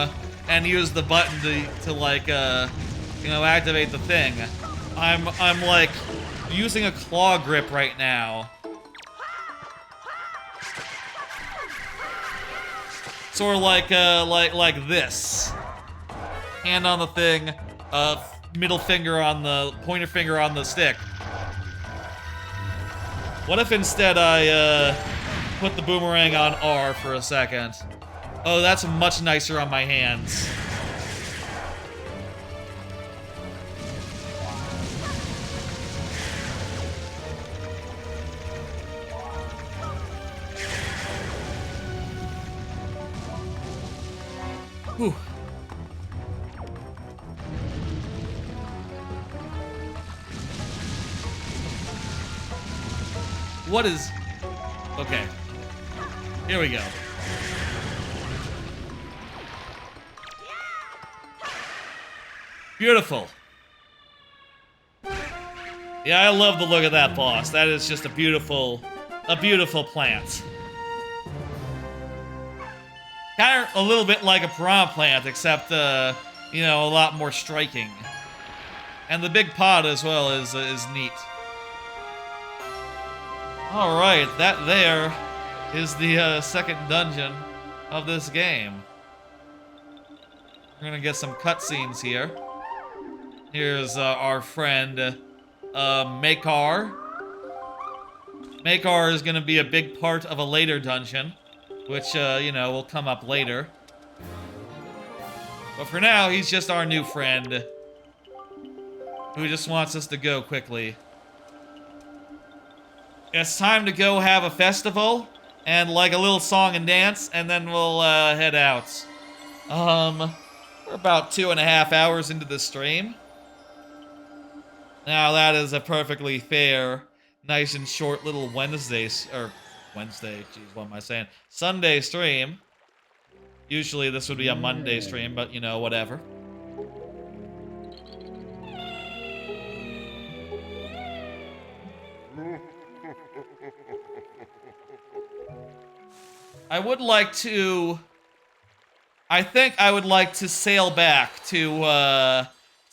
Speaker 1: and use the button to like, you know, activate the thing. I'm like using a claw grip right now. Sort of like this. Hand on the thing, middle finger on the, pointer finger on the stick. What if instead I, put the boomerang on R for a second? Oh, that's much nicer on my hands. Whew. What is... Okay. Here we go. Beautiful. Yeah, I love the look of that boss. That is just a beautiful plant. Kind of a little bit like a piranha plant, except, you know, a lot more striking. And the big pod as well is neat. All right, that there is the second dungeon of this game. We're gonna get some cutscenes here. Here's our friend Makar. Makar is gonna be a big part of a later dungeon, which you know, will come up later. But for now, he's just our new friend who just wants us to go quickly. It's time to go have a festival and like a little song and dance, and then we'll head out. We're about 2.5 hours into the stream. Now that is a perfectly fair, nice and short little Wednesday, jeez, what am I saying? Sunday stream. Usually this would be a Monday stream, but you know, whatever. I think I would like to sail back to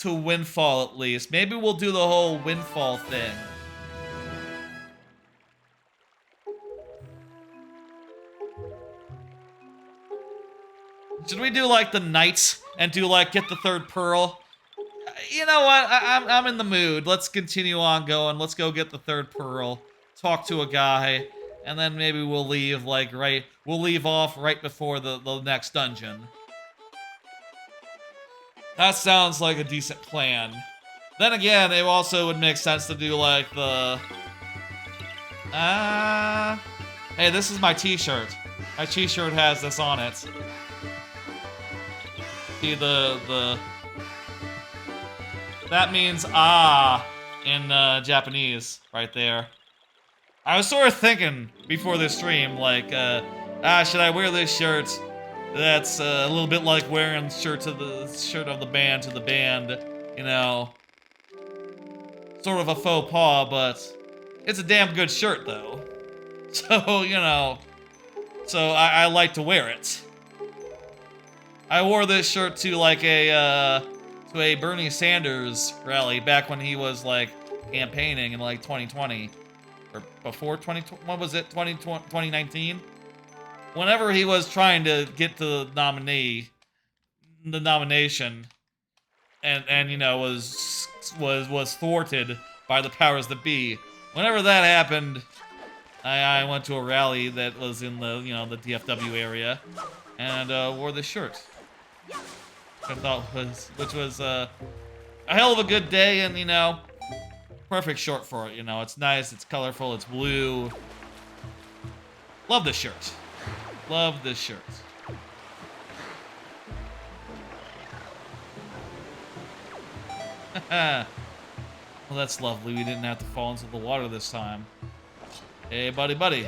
Speaker 1: Windfall at least. Maybe we'll do the whole Windfall thing. Should we do like the Knights and do like get the third pearl? You know what? I'm in the mood. Let's continue on going. Let's go get the third pearl. Talk to a guy. And then maybe we'll leave, like, we'll leave off right before the next dungeon. That sounds like a decent plan. Then again, it also would make sense to do, like, the Hey, this is my t-shirt. My t-shirt has this on it. See the... That means in Japanese, right there. I was sort of thinking before this stream, like, should I wear this shirt? That's a little bit like wearing shirt of the band to the band, you know. Sort of a faux pas, but it's a damn good shirt, though. So, you know, I like to wear it. I wore this shirt to like to a Bernie Sanders rally back when he was like campaigning in like 2020 or before 2020. What was it? 2019. Whenever he was trying to get the nomination, and you know was thwarted by the powers that be. Whenever that happened, I went to a rally that was in the the DFW area, and wore this shirt. I thought which was a hell of a good day, and you know, perfect shirt for it. You know, it's nice, it's colorful, it's blue. Love this shirt. Love this shirt. Well, that's lovely. We didn't have to fall into the water this time. Hey, buddy.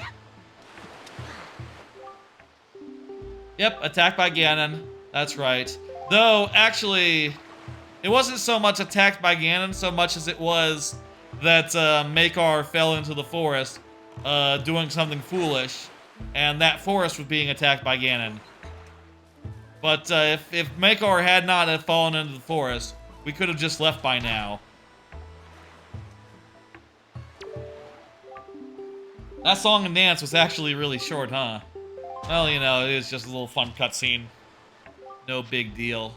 Speaker 1: Yep, attacked by Ganon. That's right. Though, actually, it wasn't so much attacked by Ganon so much as it was that Makar fell into the forest doing something foolish, and that forest was being attacked by Ganon. But if Makar had not have fallen into the forest, we could have just left by now. That song and dance was actually really short, huh? Well, you know, it was just a little fun cutscene. No big deal.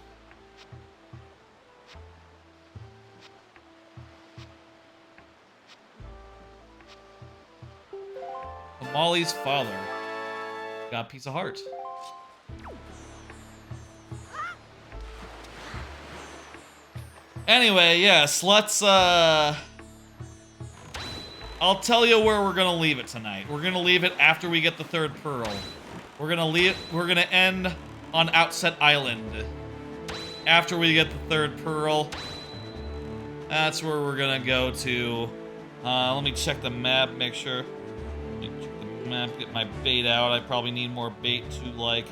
Speaker 1: Molly's father. Got a piece of heart. Anyway, yes, let's, I'll tell you where we're gonna leave it tonight. We're gonna leave it after we get the third pearl. We're gonna end on Outset Island. After we get the third pearl, that's where we're gonna go to. Let me check the map, make sure. Let me check the map, get my bait out. I probably need more bait to, like,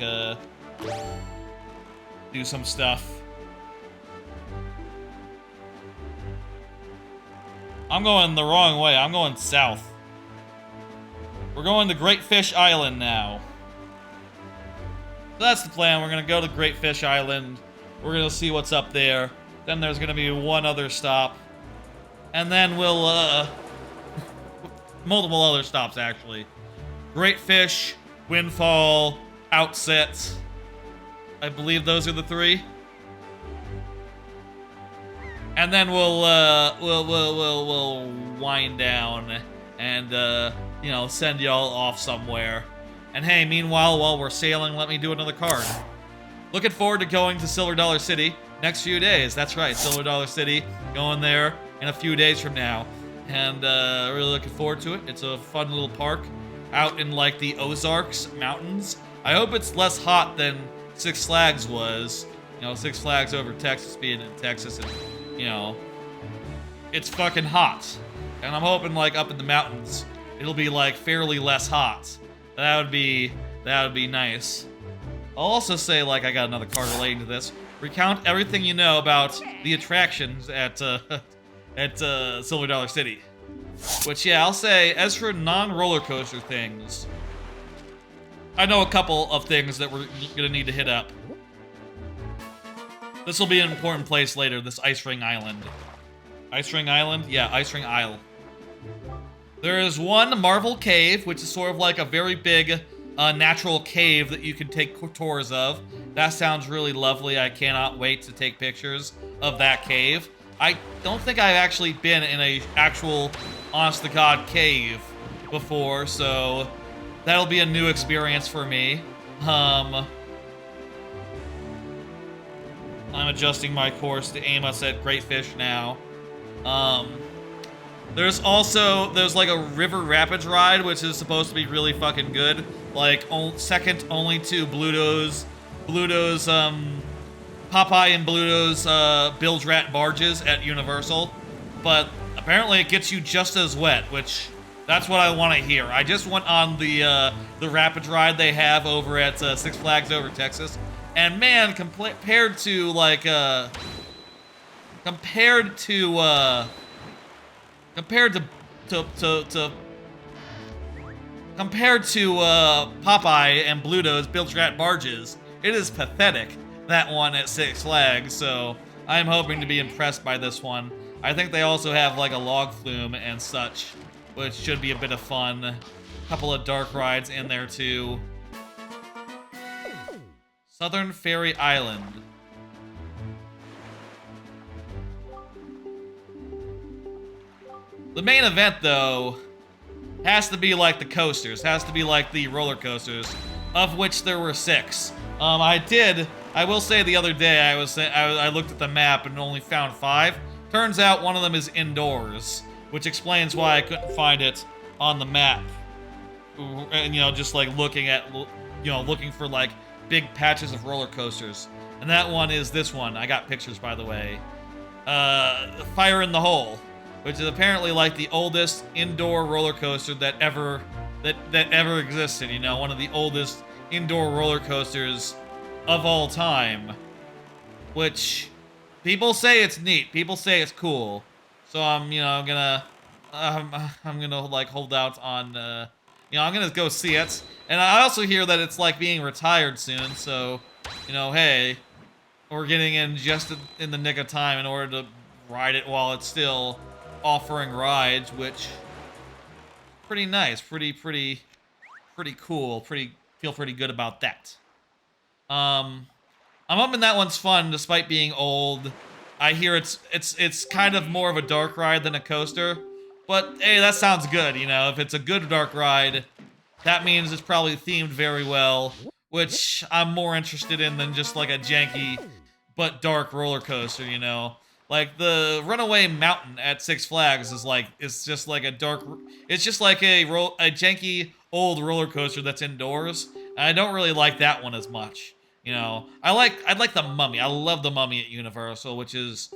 Speaker 1: do some stuff. I'm going the wrong way. I'm going south. We're going to Great Fish Island now. So that's the plan. We're going to go to Great Fish Island. We're going to see what's up there. Then there's going to be one other stop. And then we'll, multiple other stops, actually. Great Fish, Windfall, Outset. I believe those are the three. And then we'll wind down and, you know, send y'all off somewhere. And hey, meanwhile, while we're sailing, let me do another card. Looking forward to going to Silver Dollar City next few days. That's right, Silver Dollar City, going there in a few days from now. And really looking forward to it. It's a fun little park out in, like, the Ozarks Mountains. I hope it's less hot than Six Flags was. You know, Six Flags over Texas, being in Texas, and you know, it's fucking hot. And I'm hoping, like, up in the mountains, it'll be, like, fairly less hot. That would be nice. I'll also say, like, I got another card relating to this. Recount everything you know about the attractions at Silver Dollar City. Which, yeah, I'll say, as for non-roller coaster things, I know a couple of things that we're gonna need to hit up. This will be an important place later, this Ice Ring Island. Ice Ring Island? Yeah, Ice Ring Isle. There is one Marvel Cave, which is sort of like a very big natural cave that you can take tours of. That sounds really lovely. I cannot wait to take pictures of that cave. I don't think I've actually been in a actual honest-to-God cave before, so that'll be a new experience for me. I'm adjusting my course to aim us at Great Fish now. There's like a river rapids ride, which is supposed to be really fucking good. Like, second only to Bluto's, Popeye and Bluto's, Bilge Rat barges at Universal. But apparently it gets you just as wet, which, that's what I want to hear. I just went on the rapids ride they have over at, Six Flags over Texas. And man, compared to, like, compared to Popeye and Bluto's Bilge Rat barges, it is pathetic, that one at Six Flags, so I'm hoping to be impressed by this one. I think they also have like a log flume and such, which should be a bit of fun. A couple of dark rides in there too. Southern Fairy Island. The main event, though, has to be like the coasters, has to be like the roller coasters, of which there were 6. I will say the other day I looked at the map and only found 5. Turns out one of them is indoors, which explains why I couldn't find it on the map. And, you know, just like looking for like big patches of roller coasters. And that one is this one. I got pictures, by the way. Fire in the Hole, which is apparently like the oldest indoor roller coaster that ever existed, you know, one of the oldest indoor roller coasters of all time. Which people say it's neat, people say it's cool. So I'm gonna like hold out on I'm gonna go see it. And I also hear that it's like being retired soon, so hey, we're getting in just in the nick of time in order to ride it while it's still offering rides, which pretty nice, pretty cool, feel pretty good about that. I'm hoping that one's fun despite being old. I hear it's kind of more of a dark ride than a coaster, but hey, that sounds good. If it's a good dark ride, that means it's probably themed very well, which I'm more interested in than just like a janky but dark roller coaster. Like the Runaway Mountain at Six Flags it's just like a janky old roller coaster that's indoors. And I don't really like that one as much. I'd like the Mummy. I love the Mummy at Universal, which is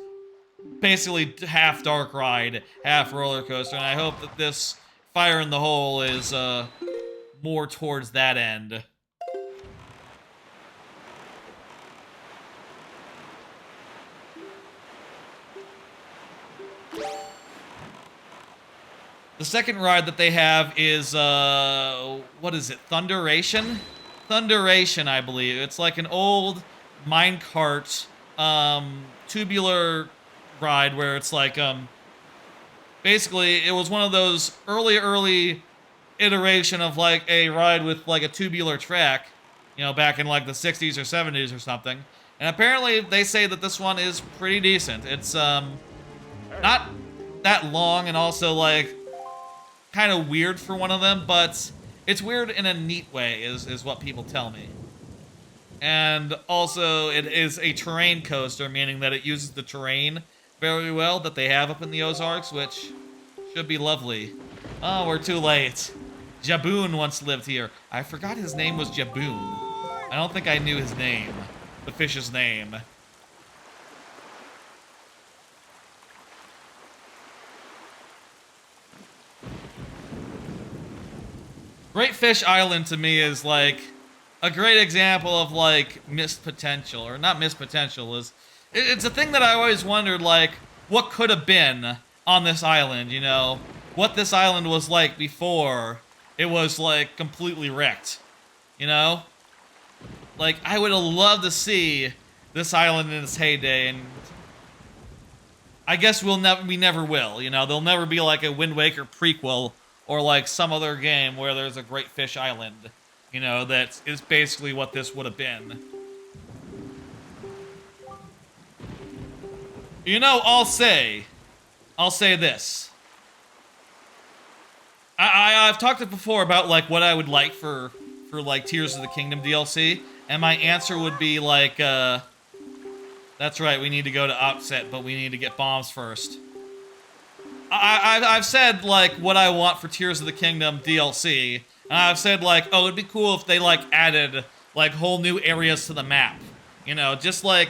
Speaker 1: basically half dark ride, half roller coaster. And I hope that this Fire in the Hole is more towards that end. The second ride that they have is, what is it? Thunderation? Thunderation, I believe. It's like an old minecart, tubular ride where it's like, basically, it was one of those early iteration of like a ride with like a tubular track, back in like the 60s or 70s or something. And apparently they say that this one is pretty decent. It's, not that long and also like kind of weird for one of them, but it's weird in a neat way, is what people tell me. And also, it is a terrain coaster, meaning that it uses the terrain very well that they have up in the Ozarks, which should be lovely. Oh, we're too late. Jaboon once lived here. I forgot his name was Jaboon. I don't think I knew his name. The fish's name. Great Fish Island to me is like a great example of like missed potential, or not missed potential. It's a thing that I always wondered, like, what could have been on this island, what this island was like before it was like completely wrecked, like I would have loved to see this island in its heyday, and I guess we never will. There'll never be like a Wind Waker prequel or like some other game where there's a Great Fish Island, that is basically what this would have been. I'll say this. I've talked before about like what I would like for like Tears of the Kingdom DLC, and my answer would be like, that's right, we need to go to Outset, but we need to get bombs first. I've said like what I want for Tears of the Kingdom DLC, and I've said like, oh, it'd be cool if they like added like whole new areas to the map. You know, just like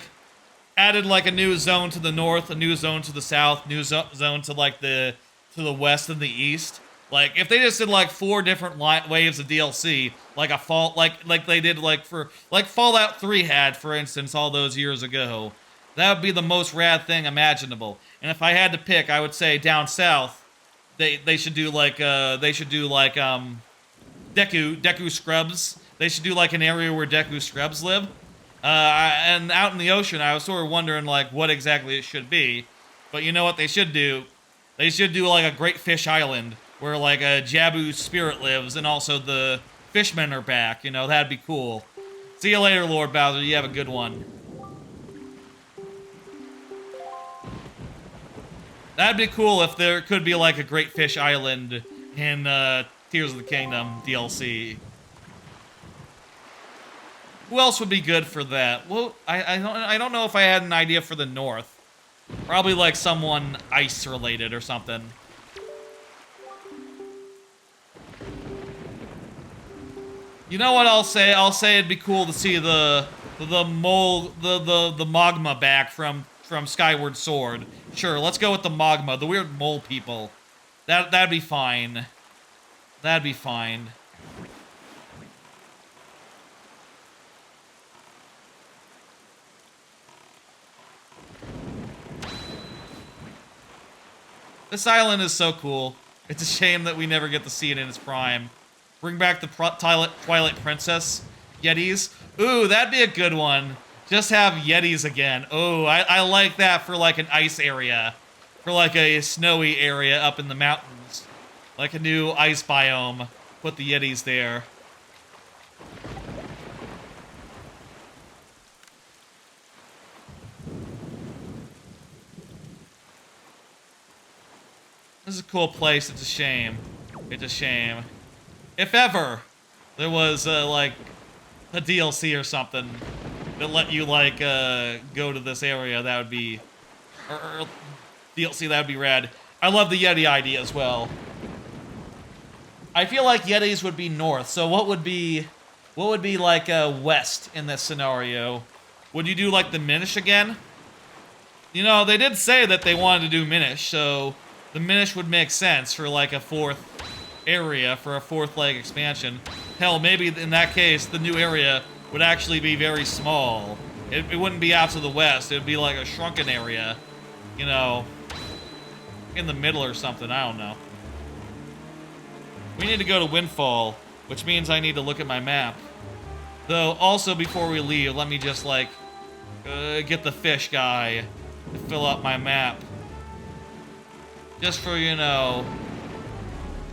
Speaker 1: added like a new zone to the north, a new zone to the south, new zone to like the west and the east. Like if they just did like 4 different waves of DLC, like a fall, like they did like for like Fallout 3 had, for instance, all those years ago. That would be the most rad thing imaginable. And if I had to pick, I would say down south, they should do like Deku scrubs. They should do like an area where Deku scrubs live. And out in the ocean, I was sort of wondering like what exactly it should be. But you know what they should do? They should do like a Great Fish Island where like a Jabu spirit lives and also the fishmen are back. You know, that'd be cool. See you later, Lord Bowser. You have a good one. That'd be cool if there could be like a Great Fish Island in Tears of the Kingdom DLC. Who else would be good for that? Well, I don't know if I had an idea for the north. Probably like someone ice related or something. You know what I'll say? I'll say it'd be cool to see the Mogma back from Skyward Sword. Sure, let's go with the Mogma, the weird mole people. That'd be fine. That'd be fine. This island is so cool. It's a shame that we never get to see it in its prime. Bring back the Twilight Princess Yetis. Ooh, that'd be a good one. Just have Yetis again. Oh, I like that for like an ice area. For like a snowy area up in the mountains. Like a new ice biome. Put the Yetis there. This is a cool place. It's a shame. It's a shame. If ever there was like a DLC or something that let you like go to this area, that would be or DLC, that would be rad. I love the Yeti idea as well. I feel like Yetis would be north. So what would be like west in this scenario? Would you do like the Minish again? You know, they did say that they wanted to do Minish, so the Minish would make sense for like a 4th area, for a 4th leg expansion. Hell, maybe in that case, the new area would actually be very small. It wouldn't be out to the west. It would be like a shrunken area, you know, in the middle or something. I don't know. We need to go to Windfall, which means I need to look at my map. Though, also before we leave, let me just like get the fish guy to fill out my map. Just for, you know,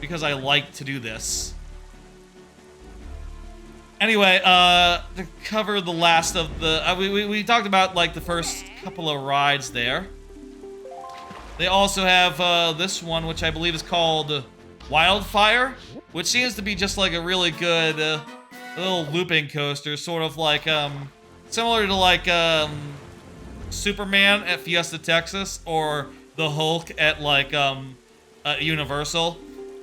Speaker 1: because I like to do this. Anyway, to cover the last of the... we talked about, like, the first couple of rides there. They also have this one, which I believe is called Wildfire, which seems to be just, like, a really good little looping coaster, sort of like, similar to, like, Superman at Fiesta, Texas, or the Hulk at, like, Universal.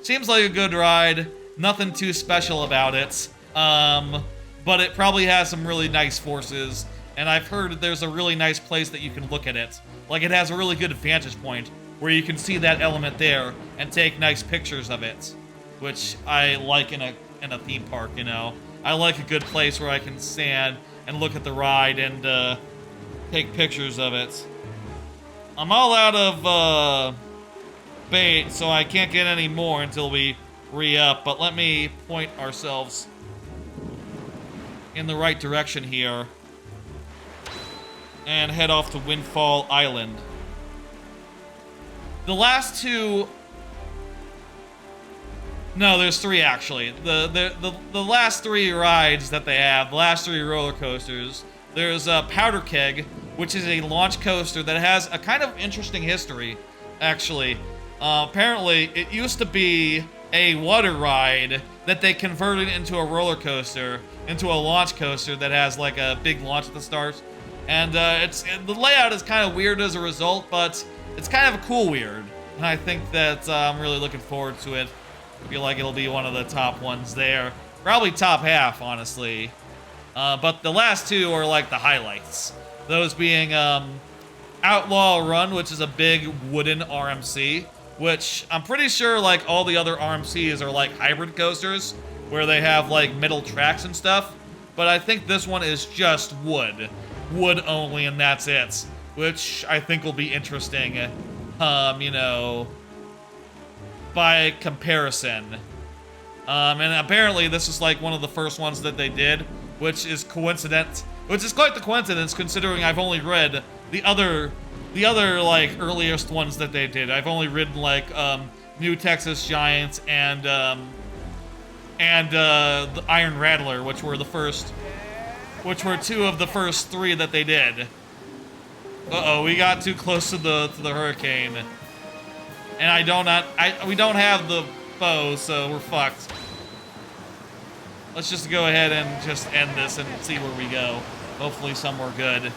Speaker 1: Seems like a good ride. Nothing too special about it. But it probably has some really nice forces. And I've heard that there's a really nice place that you can look at it. Like, it has a really good vantage point where you can see that element there and take nice pictures of it. Which I like in a theme park, you know. I like a good place where I can stand and look at the ride and take pictures of it. I'm all out of bait, so I can't get any more until we re-up, but let me point ourselves in the right direction here and head off to Windfall Island. The last two... No, there's 3 actually. The last 3 rides that they have, the last 3 roller coasters, there's Powder Keg, which is a launch coaster that has a kind of interesting history, actually. Apparently, it used to be a water ride that they converted into a roller coaster, into a launch coaster that has like a big launch at the start. And the layout is kind of weird as a result, but it's kind of a cool weird. and I think that I'm really looking forward to it. I feel like it'll be one of the top ones there. Probably top half, honestly. But the last two are like the highlights. Those being Outlaw Run, which is a big wooden RMC, which I'm pretty sure like all the other RMCs are like hybrid coasters, where they have like middle tracks and stuff. But I think this one is just wood. Wood only, and that's it. Which I think will be interesting, you know, by comparison. And apparently this is like one of the first ones that they did, which is quite the coincidence considering I've only read the other like earliest ones that they did. I've only ridden like New Texas Giants and the Iron Rattler, which were two of the first three that they did. Uh-oh, we got too close to the hurricane. And we don't have the bow, so we're fucked. Let's just go ahead and just end this and see where we go. Hopefully somewhere good.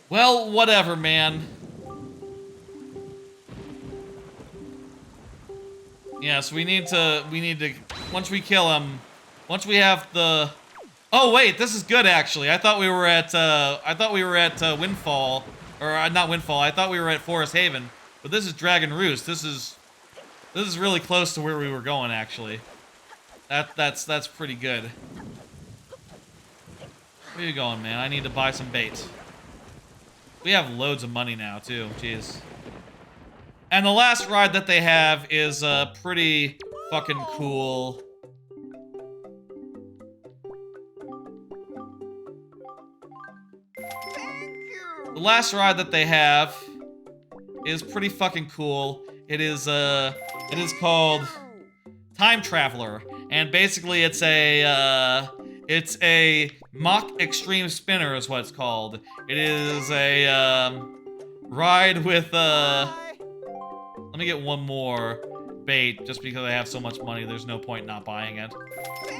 Speaker 1: Well, whatever, man. Yes, we need to, once we kill him, once we have the, oh wait, this is good actually. I thought we were at Windfall, or not Windfall, I thought we were at Forest Haven, but this is Dragon Roost. This is really close to where we were going actually. That's pretty good. Where are you going, man? I need to buy some bait. We have loads of money now too, jeez. And the last ride that they have is pretty fucking cool. The last ride that they have is pretty fucking cool. It is called Time Traveler, and basically it's a mock extreme spinner is what it's called. It is a ride with let me get one more bait, just because I have so much money, there's no point not buying it.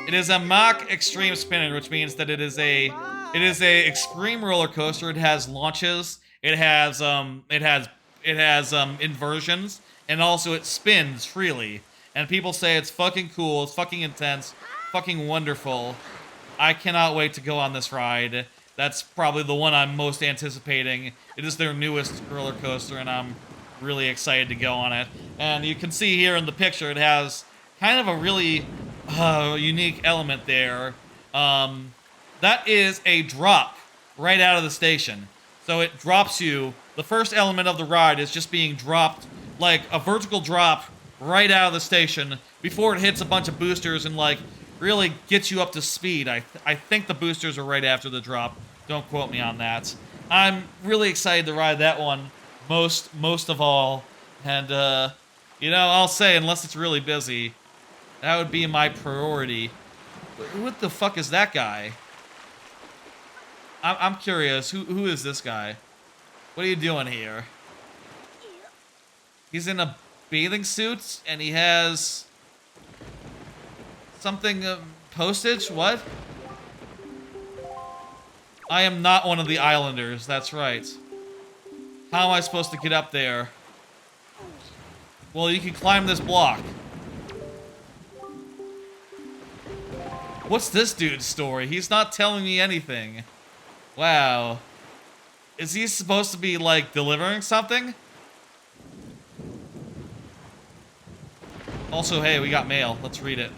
Speaker 1: It is a mock extreme spinner, which means that it is a extreme roller coaster. It has launches, it has inversions, and also it spins freely. And people say it's fucking cool, it's fucking intense, fucking wonderful. I cannot wait to go on this ride. That's probably the one I'm most anticipating. It is their newest roller coaster, and I'm really excited to go on it. And you can see here in the picture, it has kind of a really unique element there. That is a drop right out of the station. So it drops you. The first element of the ride is just being dropped, like a vertical drop right out of the station before it hits a bunch of boosters and like really gets you up to speed. I think the boosters are right after the drop. Don't quote me on that. I'm really excited to ride that one most of all. And you know, I'll say, unless it's really busy, that would be my priority. What the fuck is that guy? I'm curious. Who is this guy? What are you doing here? He's in a bathing suit and he has something postage. What? I am not one of the islanders. That's right. How am I supposed to get up there? Well, you can climb this block. What's this dude's story? He's not telling me anything. Wow. Is he supposed to be, like, delivering something? Also, hey, we got mail. Let's read it.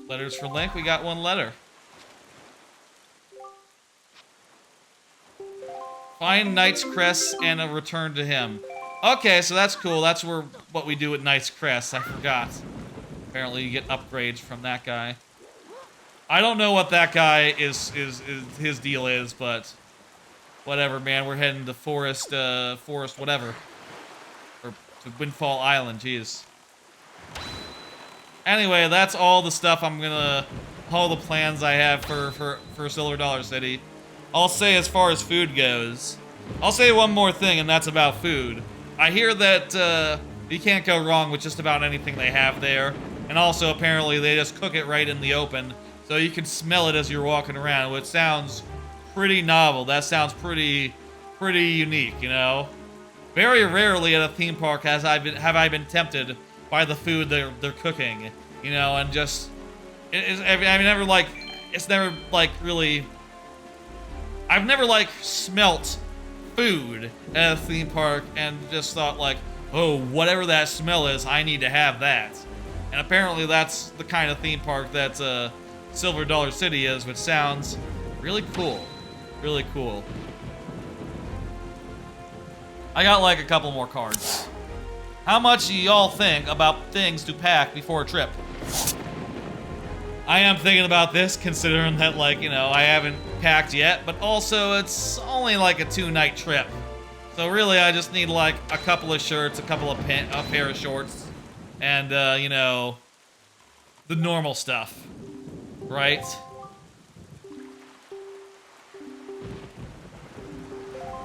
Speaker 1: Letters for Link. We got one letter. Find Knight's Crest and a return to him. Okay, so that's cool. That's what we do with Knight's Crest. I forgot. Apparently you get upgrades from that guy. I don't know what that guy is his deal is, but whatever, man. We're heading to Forest whatever. Or to Windfall Island, jeez. Anyway, that's all the stuff all the plans I have for Silver Dollar City. I'll say as far as food goes, I'll say one more thing, and that's about food. I hear that you can't go wrong with just about anything they have there. And also, apparently, they just cook it right in the open, so you can smell it as you're walking around, which sounds pretty novel. That sounds pretty unique, you know? Very rarely at a theme park have I been tempted by the food they're cooking, you know, and just I've never like it's never like really I've never like smelt food at a theme park and just thought like, oh, whatever that smell is, I need to have that. And apparently that's the kind of theme park that Silver Dollar City is, which sounds really cool. Really cool. I got like a couple more cards. How much do y'all think about things to pack before a trip? I am thinking about this, considering that, like, you know, I haven't packed yet, but also it's only like a 2-night trip. So really, I just need like a couple of shirts, a pair of shorts, and, you know, the normal stuff, right?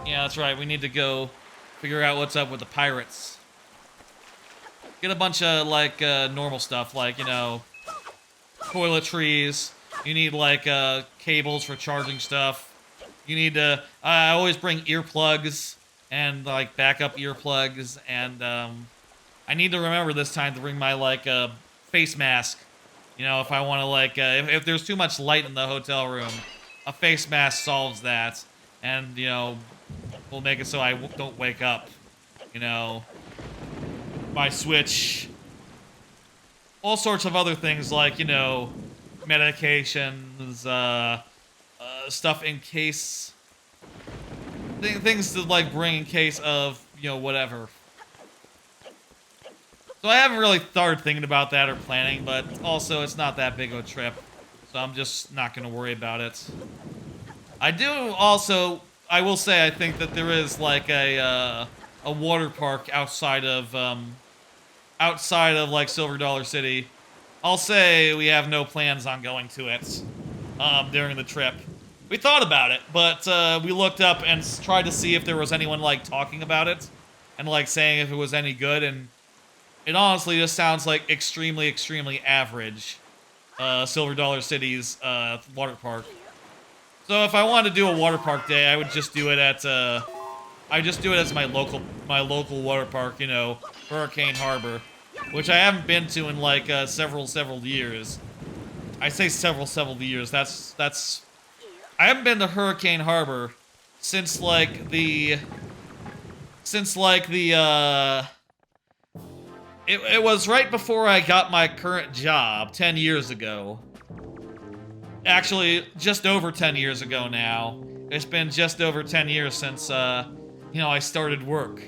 Speaker 1: Yeah, that's right, we need to go figure out what's up with the pirates. Get a bunch of, like, normal stuff, like, you know, toiletries. You need, like, cables for charging stuff. You need to... I always bring earplugs and, like, backup earplugs. And, I need to remember this time to bring my, like, face mask. You know, if I want to, like, if there's too much light in the hotel room, a face mask solves that. And, you know, will make it so I don't wake up. You know, my Switch, all sorts of other things like, you know, medications, stuff in case, things to like bring in case of, you know, whatever. So I haven't really started thinking about that or planning, but also it's not that big of a trip, so I'm just not going to worry about it. I do also, I will say, I think that there is like a water park outside of like Silver Dollar City. I'll say we have no plans on going to it during the trip. We thought about it, but we looked up and tried to see if there was anyone like talking about it and like saying if it was any good, and it honestly just sounds like extremely average. Silver Dollar City's water park. So if I wanted to do a water park day, I would just do it at I just do it as my local water park, you know, Hurricane Harbor, which I haven't been to in like several years. I say several years. That's I haven't been to Hurricane Harbor since like the it was right before I got my current job 10 years ago. Actually, just over 10 years ago now. It's been just over 10 years since, you know, I started work.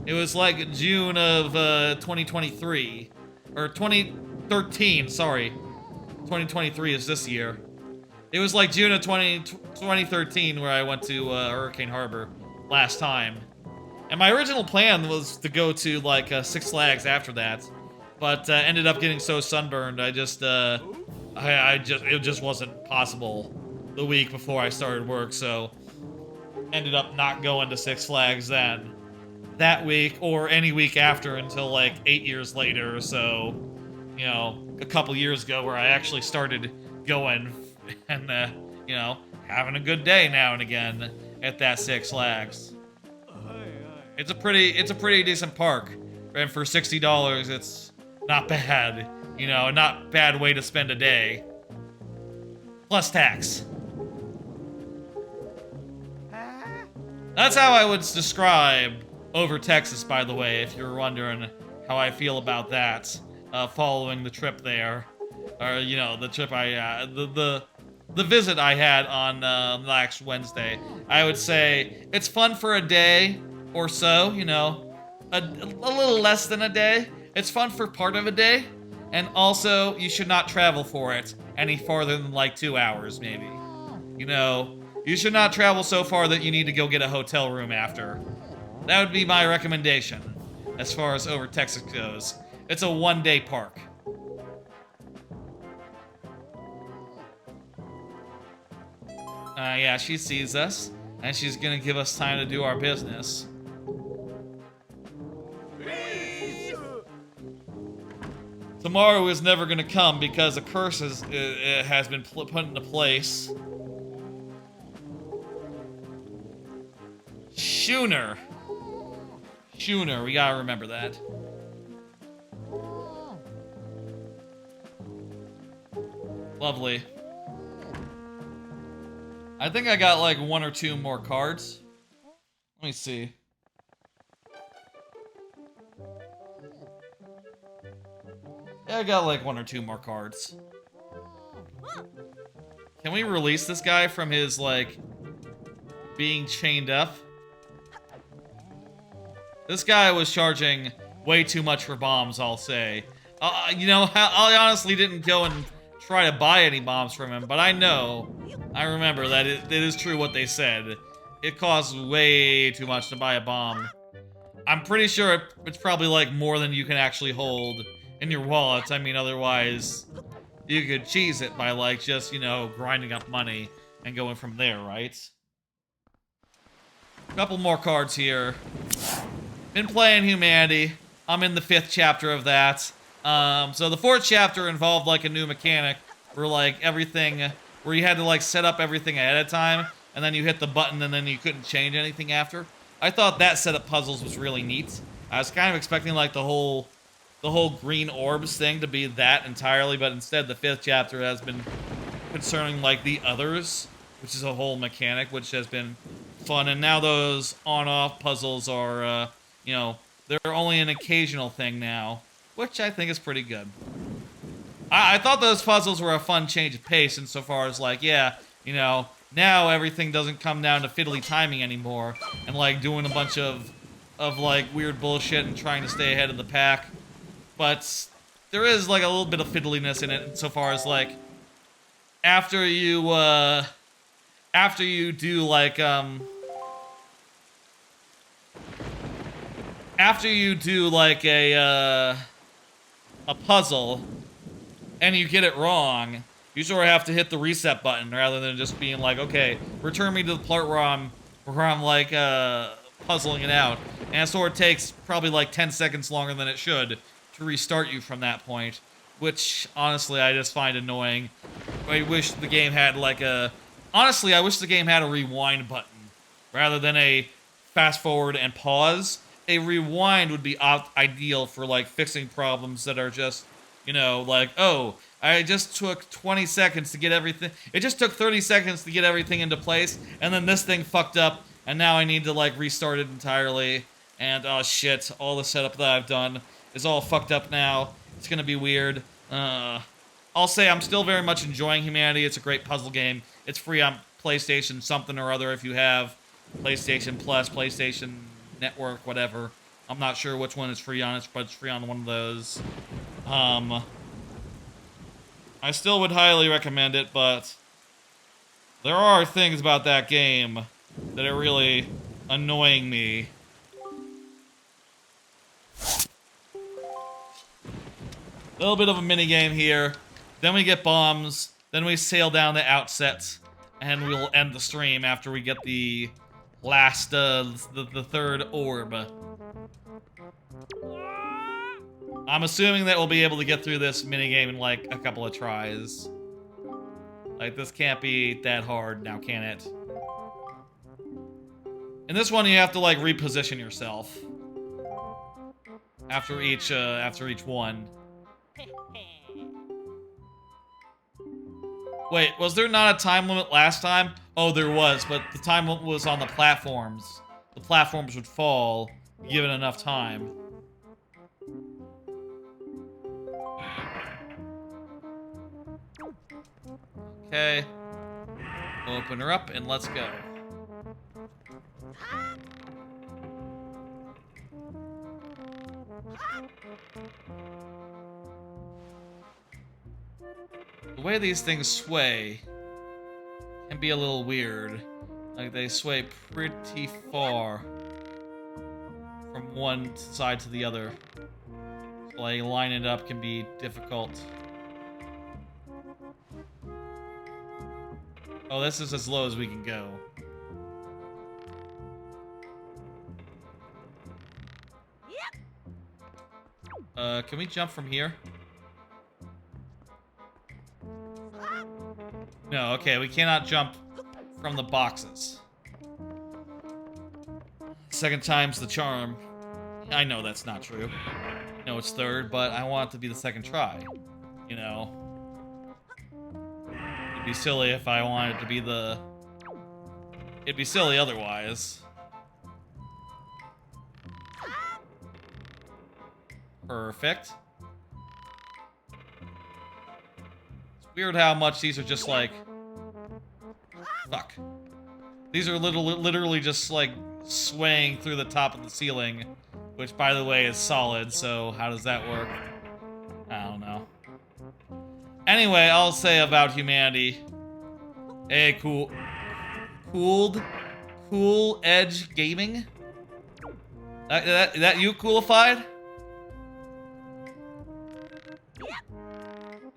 Speaker 1: It was like June of 2023. Or 2013, sorry. 2023 is this year. It was like June of 2013 where I went to Hurricane Harbor last time. And my original plan was to go to like Six Flags after that. But ended up getting so sunburned, I just... it just wasn't possible the week before I started work, so ended up not going to Six Flags then. That week, or any week after, until like 8 years later or so, you know, a couple years ago, where I actually started going and, you know, having a good day now and again at that Six Flags. It's a pretty decent park, and for $60, it's not bad. You know, not a bad way to spend a day. Plus tax. That's how I would describe Over Texas, by the way, if you're wondering how I feel about that, following the trip there. Or, you know, the trip the visit I had on last Wednesday. I would say it's fun for a day or so, you know. A little less than a day. It's fun for part of a day. And also, you should not travel for it any farther than like 2 hours, maybe. You know, you should not travel so far that you need to go get a hotel room after. That would be my recommendation, as far as Over Texas goes. It's a one-day park. Yeah, she sees us, and she's gonna give us time to do our business. Tomorrow is never gonna come because a curse has been put into place. Schooner. Schooner, we gotta remember that. Lovely. I think I got like 1 or 2 more cards. Let me see. Yeah, I got like 1 or 2 more cards. Can we release this guy from his, like, being chained up? This guy was charging way too much for bombs, I'll say. You know, I honestly didn't go and try to buy any bombs from him, but I remember that it is true what they said. It costs way too much to buy a bomb. I'm pretty sure it's probably like more than you can actually hold in your wallet. I mean, otherwise, you could cheese it by like just, you know, grinding up money and going from there, right? Couple more cards here. Been playing Humanity. I'm in the 5th chapter of that. So the 4th chapter involved like a new mechanic where like everything, where you had to like set up everything ahead of time, and then you hit the button and then you couldn't change anything after. I thought that set of puzzles was really neat. I was kind of expecting like the whole green orbs thing to be that entirely, but instead the 5th chapter has been concerning like the others, which is a whole mechanic, which has been fun. And now those on-off puzzles are, you know, they're only an occasional thing now, which I think is pretty good. I thought those puzzles were a fun change of pace insofar as like, yeah, you know, now everything doesn't come down to fiddly timing anymore and like doing a bunch of like weird bullshit and trying to stay ahead of the pack. But there is like a little bit of fiddliness in it insofar as like after you do like a puzzle and you get it wrong, you sort of have to hit the reset button rather than just being like, okay, return me to the part where I'm like puzzling it out. And it sort of takes probably like 10 seconds longer than it should to restart you from that point, which honestly I just find annoying. I wish the game had like honestly, I wish the game had a rewind button rather than a fast forward and pause. A rewind would be ideal for like fixing problems that are just, you know, like, oh, I just took 20 seconds to get everything. It just took 30 seconds to get everything into place, and then this thing fucked up, and now I need to like restart it entirely. And oh shit, all the setup that I've done is all fucked up now. It's gonna be weird. I'll say I'm still very much enjoying Humanity. It's a great puzzle game. It's free on PlayStation something or other if you have PlayStation Plus, PlayStation Network, whatever. I'm not sure which one is free on it, but it's free on one of those. I still would highly recommend it, but there are things about that game that are really annoying me. A little bit of a mini game here. Then we get bombs. Then we sail down to Outset, and we'll end the stream after we get the last, the 3rd orb. I'm assuming that we'll be able to get through this minigame in like a couple of tries. Like, this can't be that hard now, can it? In this one, you have to like reposition yourself after each one. Wait, was there not a time limit last time? Oh, there was, but the time limit was on the platforms. The platforms would fall, given enough time. Okay. Open her up and let's go. The way these things sway can be a little weird. Like, they sway pretty far from one side to the other. So, like, lining it up can be difficult. Oh, this is as low as we can go. Can we jump from here? No, okay, we cannot jump from the boxes. Second time's the charm. I know that's not true. No, it's third, but I want it to be the second try. You know? It'd be silly if I wanted it to be the... It'd be silly otherwise. Perfect. It's weird how much these are just like... Fuck. These are literally just like swaying through the top of the ceiling, which by the way is solid, so how does that work? I don't know. Anyway, I'll say about humanity. Hey, cool edge gaming? That you, Coolified?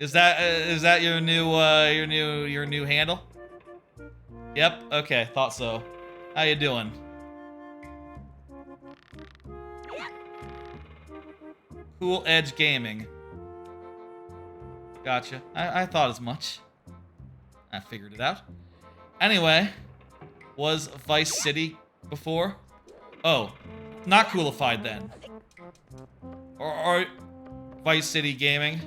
Speaker 1: Is that your new handle? Yep, okay, thought so. How you doing? Cool Edge Gaming. Gotcha. I thought as much. I figured it out. Anyway, was Vice City before? Oh, not Coolified then. Or Vice City Gaming.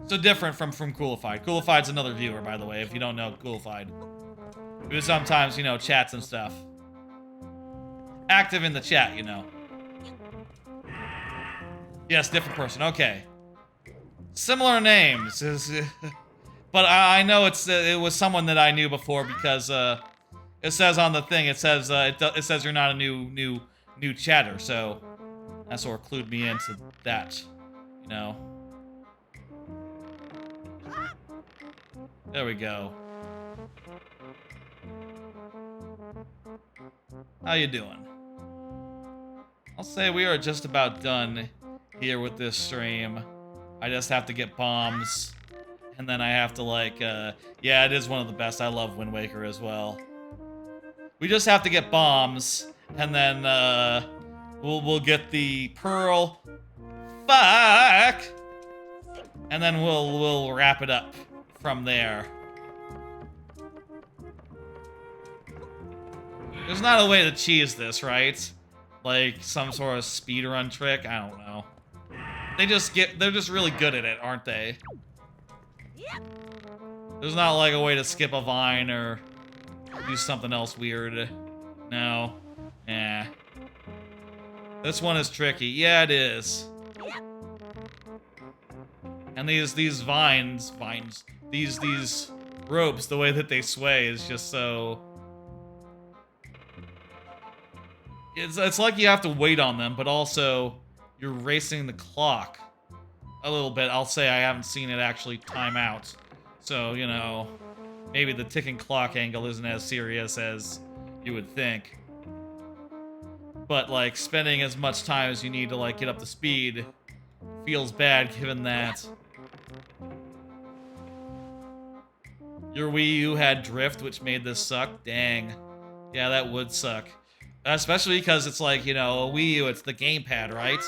Speaker 1: So different from Coolified. Coolified's another viewer, by the way, if you don't know Coolified. Who sometimes, you know, chats and stuff. Active in the chat, you know. Yes, different person. Okay. Similar names. But I know it was someone that I knew before because it says on the thing, it says you're not a new chatter, so that's what clued me into that, you know. There we go. How you doing? I'll say we are just about done here with this stream. I just have to get bombs. And then I have to like, yeah, it is one of the best. I love Wind Waker as well. We just have to get bombs. And then, we'll get the pearl. Fuck! And then we'll wrap it up from there. There's not a way to cheese this, right? Like some sort of speedrun trick? I don't know. They're just really good at it, aren't they? There's not like a way to skip a vine or do something else weird. No. Eh. This one is tricky. Yeah, it is. And these vines, these ropes, the way that they sway is just so... It's like you have to wait on them, but also you're racing the clock a little bit. I'll say I haven't seen it actually time out. So, you know, maybe the ticking clock angle isn't as serious as you would think. But, like, spending as much time as you need to, like, get up to speed feels bad given that your Wii U had drift, which made this suck. Dang. Yeah, that would suck. Especially because it's like, you know, a Wii U, it's the gamepad, right?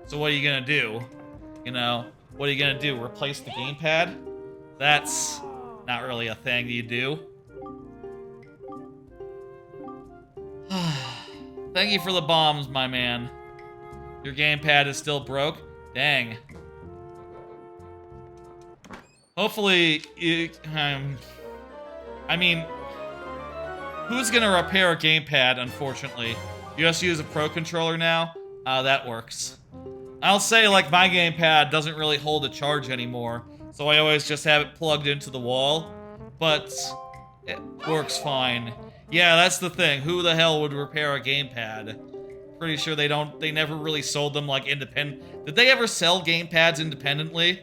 Speaker 1: So what are you gonna do? You know, what are you gonna do? Replace the gamepad? That's not really a thing you do. Thank you for the bombs, my man. Your gamepad is still broke? Dang. Hopefully, I mean... Who's gonna repair a gamepad, unfortunately? You just use a Pro Controller now? That works. I'll say, like, my gamepad doesn't really hold a charge anymore, so I always just have it plugged into the wall, but it works fine. Yeah, that's the thing. Who the hell would repair a gamepad? Pretty sure they never really sold them, like, independent. Did they ever sell gamepads independently?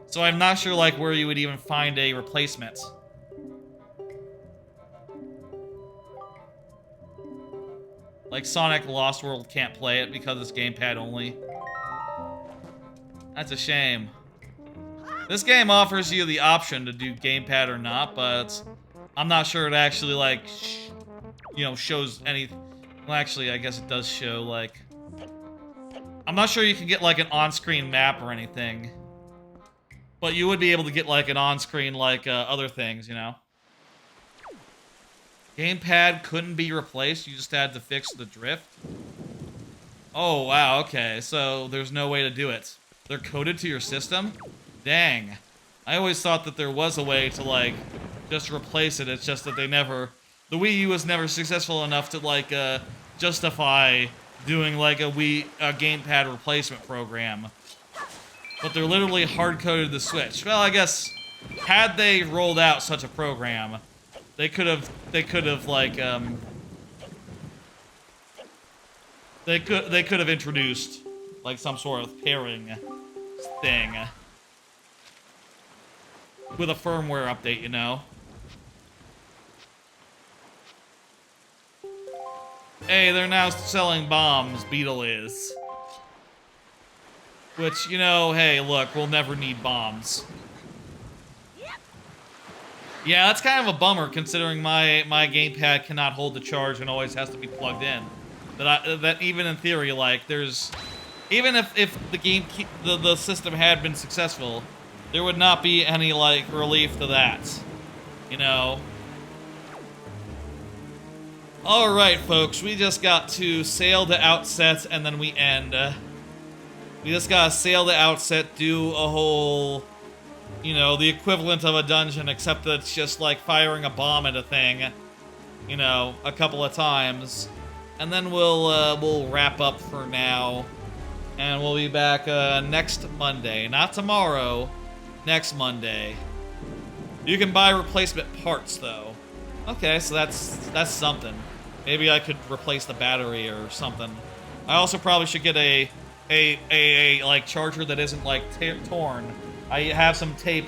Speaker 1: So I'm not sure, like, where you would even find a replacement. Like, Sonic Lost World can't play it because it's gamepad only. That's a shame. This game offers you the option to do gamepad or not, but I'm not sure it actually, like, you know, shows any... Well, actually, I guess it does show, like... I'm not sure you can get, like, an on-screen map or anything. But you would be able to get, like, an on-screen, like, other things, you know? Gamepad couldn't be replaced, you just had to fix the drift? Oh, wow, okay, so there's no way to do it. They're coded to your system? Dang. I always thought that there was a way to, like, just replace it, it's just that they never... The Wii U was never successful enough to, like, justify doing, like, a gamepad replacement program. But they're literally hard-coded the Switch. Well, I guess, had they rolled out such a program, they could have, like, they could have introduced, like, some sort of pairing thing. With a firmware update, you know? Hey, they're now selling bombs, Beetle is. Which, you know, hey, look, we'll never need bombs. Yeah, that's kind of a bummer, considering my gamepad cannot hold the charge and always has to be plugged in. That even in theory, like, there's... Even if the system had been successful, there would not be any, like, relief to that. You know? Alright, folks, we just got to sail to Outset, and then we end. We just gotta sail to Outset, do a whole, you know, the equivalent of a dungeon, except that it's just like firing a bomb at a thing, you know, a couple of times. And then we'll wrap up for now, and we'll be back next Monday. Not tomorrow, next Monday. You can buy replacement parts, though. Okay, so that's something. Maybe I could replace the battery or something. I also probably should get a like charger that isn't like torn. I have some tape.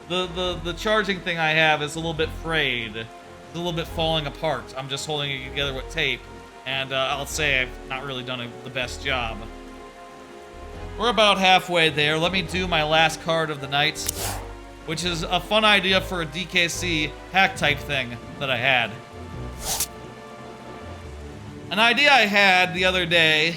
Speaker 1: The charging thing I have is a little bit frayed. It's a little bit falling apart. I'm just holding it together with tape, and I'll say I've not really done the best job. We're about halfway there. Let me do my last card of the night, which is a fun idea for a DKC hack type thing that I had. An idea I had the other day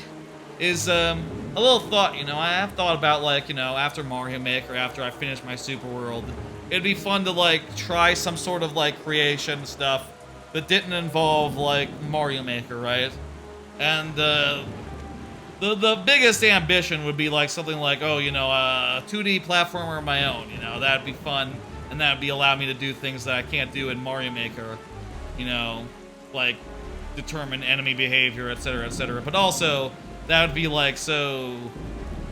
Speaker 1: is a little thought, you know. I have thought about, like, you know, after Mario Maker, after I finish my Super World, it'd be fun to, like, try some sort of, like, creation stuff that didn't involve, like, Mario Maker, right? And the biggest ambition would be, like, something like, oh, you know, a 2D platformer of my own, you know. That'd be fun, and that'd be allow me to do things that I can't do in Mario Maker, you know, like determine enemy behavior, etc., etc. But also, that would be like, so...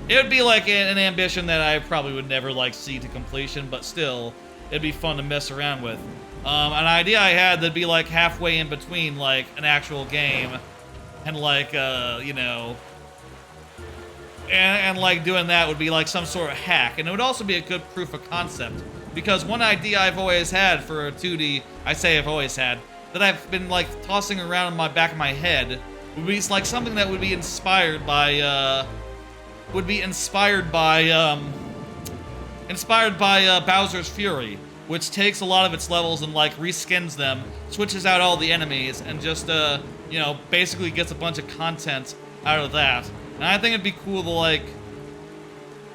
Speaker 1: It would be like an ambition that I probably would never, like, see to completion, but still, it'd be fun to mess around with. An idea I had that'd be, like, halfway in between, like, an actual game and, like, you know... And, like, doing that would be, like, some sort of hack. And it would also be a good proof of concept. Because one idea I've always had for a 2D... I say I've always had... that I've been, like, tossing around in my back of my head would be, like, something that would be inspired by, Bowser's Fury, which takes a lot of its levels and, like, reskins them, switches out all the enemies, and just, you know, basically gets a bunch of content out of that. And I think it'd be cool to, like,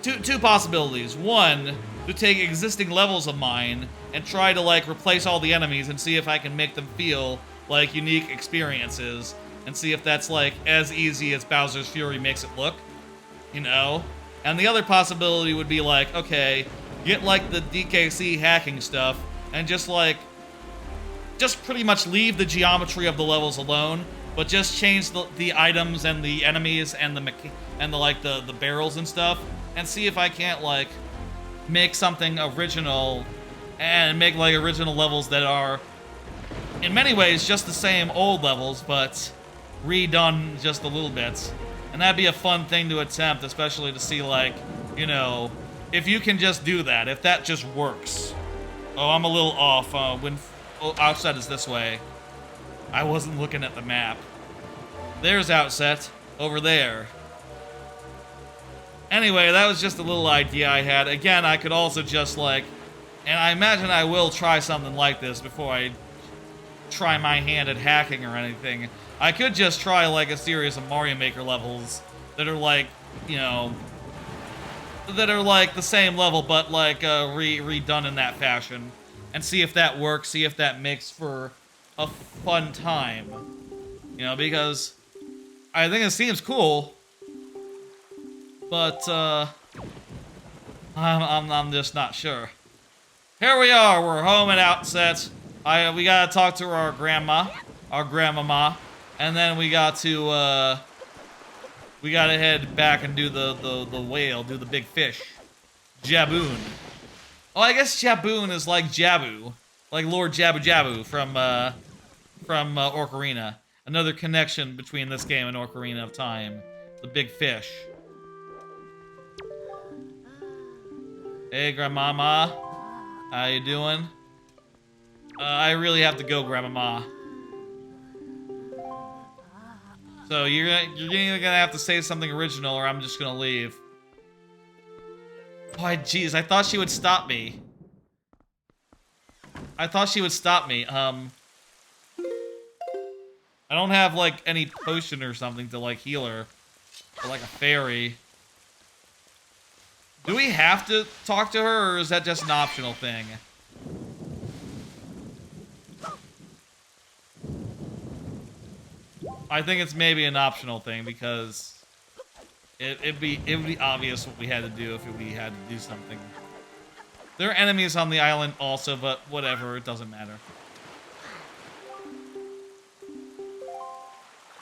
Speaker 1: two possibilities. One, to take existing levels of mine and try to, like, replace all the enemies and see if I can make them feel like unique experiences, and see if that's, like, as easy as Bowser's Fury makes it look, you know? And the other possibility would be, like, okay, get, like, the DKC hacking stuff, and just, like, just pretty much leave the geometry of the levels alone, but just change the items and the enemies and the barrels and stuff, and see if I can't, like, make something original, and make, like, original levels that are, in many ways, just the same old levels, but redone just a little bit. And that'd be a fun thing to attempt, especially to see, like, you know, if you can just do that, if that just works. Oh, I'm a little off. Outset is this way. I wasn't looking at the map. There's Outset, over there. Anyway, that was just a little idea I had. Again, I could also just, like, and I imagine I will try something like this before I try my hand at hacking or anything. I could just try, like, a series of Mario Maker levels that are, like, you know, that are like the same level, but like redone in that fashion, and see if that works. See if that makes for a fun time. You know, because I think it seems cool, but I'm just not sure. Here we are. We're home at Outset. We gotta talk to our grandmama, and then we gotta head back and do the whale, do the big fish, Jaboon. Oh, I guess Jaboon is like Jabu, like Lord Jabu Jabu from Ocarina. Another connection between this game and Ocarina of Time, the big fish. Hey, Grandmama. How you doing? I really have to go, Grandmama. So you're either gonna have to say something original, or I'm just gonna leave. Why, jeez, I thought she would stop me. I don't have like any potion or something to like heal her, or like a fairy. Do we have to talk to her, or is that just an optional thing? I think it's maybe an optional thing, because it'd be obvious what we had to do if we had to do something. There are enemies on the island also, but whatever, it doesn't matter.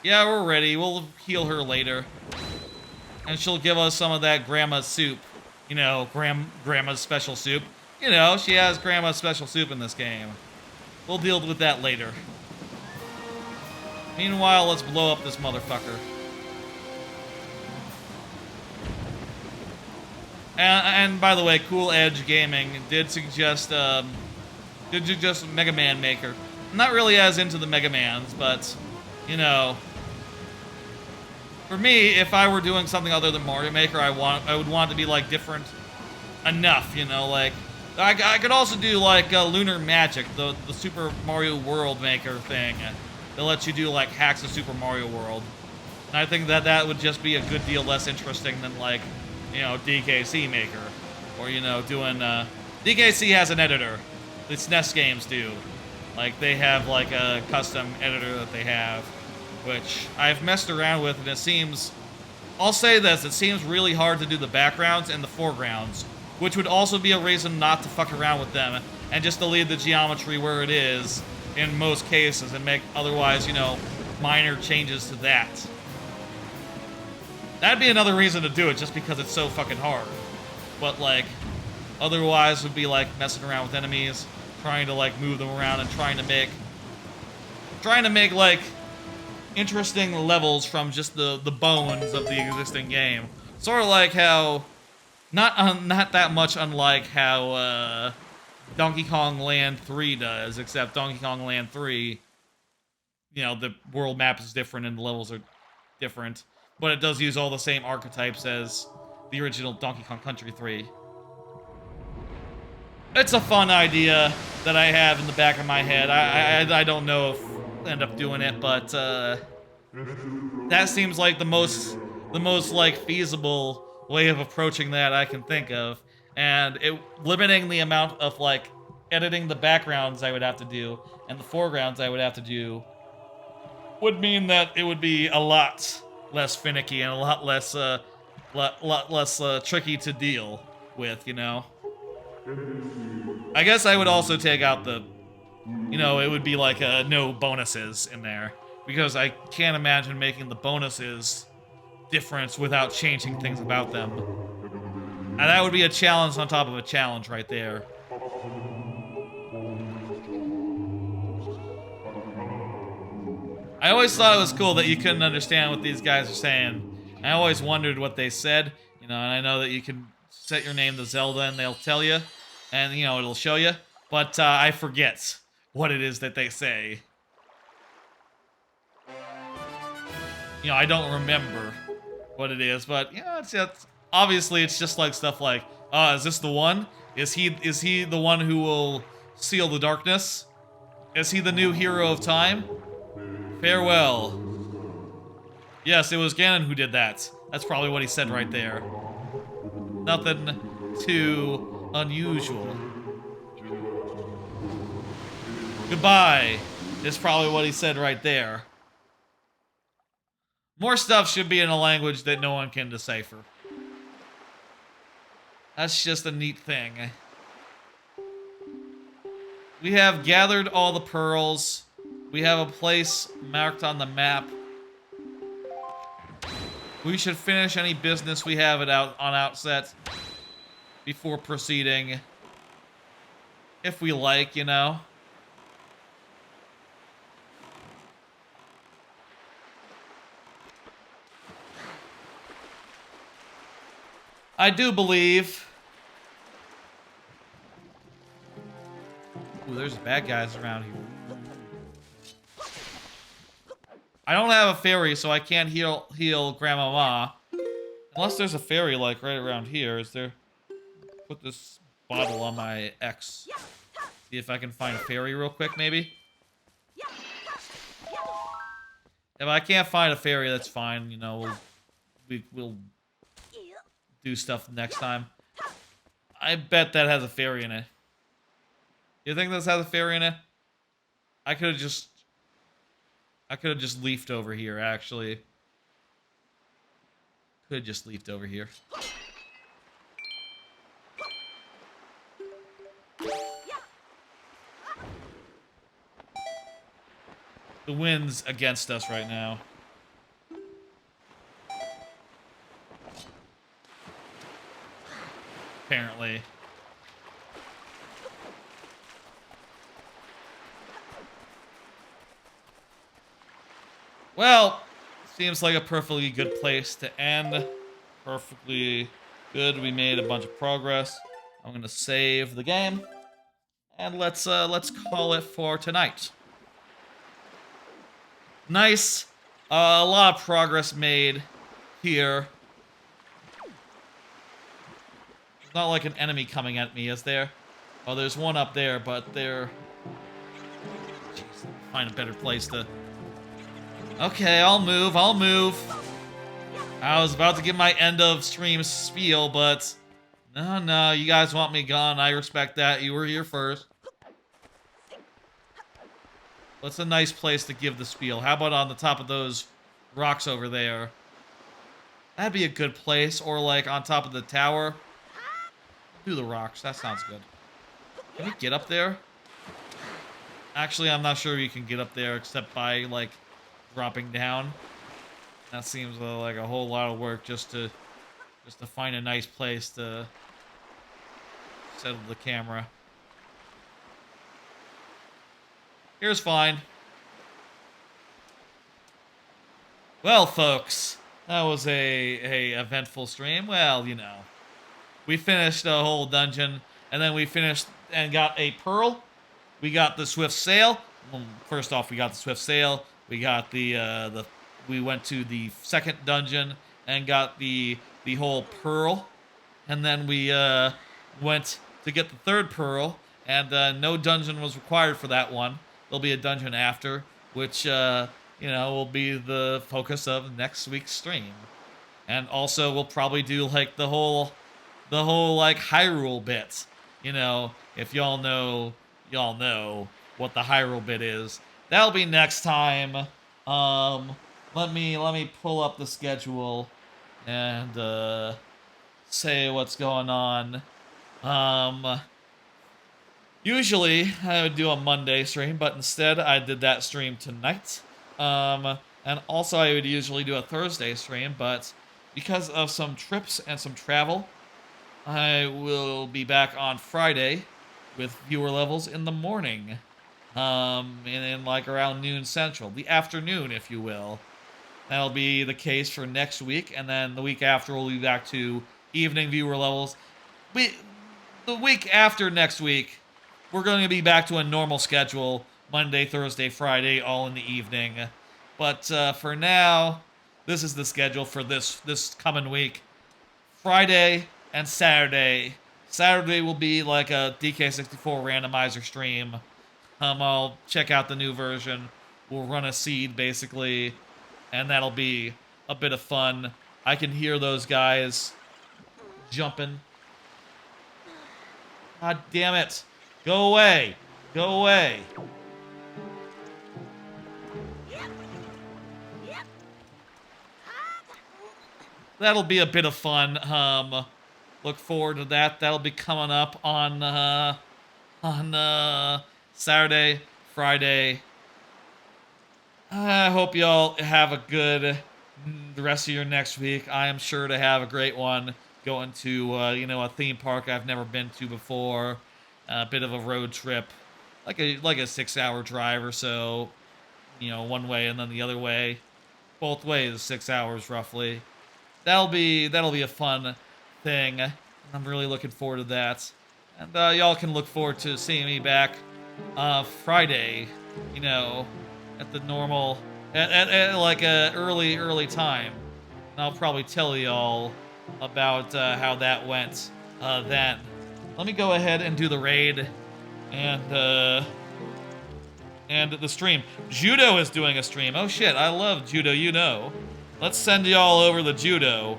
Speaker 1: Yeah, we're ready. We'll heal her later. And she'll give us some of that grandma's soup. You know, grandma's special soup. You know, she has grandma's special soup in this game. We'll deal with that later. Meanwhile, let's blow up this motherfucker. And by the way, Cool Edge Gaming did suggest Mega Man Maker. I'm not really as into the Mega Mans, but, you know, for me, if I were doing something other than Mario Maker, I would want it to be like different enough, you know, like I could also do like Lunar Magic, the Super Mario World Maker thing that lets you do like hacks of Super Mario World. And I think that would just be a good deal less interesting than like, you know, DKC Maker, or you know, doing DKC has an editor. The SNES games do. Like they have like a custom editor that they have, which I've messed around with, and it seems, I'll say this, it seems really hard to do the backgrounds and the foregrounds, which would also be a reason not to fuck around with them, and just to leave the geometry where it is in most cases, and make otherwise, you know, minor changes to that. That'd be another reason to do it, just because it's so fucking hard. But like, otherwise would be like messing around with enemies, trying to like move them around, and trying to make like interesting levels from just the bones of the existing game. Sort of like how, not that much unlike how Donkey Kong Land 3 does, except Donkey Kong Land 3, you know, the world map is different and the levels are different, but it does use all the same archetypes as the original Donkey Kong Country 3. It's a fun idea that I have in the back of my head. I don't know if I'll end up doing it, but that seems like the most like feasible way of approaching that I can think of. And limiting the amount of like editing the backgrounds I would have to do and the foregrounds I would have to do would mean that it would be a lot less finicky and a lot less tricky to deal with, you know. I guess I would also take out the, you know, it would be like no bonuses in there, because I can't imagine making the bonuses different without changing things about them. And that would be a challenge on top of a challenge right there. I always thought it was cool that you couldn't understand what these guys are saying. I always wondered what they said, you know, and I know that you can set your name to Zelda and they'll tell you, and, you know, it'll show you, but I forget what it is that they say. You know, I don't remember what it is, but, you know, it's obviously it's just like stuff like, is this the one? Is he the one who will seal the darkness? Is he the new hero of time? Farewell. Yes, it was Ganon who did that. That's probably what he said right there. Nothing too unusual. Goodbye is probably what he said right there. More stuff should be in a language that no one can decipher. That's just a neat thing. We have gathered all the pearls. We have a place marked on the map. We should finish any business we have on Outset before proceeding. If we like, you know. I do believe... Ooh, there's bad guys around here. I don't have a fairy, so I can't heal Grandmama. Unless there's a fairy, like, right around here. Is there... Put this bottle on my X. See if I can find a fairy real quick, maybe? If I can't find a fairy, that's fine. You know, we'll do stuff next time. I bet that has a fairy in it. You think this has a fairy in it? I could have just leafed over here, actually. Could have just leafed over here. The wind's against us right now. Apparently. Well, seems like a perfectly good place to end. Perfectly good. We made a bunch of progress. I'm gonna save the game, and let's call it for tonight. Nice. A lot of progress made here. There's not like an enemy coming at me, is there? Oh, there's one up there, but they're... Jeez, find a better place to... Okay, I'll move. I was about to give my end of stream spiel, but... No, you guys want me gone. I respect that. You were here first. What's a nice place to give the spiel? How about on the top of those rocks over there? That'd be a good place. Or, like, on top of the tower. Do the rocks. That sounds good. Can we get up there? Actually, I'm not sure you can get up there except by, like, dropping down. That seems like a whole lot of work just to find a nice place to settle the camera. Here's fine. Well, folks, that was a eventful stream. Well, you know, we finished a whole dungeon, and then we finished and got a pearl. We got the swift sail. Well, first off, we got the swift sail. We got we went to the second dungeon and got the whole pearl, and then we went to get the third pearl, and no dungeon was required for that one. There'll be a dungeon after, which you know, will be the focus of next week's stream, and also we'll probably do like the whole like Hyrule bit. You know, if y'all know what the Hyrule bit is. That'll be next time. Let me pull up the schedule and say what's going on. Usually I would do a Monday stream, but instead I did that stream tonight. And also I would usually do a Thursday stream, but because of some trips and some travel, I will be back on Friday with viewer levels in the morning. In like around noon central, the afternoon, if you will. That'll be the case for next week, and then the week after we'll be back to evening viewer levels. The week after next week, we're going to be back to a normal schedule, Monday, Thursday, Friday, all in the evening. But for now, this is the schedule for this coming week. Friday and Saturday. Saturday will be like a DK64 randomizer stream. I'll check out the new version. We'll run a seed, basically, and that'll be a bit of fun. I can hear those guys jumping. God damn it. Go away. Go away. That'll be a bit of fun. Look forward to that. That'll be coming up on Saturday, Friday. I hope y'all have a good the rest of your next week. I am sure to have a great one. Going to a theme park I've never been to before. A bit of a road trip, like a 6-hour drive or so. One way and then the other way. Both ways, 6 hours roughly. That'll be a fun thing. I'm really looking forward to that. And y'all can look forward to seeing me back Friday, at the normal, at like a early time. And I'll probably tell y'all about how that went then. Let me go ahead and do the raid and the stream. Judo is doing a stream. Oh shit, I love Judo, Let's send y'all over the Judo.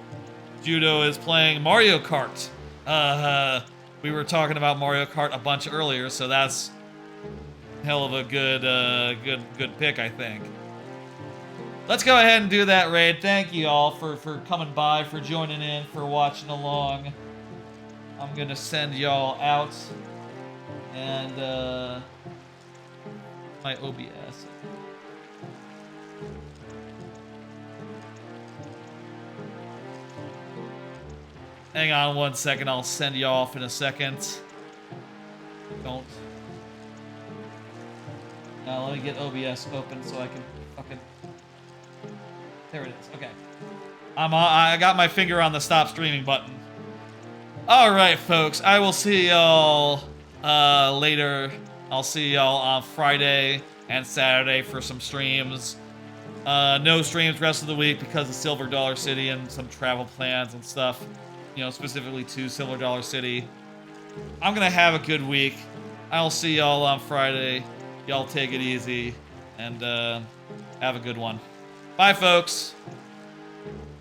Speaker 1: Judo is playing Mario Kart. We were talking about Mario Kart a bunch earlier, so that's hell of a good pick, I think. Let's go ahead and do that raid. Thank you all for coming by, for joining in, for watching along. I'm gonna send y'all out, and my OBS. Hang on one second, I'll send you off in a second. Don't. Now let me get OBS open so I can fucking... There it is, okay. I got my finger on the stop streaming button. Alright, folks, I will see y'all later. I'll see y'all on Friday and Saturday for some streams. No streams rest of the week because of Silver Dollar City and some travel plans and stuff. Specifically to Silver Dollar City. I'm gonna have a good week. I'll see y'all on Friday. Y'all take it easy and have a good one. Bye, folks.